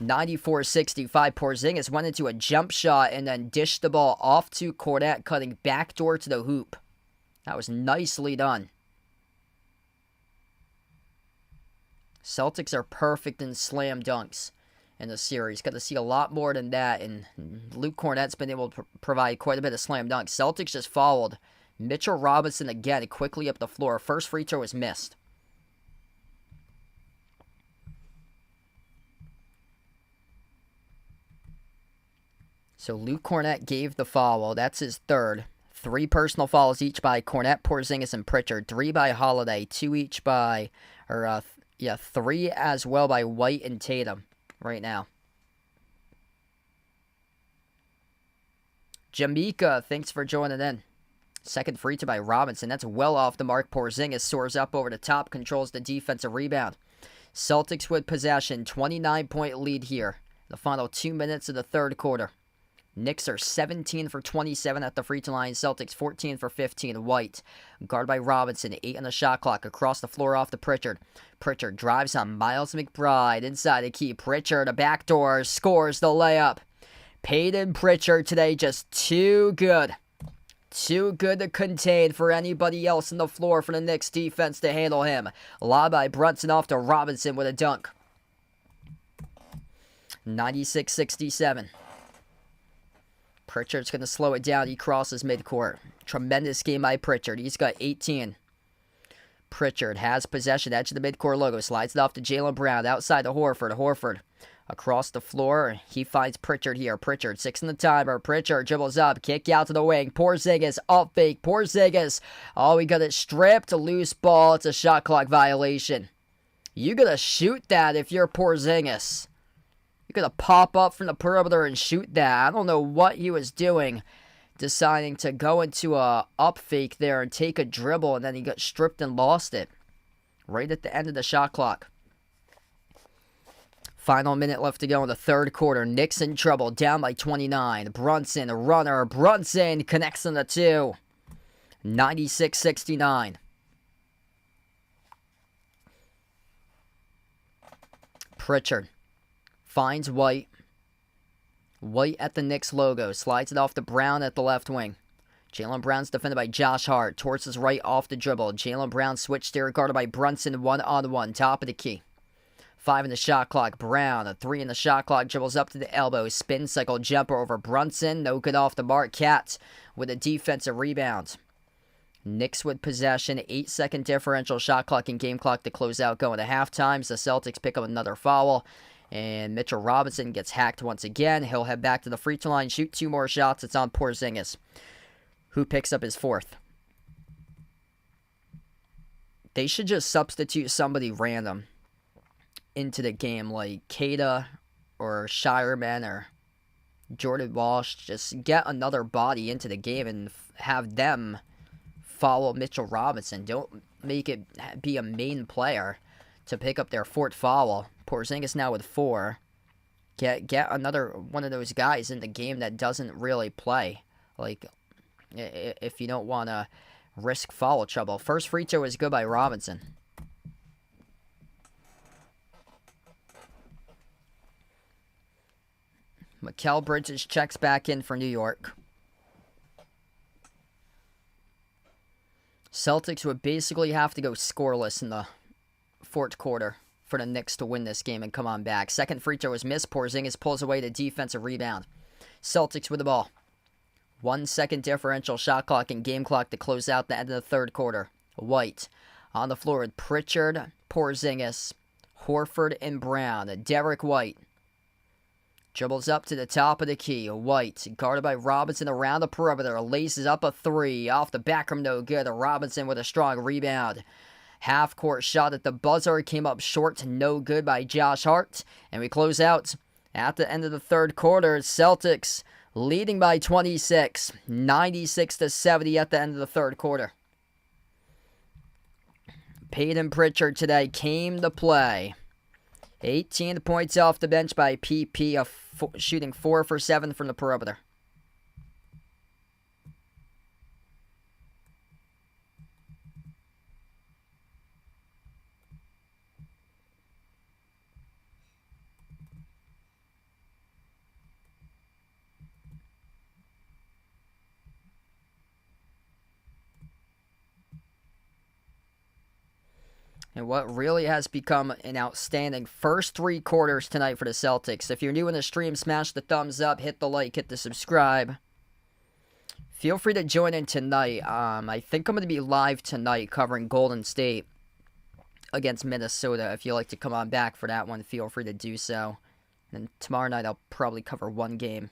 94-65. Porzingis went into a jump shot and then dished the ball off to Cornette, cutting backdoor to the hoop. That was nicely done. Celtics are perfect in slam dunks in the series. Got to see a lot more than that, and Luke Cornette's been able to provide quite a bit of slam dunks. Celtics just fouled Mitchell Robinson again quickly up the floor. First free throw was missed. So Luke Cornette gave the foul. That's his third. 3 personal fouls each by Cornette, Porzingis, and Pritchard. 3 by Holiday. 2 each by, 3 as well by White and Tatum right now. Jamaica, thanks for joining in. Second free throw by Robinson. That's well off the mark. Porzingis soars up over the top, controls the defensive rebound. Celtics with possession. 29-point lead here. The final 2 minutes of the third quarter. Knicks are 17 for 27 at the free throw line. Celtics 14 for 15. White, guarded by Robinson. 8 on the shot clock. Across the floor off to Pritchard. Pritchard drives on Miles McBride. Inside the key. Pritchard, a backdoor, scores the layup. Payton Pritchard today just too good. Too good to contain for anybody else on the floor for the Knicks defense to handle him. Lob by Brunson off to Robinson with a dunk. 96-67. Pritchard's going to slow it down. He crosses midcourt. Tremendous game by Pritchard. He's got 18. Pritchard has possession. Edge of the midcourt logo. Slides it off to Jaylen Brown. Outside to Horford. Horford across the floor. He finds Pritchard here. Pritchard, 6 in the timer. Pritchard dribbles up. Kick out to the wing. Porzingis up fake. Porzingis. Oh, we got it stripped. Loose ball. It's a shot clock violation. You got to shoot that if you're Porzingis. You gotta pop up from the perimeter and shoot that. I don't know what he was doing, deciding to go into a up fake there and take a dribble, and then he got stripped and lost it. Right at the end of the shot clock. Final minute left to go in the third quarter. Knicks in trouble, down by 29. Brunson, a runner. Brunson connects on the 2. 96-69. Pritchard finds White. White at the Knicks logo. Slides it off to Brown at the left wing. Jaylen Brown's defended by Josh Hart. Towards his right off the dribble. Jaylen Brown switched there, guarded by Brunson, one-on-one. Top of the key. 5 in the shot clock. Brown, a 3 in the shot clock. Dribbles up to the elbow. Spin cycle jumper over Brunson. No good off the mark. Cat with a defensive rebound. Knicks with possession. 8-second differential shot clock and game clock to close out going to halftime. The Celtics pick up another foul. And Mitchell Robinson gets hacked once again. He'll head back to the free throw line, shoot 2 more shots. It's on Porzingis, who picks up his 4th. They should just substitute somebody random into the game, like Kada or Shireman or Jordan Walsh. Just get another body into the game and have them follow Mitchell Robinson. Don't make it be a main player to pick up their 4th foul. Porzingis now with 4. Get another one of those guys in the game that doesn't really play. Like, if you don't want to risk foul trouble. First free throw is good by Robinson. Mikal Bridges checks back in for New York. Celtics would basically have to go scoreless in the 4th quarter for the Knicks to win this game and come on back. Second free throw is missed. Porzingis pulls away the defensive rebound. Celtics with the ball. 1 second differential shot clock and game clock to close out the end of the 3rd quarter. White on the floor with Pritchard, Porzingis, Horford, and Brown. Derek White dribbles up to the top of the key. White, guarded by Robinson around the perimeter, laces up a 3. Off the back rim, no good. Robinson with a strong rebound. Half-court shot at the buzzer came up short, no good by Josh Hart. And we close out at the end of the 3rd quarter. Celtics leading by 26, 96-70 at the end of the 3rd quarter. Peyton Pritchard today came to play. 18 points off the bench by PP, shooting 4 for 7 from the perimeter. And what really has become an outstanding first 3 quarters tonight for the Celtics. If you're new in the stream, smash the thumbs up, hit the like, hit the subscribe. Feel free to join in tonight. I think I'm going to be live tonight covering Golden State against Minnesota. If you'd like to come on back for that one, feel free to do so. And tomorrow night I'll probably cover 1 game.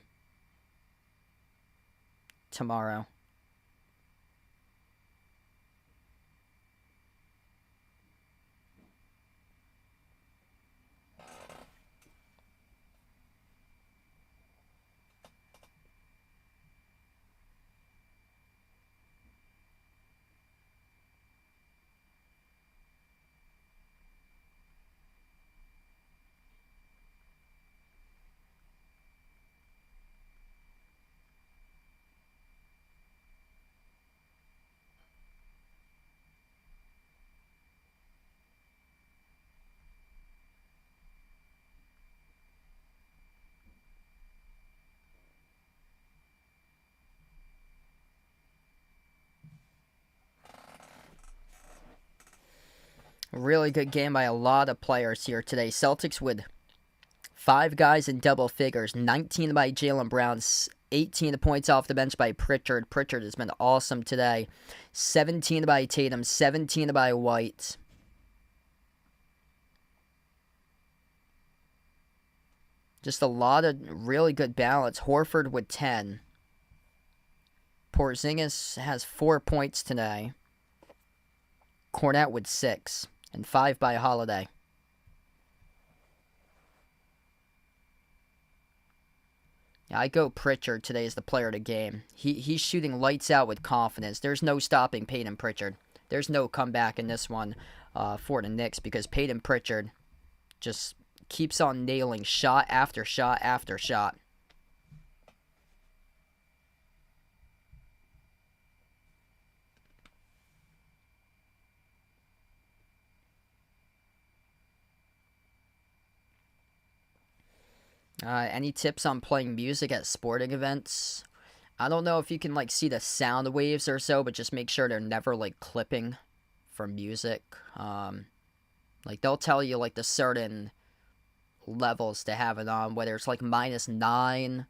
Tomorrow. Really good game by a lot of players here today. Celtics with 5 guys in double figures. 19 by Jaylen Brown. 18 points off the bench by Pritchard. Pritchard has been awesome today. 17 by Tatum. 17 by White. Just a lot of really good balance. Horford with 10. Porzingis has 4 points today. Cornette with 6. And 5 by Holiday. Yeah, I go Pritchard today as the player of the game. He's shooting lights out with confidence. There's no stopping Peyton Pritchard. There's no comeback in this one for the Knicks because Peyton Pritchard just keeps on nailing shot after shot after shot. Any tips on playing music at sporting events? I don't know if you can, like, see the sound waves or so, but just make sure they're never, like, clipping from music. Like, they'll tell you, like, the certain levels to have it on, whether it's, like, -9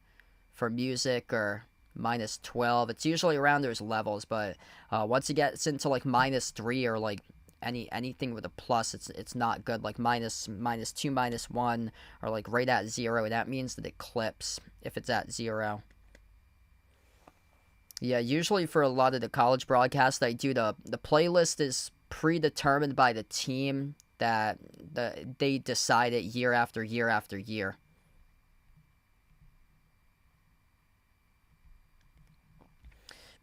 for music or -12. It's usually around those levels, but once it gets into, like, -3 or, like, anything with a plus, it's not good. Like, -2, -1, or, like, right at 0. That means that it clips if it's at 0. Yeah, usually for a lot of the college broadcasts I do, the playlist is predetermined by the team that they decide it year after year after year.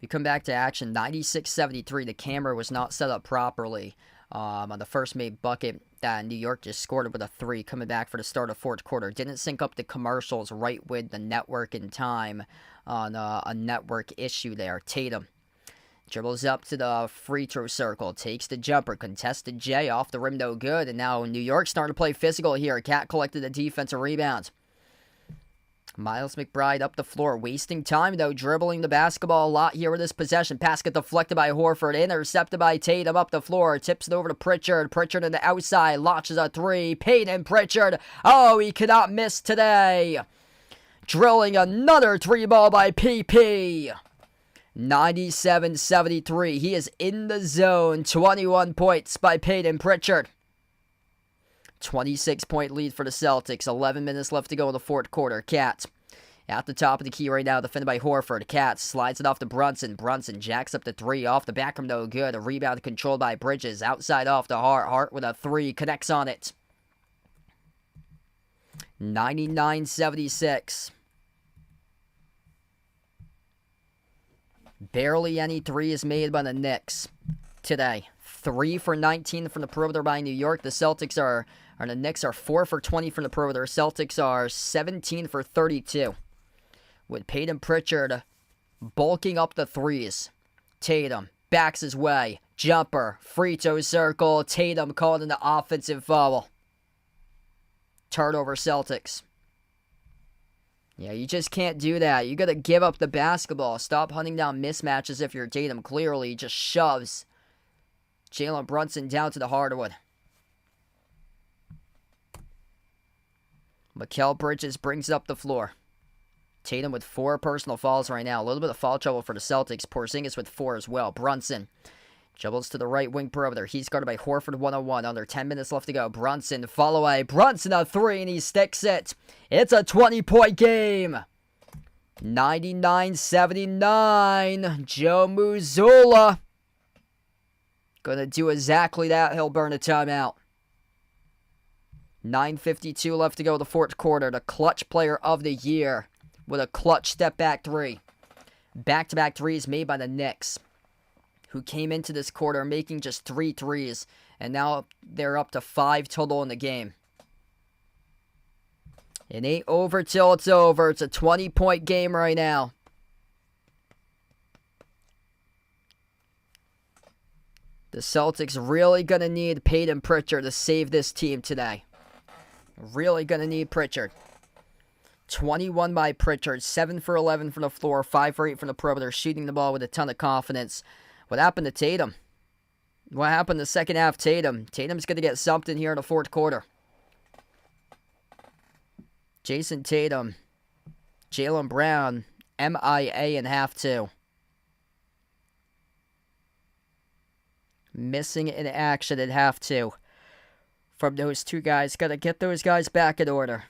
We come back to action, 96-73. The camera was not set up properly on the first made bucket that New York just scored with a 3, coming back for the start of fourth quarter. Didn't sync up the commercials right with the network in time on a network issue there. Tatum dribbles up to the free throw circle, takes the jumper, contested J, off the rim, no good, and now New York starting to play physical here. Cat collected the defensive rebound. Miles McBride up the floor, wasting time, though, dribbling the basketball a lot here with this possession. Pass get deflected by Horford, intercepted by Tatum up the floor, tips it over to Pritchard. Pritchard on the outside, launches a 3. Peyton Pritchard, oh, he cannot miss today. Drilling another 3 ball by PP. 97-73, he is in the zone. 21 points by Peyton Pritchard. 26-point lead for the Celtics. 11 minutes left to go in the fourth quarter. Cat at the top of the key right now, defended by Horford. Cat slides it off to Brunson. Brunson jacks up the 3 off the back rim, no good. A rebound controlled by Bridges. Outside off to Hart. Hart with a 3, connects on it. 99-76. Barely any 3 is made by the Knicks today. 3 for 19 from the perimeter by New York. The Celtics are, or the Knicks are 4 for 20 from the perimeter. Celtics are 17 for 32. With Peyton Pritchard bulking up the 3s. Tatum backs his way. Jumper. Free throw circle. Tatum called in the offensive foul. Turnover Celtics. Yeah, you just can't do that. You got to give up the basketball. Stop hunting down mismatches if you're Tatum. Clearly, he just shoves Jalen Brunson down to the hardwood. Mikal Bridges brings it up the floor. Tatum with 4 personal fouls right now. A little bit of foul trouble for the Celtics. Porzingis with 4 as well. Brunson dribbles to the right wing perimeter. He's guarded by Horford 1-on-1. Under 10 minutes left to go. Brunson, follow away. Brunson a 3, and he sticks it. It's a 20-point game. 99-79. Joe Mazzulla gonna do exactly that. He'll burn a timeout. 9:52 left to go in the fourth quarter. The clutch player of the year with a clutch step-back 3. Back-to-back 3s made by the Knicks, who came into this quarter making just 3 threes, and now they're up to 5 total in the game. It ain't over till it's over. It's a 20-point game right now. The Celtics really going to need Peyton Pritchard to save this team today. Really going to need Pritchard. 21 by Pritchard, 7 for 11 from the floor, 5 for 8 from the perimeter, shooting the ball with a ton of confidence. What happened to Tatum? What happened to second half Tatum? Tatum's going to get something here in the fourth quarter. Jason Tatum, Jaylen Brown, MIA in half 2. Missing in action in half 2 from those 2 guys. Got to get those guys back in order,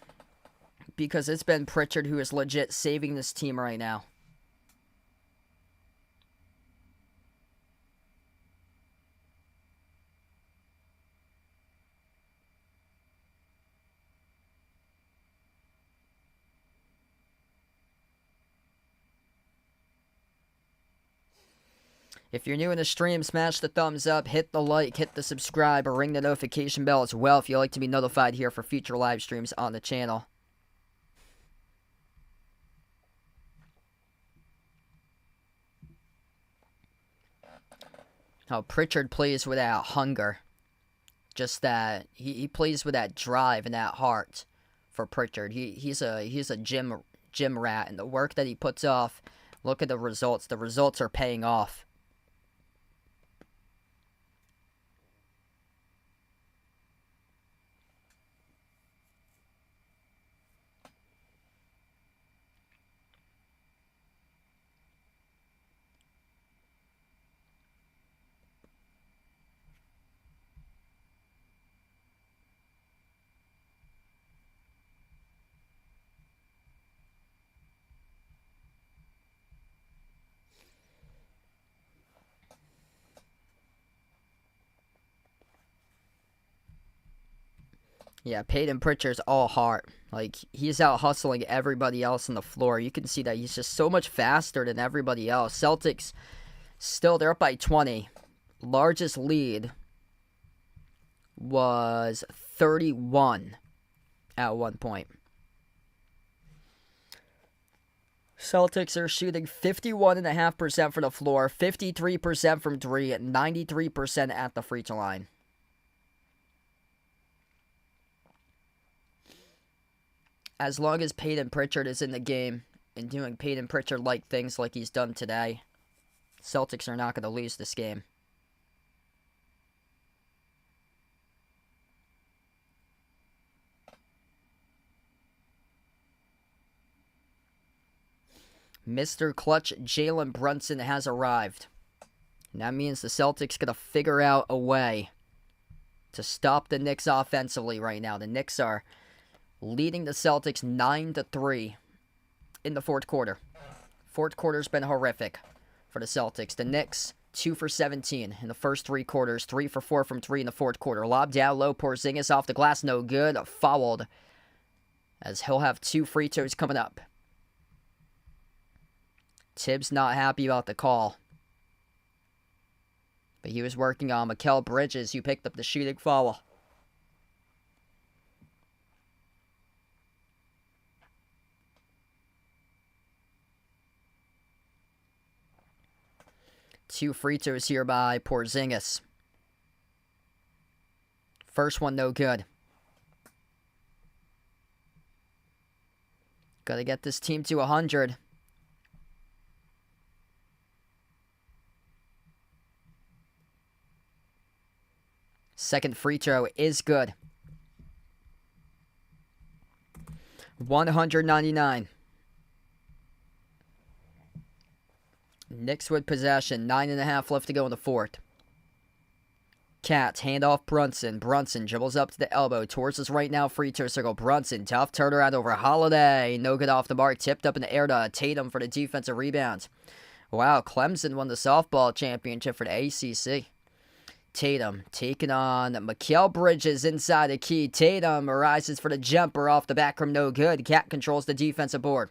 because it's been Pritchard who is legit saving this team right now. If you're new in the stream, smash the thumbs up, hit the like, hit the subscribe, or ring the notification bell as well if you'd like to be notified here for future live streams on the channel. How Pritchard plays with that hunger. Just that he plays with that drive and that heart for Pritchard. He's a gym rat, and the work that he puts off Look at the results. The results are paying off. Yeah, Peyton Pritchard's all heart. Like, he's out hustling everybody else on the floor. You can see that he's just so much faster than everybody else. Celtics, still, they're up by 20. Largest lead was 31 at one point. Celtics are shooting 51.5% from the floor, 53% from three, and 93% at the free throw line. As long as Peyton Pritchard is in the game and doing Peyton Pritchard-like things like he's done today, Celtics are not going to lose this game. Mr. Clutch Jalen Brunson has arrived. And that means the Celtics going to figure out a way to stop the Knicks offensively right now. The Knicks are leading the Celtics 9-3 in the fourth quarter. Fourth quarter's been horrific for the Celtics. The Knicks, 2 for 17 in the first three quarters, 3 for 4 from 3 in the fourth quarter. Lob down low, Porzingis off the glass, no good. Fouled, as he'll have 2 free throws coming up. Tibbs not happy about the call, but he was working on Mikal Bridges, who picked up the shooting foul. Two free throws here by Porzingis. First one no good. Got to get this team to 100. Second free throw is good. 199. Knicks with possession. 9.5 left to go in the fourth. Cat, handoff Brunson. Brunson dribbles up to the elbow. Towards his right now free throw circle. Brunson, tough turnaround over Holiday. No good off the mark. Tipped up in the air to Tatum for the defensive rebound. Wow, Clemson won the softball championship for the ACC. Tatum taking on Mikal Bridges inside the key. Tatum arises for the jumper off the back rim. No good. Cat controls the defensive board.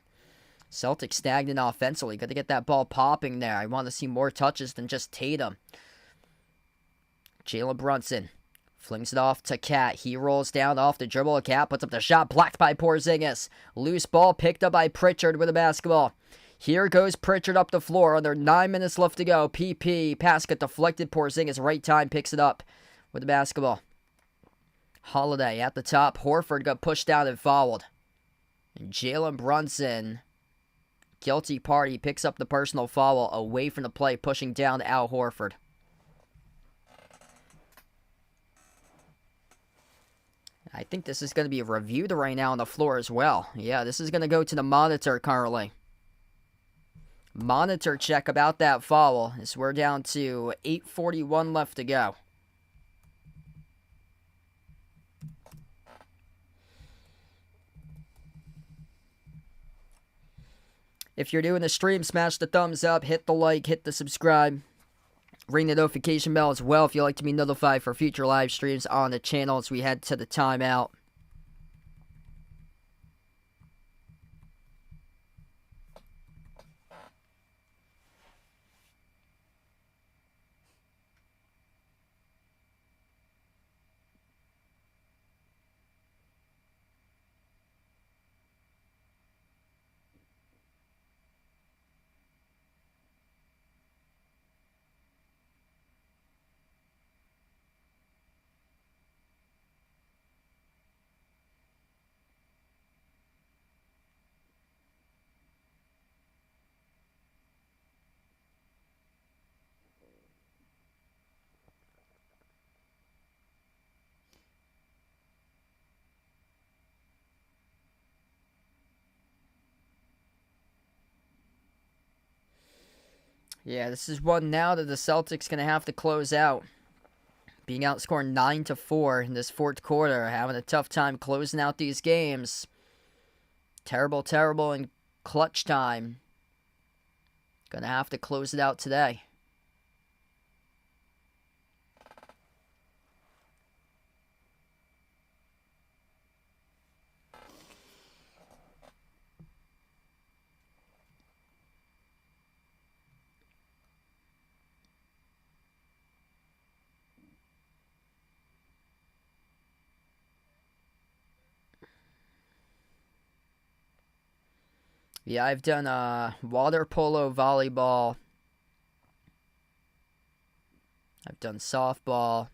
Celtics stagnant offensively. Got to get that ball popping there. I want to see more touches than just Tatum. Jalen Brunson flings it off to Cat. He rolls down off the dribble. Cat puts up the shot. Blocked by Porzingis. Loose ball picked up by Pritchard with the basketball. Here goes Pritchard up the floor. Under 9 minutes left to go. PP. Pass got deflected. Porzingis right time picks it up with the basketball. Holiday at the top. Horford got pushed down and fouled. And Jalen Brunson, guilty party, picks up the personal foul away from the play, pushing down Al Horford. I think this is going to be reviewed right now on the floor as well. Yeah, this is going to go to the monitor currently. Monitor check about that foul as we're down to 8:41 left to go. If you're doing the stream, smash the thumbs up, hit the like, hit the subscribe. Ring the notification bell as well if you'd like to be notified for future live streams on the channel as we head to the timeout. Yeah, this is one now that the Celtics going to have to close out. Being outscored 9-4 in this fourth quarter, having a tough time closing out these games. Terrible in clutch time. Gonna have to close it out today. Yeah, I've done water polo, volleyball. I've done softball.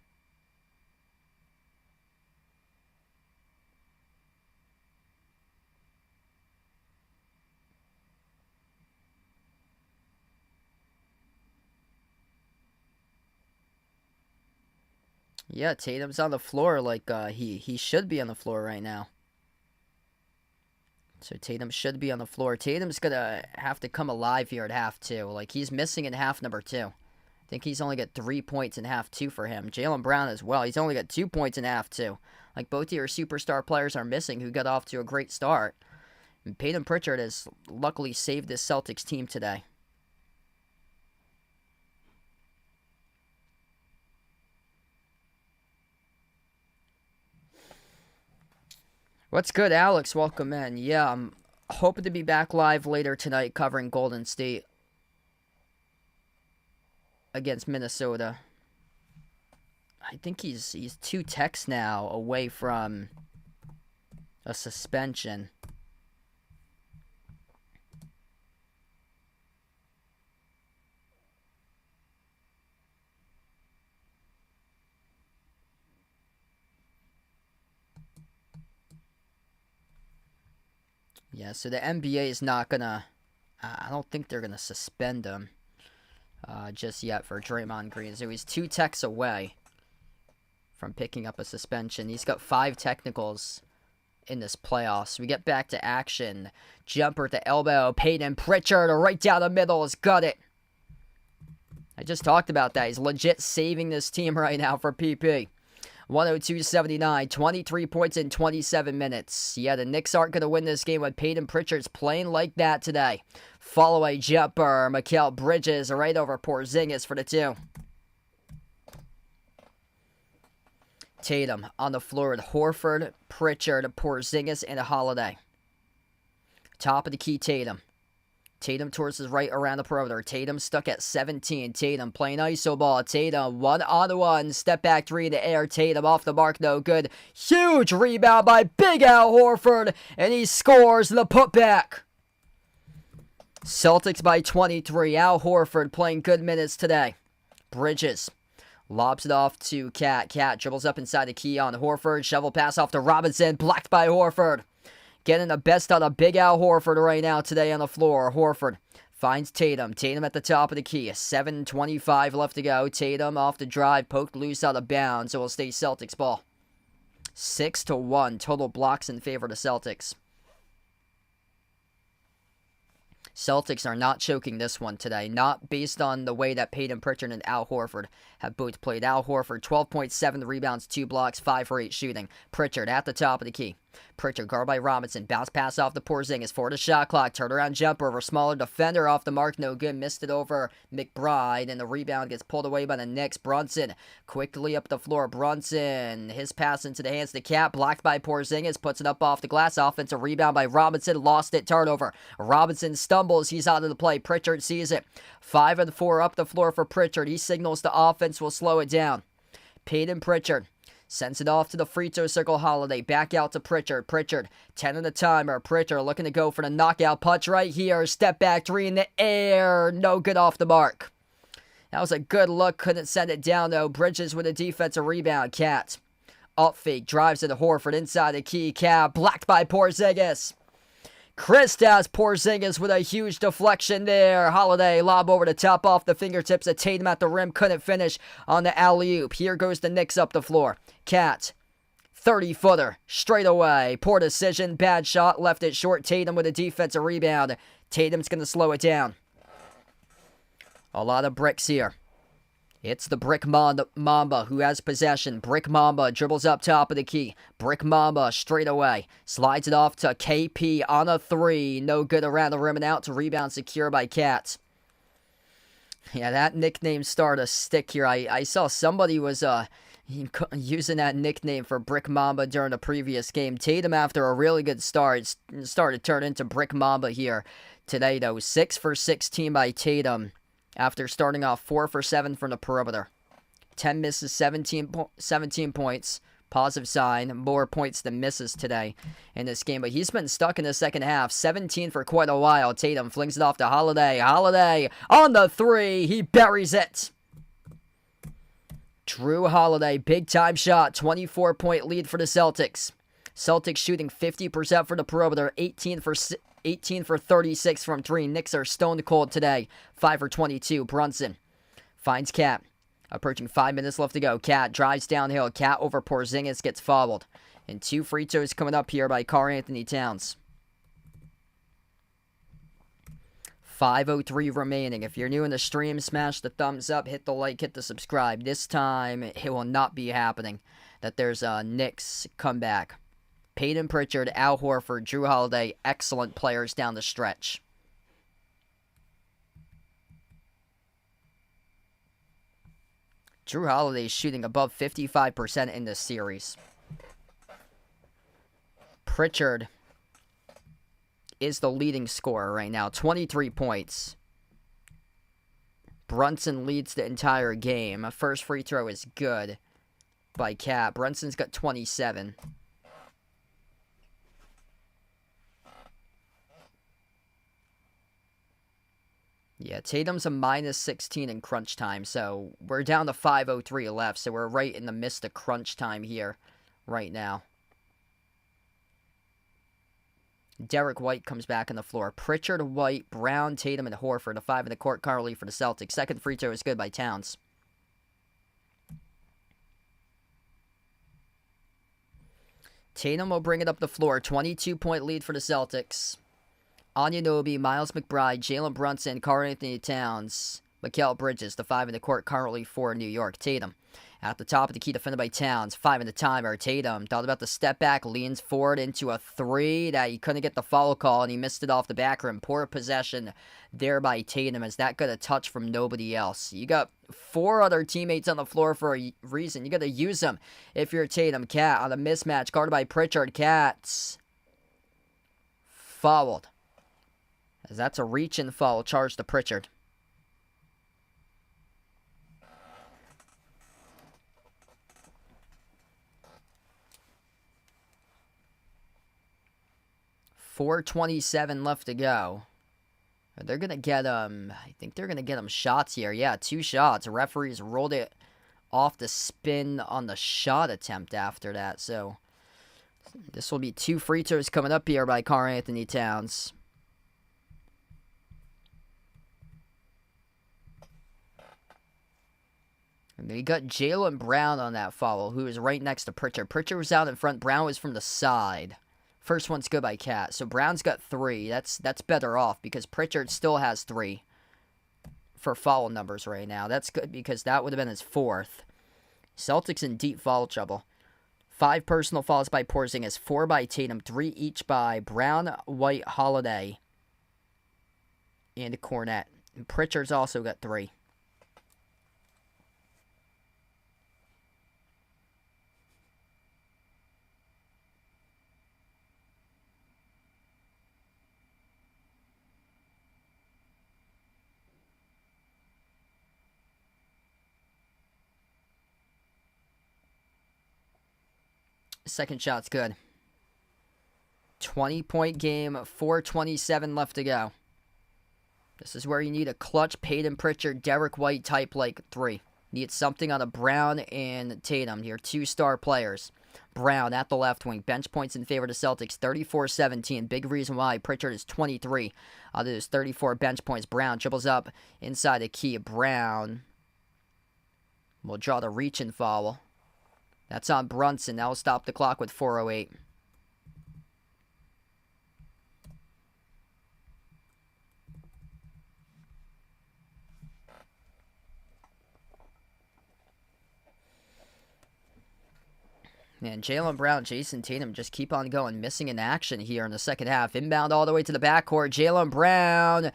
Yeah, Tatum's on the floor like he should be on the floor right now. So Tatum should be on the floor. Tatum's going to have to come alive here at half two. Like, he's missing in half number 2. I think he's only got 3 points in half 2 for him. Jaylen Brown as well. He's only got 2 points in half 2. Like, both of your superstar players are missing who got off to a great start. And Peyton Pritchard has luckily saved this Celtics team today. What's good, Alex? Welcome in. Yeah, I'm hoping to be back live later tonight covering Golden State against Minnesota. I think he's 2 texts now away from a suspension. Yeah, so the NBA is not gonna. I don't think they're gonna suspend him just yet for Draymond Green. So he's 2 techs away from picking up a suspension. He's got 5 technicals in this playoffs. We get back to action. Jumper at the elbow. Peyton Pritchard right down the middle has got it. I just talked about that. He's legit saving this team right now for PP. 102-79, 23 points in 27 minutes. Yeah, the Knicks aren't going to win this game when Peyton Pritchard's playing like that today. Follow-away jumper. Mikal Bridges right over Porzingis for the 2. Tatum on the floor with Horford, Pritchard, Porzingis, and Holiday. Top of the key, Tatum. Tatum towards his right around the perimeter. Tatum stuck at 17. Tatum playing iso ball. Tatum 1-on-1. Step back 3 in the air. Tatum off the mark. No good. Huge rebound by Big Al Horford. And he scores the putback. Celtics by 23. Al Horford playing good minutes today. Bridges lobs it off to Cat. Cat dribbles up inside the key on Horford. Shovel pass off to Robinson. Blocked by Horford. Getting the best out of Big Al Horford right now today on the floor. Horford finds Tatum. Tatum at the top of the key. 7:25 left to go. Tatum off the drive. Poked loose out of bounds. So it'll stay Celtics ball. 6-1. Total blocks in favor of the Celtics. Celtics are not choking this one today. Not based on the way that Peyton Pritchard and Al Horford have both played. Al Horford, 12.7 rebounds, 2 blocks, 5 for 8 shooting. Pritchard at the top of the key. Pritchard guard by Robinson. Bounce pass off the Porzingis. For the shot clock. Turnaround jumper over smaller defender off the mark. No good. Missed it over McBride. And the rebound gets pulled away by the Knicks. Brunson quickly up the floor. Brunson. His pass into the hands of the Cat. Blocked by Porzingis. Puts it up off the glass. Offensive rebound by Robinson. Lost it. Turnover. Robinson stumbles. He's out of the play. Pritchard sees it. 5 and 4 up the floor for Pritchard. He signals the offense will slow it down. Peyton Pritchard sends it off to the free throw circle. Holiday back out to Pritchard. Pritchard 10 on the timer. Pritchard looking to go for the knockout punch right here. Step back 3 in the air. No good off the mark. That was a good look. Couldn't send it down though. Bridges with a defensive rebound. Cat up fake. Drives into Horford inside the key. Cat blocked by Porzingis. Kristaps Porzingis with a huge deflection there. Holiday lob over the top off the fingertips of Tatum at the rim. Couldn't finish on the alley-oop. Here goes the Knicks up the floor. Cat, 30-footer, straight away. Poor decision, bad shot, left it short. Tatum with a defensive rebound. Tatum's going to slow it down. A lot of bricks here. It's the Brick Mamba who has possession. Brick Mamba dribbles up top of the key. Brick Mamba straight away. Slides it off to KP on a 3. No good around the rim and out to rebound secure by Cats. Yeah, that nickname started to stick here. I saw somebody was using that nickname for Brick Mamba during the previous game. Tatum, after a really good start, started to turn into Brick Mamba here today, though. 6 for 16 by Tatum. After starting off 4 for 7 from the perimeter. 10 misses, 17 points. Positive sign. More points than misses today in this game. But he's been stuck in the second half. 17 for quite a while. Tatum flings it off to Holiday. Holiday on the 3. He buries it. Drew Holiday, big time shot. 24-point lead for the Celtics. Celtics shooting 50% for the perimeter. 18 for 36 from 3. Knicks are stone cold today. 5 for 22. Brunson finds Cat. Approaching 5 minutes left to go. Cat drives downhill. Cat over Porzingis, gets fouled. And 2 free throws coming up here by Karl-Anthony Towns. 5:03 remaining. If you're new in the stream, smash the thumbs up, hit the like, hit the subscribe. This time, it will not be happening that there's a Knicks comeback. Peyton Pritchard, Al Horford, Drew Holiday, excellent players down the stretch. Drew Holiday is shooting above 55% in this series. Pritchard is the leading scorer right now, 23 points. Brunson leads the entire game. A first free throw is good by Cat. Brunson's got 27. Yeah, Tatum's a minus 16 in crunch time, so we're down to 5:03 left, so we're right in the midst of crunch time here right now. Derek White comes back on the floor. Pritchard, White, Brown, Tatum, and Horford. A 5 in the court currently for the Celtics. Second free throw is good by Towns. Tatum will bring it up the floor. 22-point lead for the Celtics. Anunoby, Miles McBride, Jalen Brunson, Karl-Anthony Towns, Mikal Bridges, the 5 in the court currently for New York. Tatum at the top of the key, defended by Towns. 5 in the timer. Tatum thought about the step back, leans forward into a 3 that he couldn't get the foul call, and he missed it off the back rim. Poor possession there by Tatum, as that got a touch from nobody else. You got 4 other teammates on the floor for a reason. You got to use them if you're Tatum. Cat on a mismatch, guarded by Pritchard. Cat's fouled, as that's a reach-in foul charged to Pritchard. .427 left to go. They're going to get, I think they're going to get them shots here. Yeah, 2 shots. Referees rolled it off the spin on the shot attempt after that. So, this will be 2 free throws coming up here by Karl-Anthony Towns. And they got Jaylen Brown on that foul, who is right next to Pritchard. Pritchard was out in front. Brown was from the side. First one's good by Cat. So Brown's got 3. That's better off because Pritchard still has 3 for foul numbers right now. That's good because that would have been his 4th. Celtics in deep foul trouble. 5 personal fouls by Porzingis, 4 by Tatum, 3 each by Brown, White, Holiday, and Cornette. And Pritchard's also got 3. Second shot's good. 20-point game, 4:27 left to go. This is where you need a clutch Peyton Pritchard, Derek White type like 3. Need something on a Brown and Tatum here, 2-star players. Brown at the left wing, bench points in favor of the Celtics, 34-17. Big reason why Pritchard is 23 out of those 34 bench points. Brown dribbles up inside the key. Brown will draw the reach-in foul. That's on Brunson. That will stop the clock with 4:08. And Jaylen Brown, Jason Tatum just keep on going, missing in action here in the second half. Inbound all the way to the backcourt. Jaylen Brown.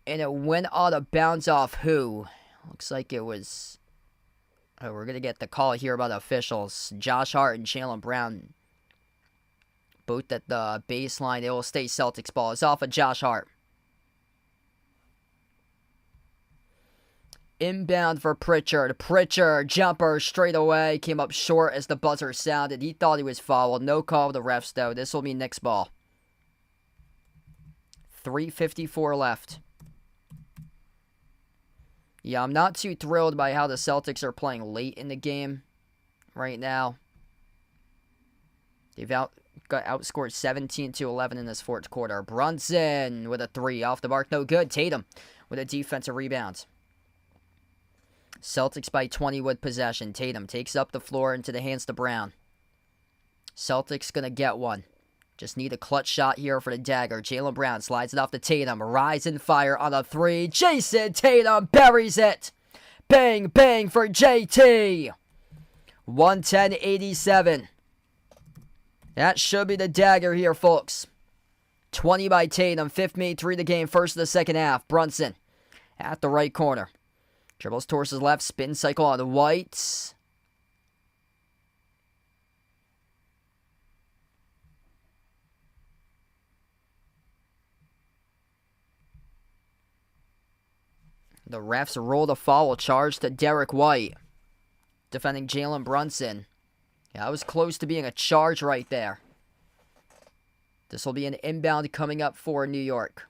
And it went out of bounds off who? Looks like it was... Oh, we're going to get the call here about the officials. Josh Hart and Jaylen Brown. Both at the baseline. It will stay Celtics ball. It's off of Josh Hart. Inbound for Pritchard. Pritchard, jumper straight away. Came up short as the buzzer sounded. He thought he was fouled. No call with the refs, though. This will be Knicks ball. 3:54 left. Yeah, I'm not too thrilled by how the Celtics are playing late in the game right now. They've got outscored 17-11 in this fourth quarter. Brunson with a three. Off the mark, no good. Tatum with a defensive rebound. Celtics by 20 with possession. Tatum takes up the floor into the hands to Brown. Celtics going to get one. Just need a clutch shot here for the dagger. Jaylen Brown slides it off to Tatum. Rise and fire on a three. Jason Tatum buries it. Bang, bang for JT. 110-87. That should be the dagger here, folks. 20 by Tatum. Fifth made three of the game. First of the second half. Brunson at the right corner. Dribbles towards his left. Spin cycle on the White. The refs roll the foul charge to Derek White. Defending Jalen Brunson. Yeah, that was close to being a charge right there. This will be an inbound coming up for New York.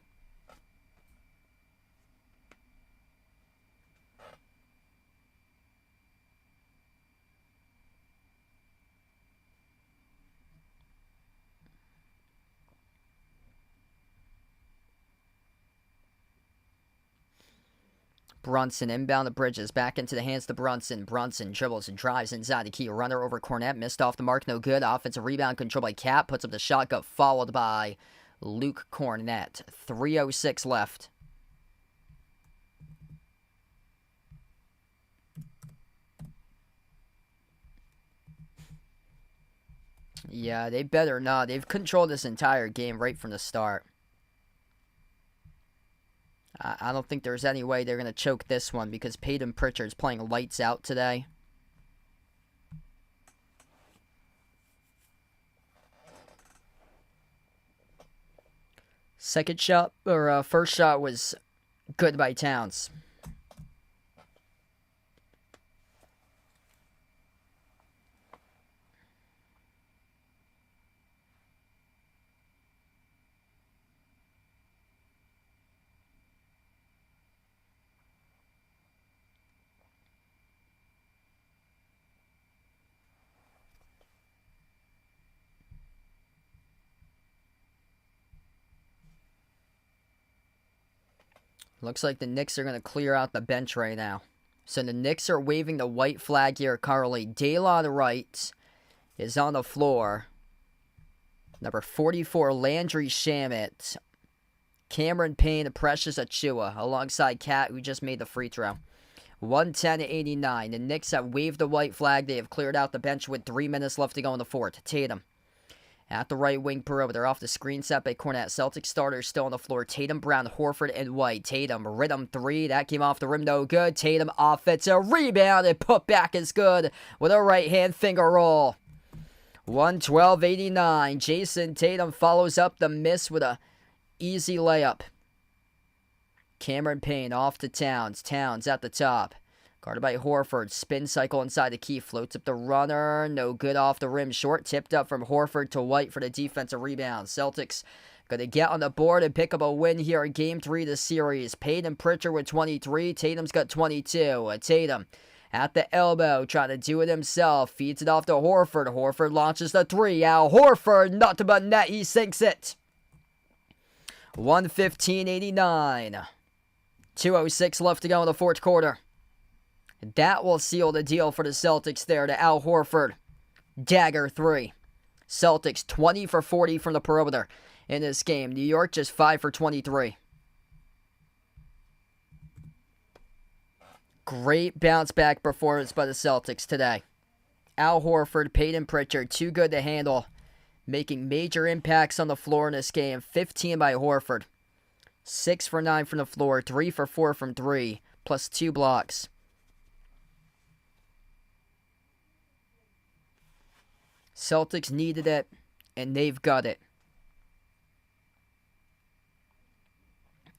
Brunson inbound the Bridges. Back into the hands to Brunson. Brunson dribbles and drives inside the key. Runner over Cornette. Missed off the mark. No good. Offensive rebound controlled by Cat. Puts up the shot. Got followed by Luke Cornette. 3:06 left. Yeah, they better not. They've controlled this entire game right from the start. I don't think there's any way they're going to choke this one because Peyton Pritchard's playing lights out today. First shot was good by Towns. Looks like the Knicks are going to clear out the bench right now. So the Knicks are waving the white flag here, Carly. Daylon Wright is on the floor. Number 44, Landry Shamet. Cameron Payne, Precious Achua, alongside Cat, who just made the free throw. 110-89. The Knicks have waved the white flag. They have cleared out the bench with 3 minutes left to go in the fourth. Tatum at the right wing perimeter, off the screen set by Cornette. Celtics starters still on the floor. Tatum, Brown, Horford, and White. Tatum, rhythm three. That came off the rim, no good. Tatum, offensive rebound, and put back is good with a right-hand finger roll. 112-89. Jason Tatum follows up the miss with a easy layup. Cameron Payne off to Towns. Towns at the top. Guarded by Horford. Spin cycle inside the key. Floats up the runner. No good off the rim. Short tipped up from Horford to White for the defensive rebound. Celtics going to get on the board and pick up a win here in Game 3 of the series. Peyton Pritchard with 23. Tatum's got 22. Tatum at the elbow, trying to do it himself. Feeds it off to Horford. Horford launches the three. Al Horford, nothing but net. He sinks it. 115-89. 2:06 left to go in the fourth quarter. That will seal the deal for the Celtics there to Al Horford. Dagger three. Celtics 20 for 40 from the perimeter in this game. New York just 5 for 23. Great bounce back performance by the Celtics today. Al Horford, Peyton Pritchard, too good to handle. Making major impacts on the floor in this game. 15 by Horford. 6 for 9 from the floor. 3 for 4 from 3. Plus 2 blocks. Celtics needed it, and they've got it.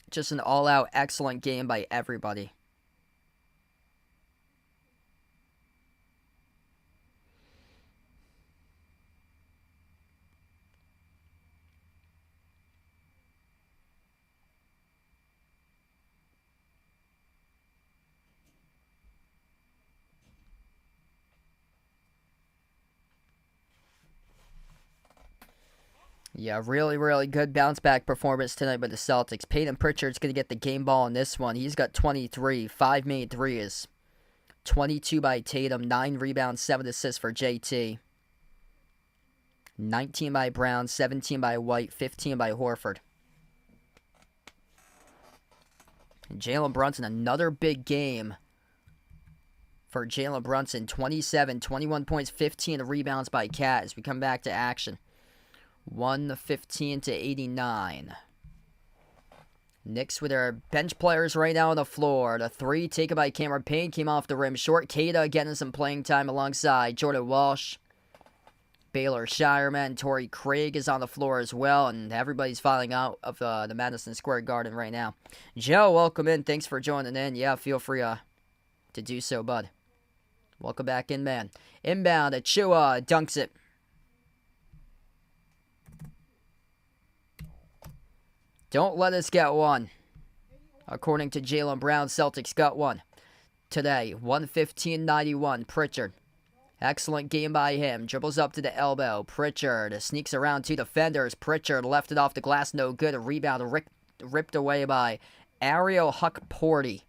Just an all-out excellent game by everybody. Yeah, really, really good bounce-back performance tonight by the Celtics. Peyton Pritchard's going to get the game ball in this one. He's got 23, 5 made threes. 22 by Tatum, 9 rebounds, 7 assists for JT. 19 by Brown, 17 by White, 15 by Horford. And Jalen Brunson, another big game for Jalen Brunson. 27, 21 points, 15 rebounds by Cat as we come back to action. 115 to 89. Knicks with their bench players right now on the floor. The 3 taken by Cameron Payne came off the rim. Short Kada getting some playing time alongside Jordan Walsh. Baylor Shireman. Torrey Craig is on the floor as well. And everybody's filing out of the Madison Square Garden right now. Joe, welcome in. Thanks for joining in. Yeah, feel free to do so, bud. Welcome back in, man. Inbound. Achua dunks it. Don't let us get one. According to Jaylen Brown, Celtics got one today. 115-91. Pritchard. Excellent game by him. Dribbles up to the elbow. Pritchard sneaks around 2 defenders. Pritchard left it off the glass. No good. A rebound ripped away by Ariel Huck-Porty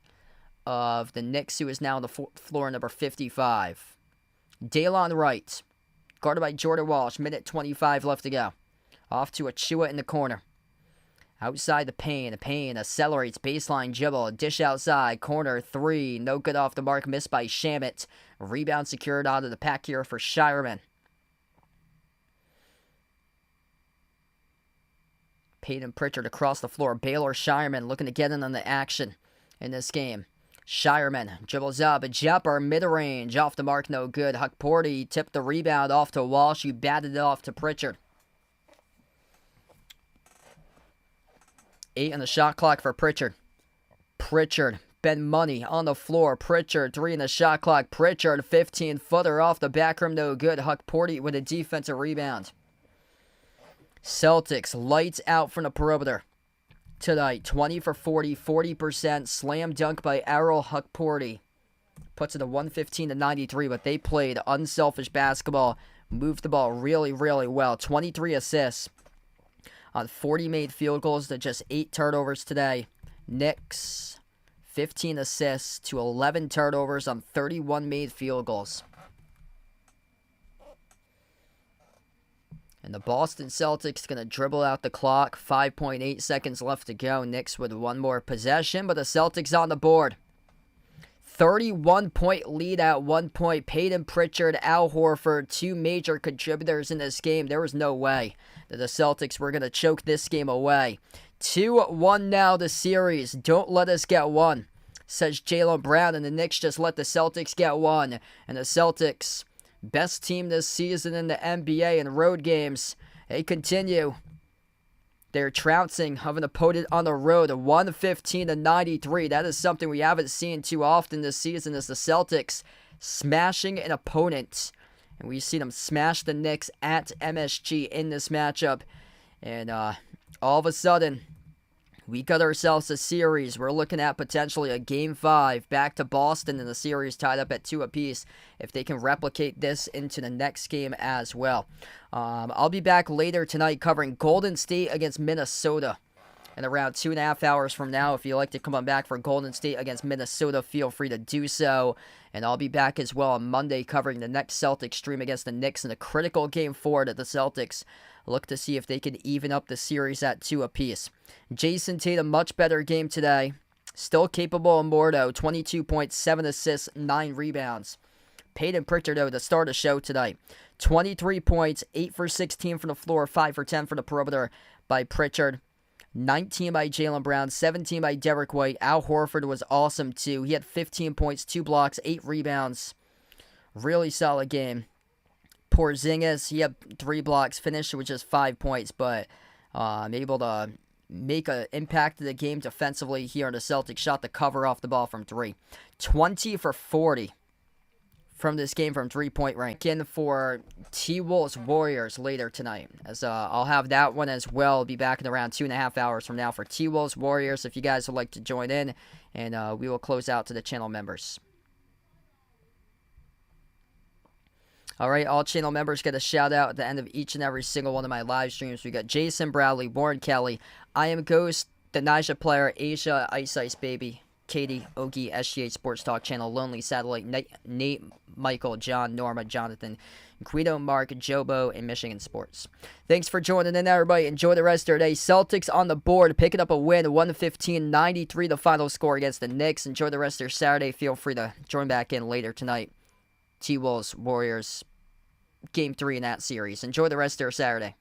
of the Knicks, who is now on the floor, number 55. Daylon Wright. Guarded by Jordan Walsh. Minute 25 left to go. Off to Achua in the corner. Outside the Payne. Payne accelerates. Baseline dribble. Dish outside. Corner 3. No good off the mark. Missed by Shamet. Rebound secured out of the pack here for Shireman. Peyton Pritchard across the floor. Baylor Shireman looking to get in on the action in this game. Shireman dribbles up. A jumper mid-range. Off the mark. No good. Huck-Porty tipped the rebound off to Walsh. Who batted it off to Pritchard. 8 on the shot clock for Pritchard. Pritchard, Ben Money on the floor. Pritchard, 3 in the shot clock. Pritchard, 15-footer off the back rim, no good. Huck-Porty with a defensive rebound. Celtics, lights out from the perimeter tonight. 20 for 40, 40%. Slam dunk by Ariel Huck-Porty. Puts it to 115-93, but they played unselfish basketball. Moved the ball really, really well. 23 assists on 40 made field goals to just 8 turnovers today. Knicks, 15 assists to 11 turnovers on 31 made field goals. And the Boston Celtics going to dribble out the clock. 5.8 seconds left to go. Knicks with one more possession, but the Celtics on the board. 31-point lead at 1 point. Peyton Pritchard, Al Horford, 2 major contributors in this game. There was no way that the Celtics were going to choke this game away. 2-1 now the series. Don't let us get one, says Jaylen Brown, and the Knicks just let the Celtics get one. And the Celtics, best team this season in the NBA in road games, they continue their trouncing of an opponent on the road, 115-93. That is something we haven't seen too often this season, as the Celtics smashing an opponent. And we've seen them smash the Knicks at MSG in this matchup. And all of a sudden, we got ourselves a series. We're looking at potentially a Game 5 back to Boston, and the series tied up at 2 apiece if they can replicate this into the next game as well. I'll be back later tonight covering Golden State against Minnesota in around 2.5 hours from now. If you'd like to come on back for Golden State against Minnesota, feel free to do so. And I'll be back as well on Monday covering the next Celtics stream against the Knicks in a critical Game 4 that the Celtics look to see if they can even up the series at 2 apiece. Jason Tatum, much better game today. Still capable of more though. 22 points, 7 assists, 9 rebounds. Peyton Pritchard, though, to start the show tonight. 23 points, 8 for 16 from the floor, 5 for 10 from the perimeter by Pritchard. 19 by Jaylen Brown, 17 by Derek White. Al Horford was awesome, too. He had 15 points, 2 blocks, 8 rebounds. Really solid game. Porzingis, he had 3 blocks, finished with just 5 points, but able to make an impact of the game defensively here in the Celtics. Shot the cover off the ball from 3. 20 for 40 from this game from 3-point range. In for T-Wolves Warriors later tonight, as I'll have that one as well. I'll be back in around 2.5 hours from now for T-Wolves Warriors if you guys would like to join in, and we will close out to the channel members. All right, all channel members get a shout out at the end of each and every single one of my live streams. We got Jason Bradley, Warren Kelly, I Am Ghost, the Naja Player, Asia, Ice Ice Baby, Katie, Ogie, SGH Sports Talk Channel, Lonely Satellite, Nate, Michael, John, Norma, Jonathan, Guido, Mark, Jobo, and Michigan Sports. Thanks for joining in, everybody. Enjoy the rest of your day. Celtics on the board, picking up a win, 115-93, the final score against the Knicks. Enjoy the rest of your Saturday. Feel free to join back in later tonight. T-Wolves, Warriors, Game 3 in that series. Enjoy the rest of your Saturday.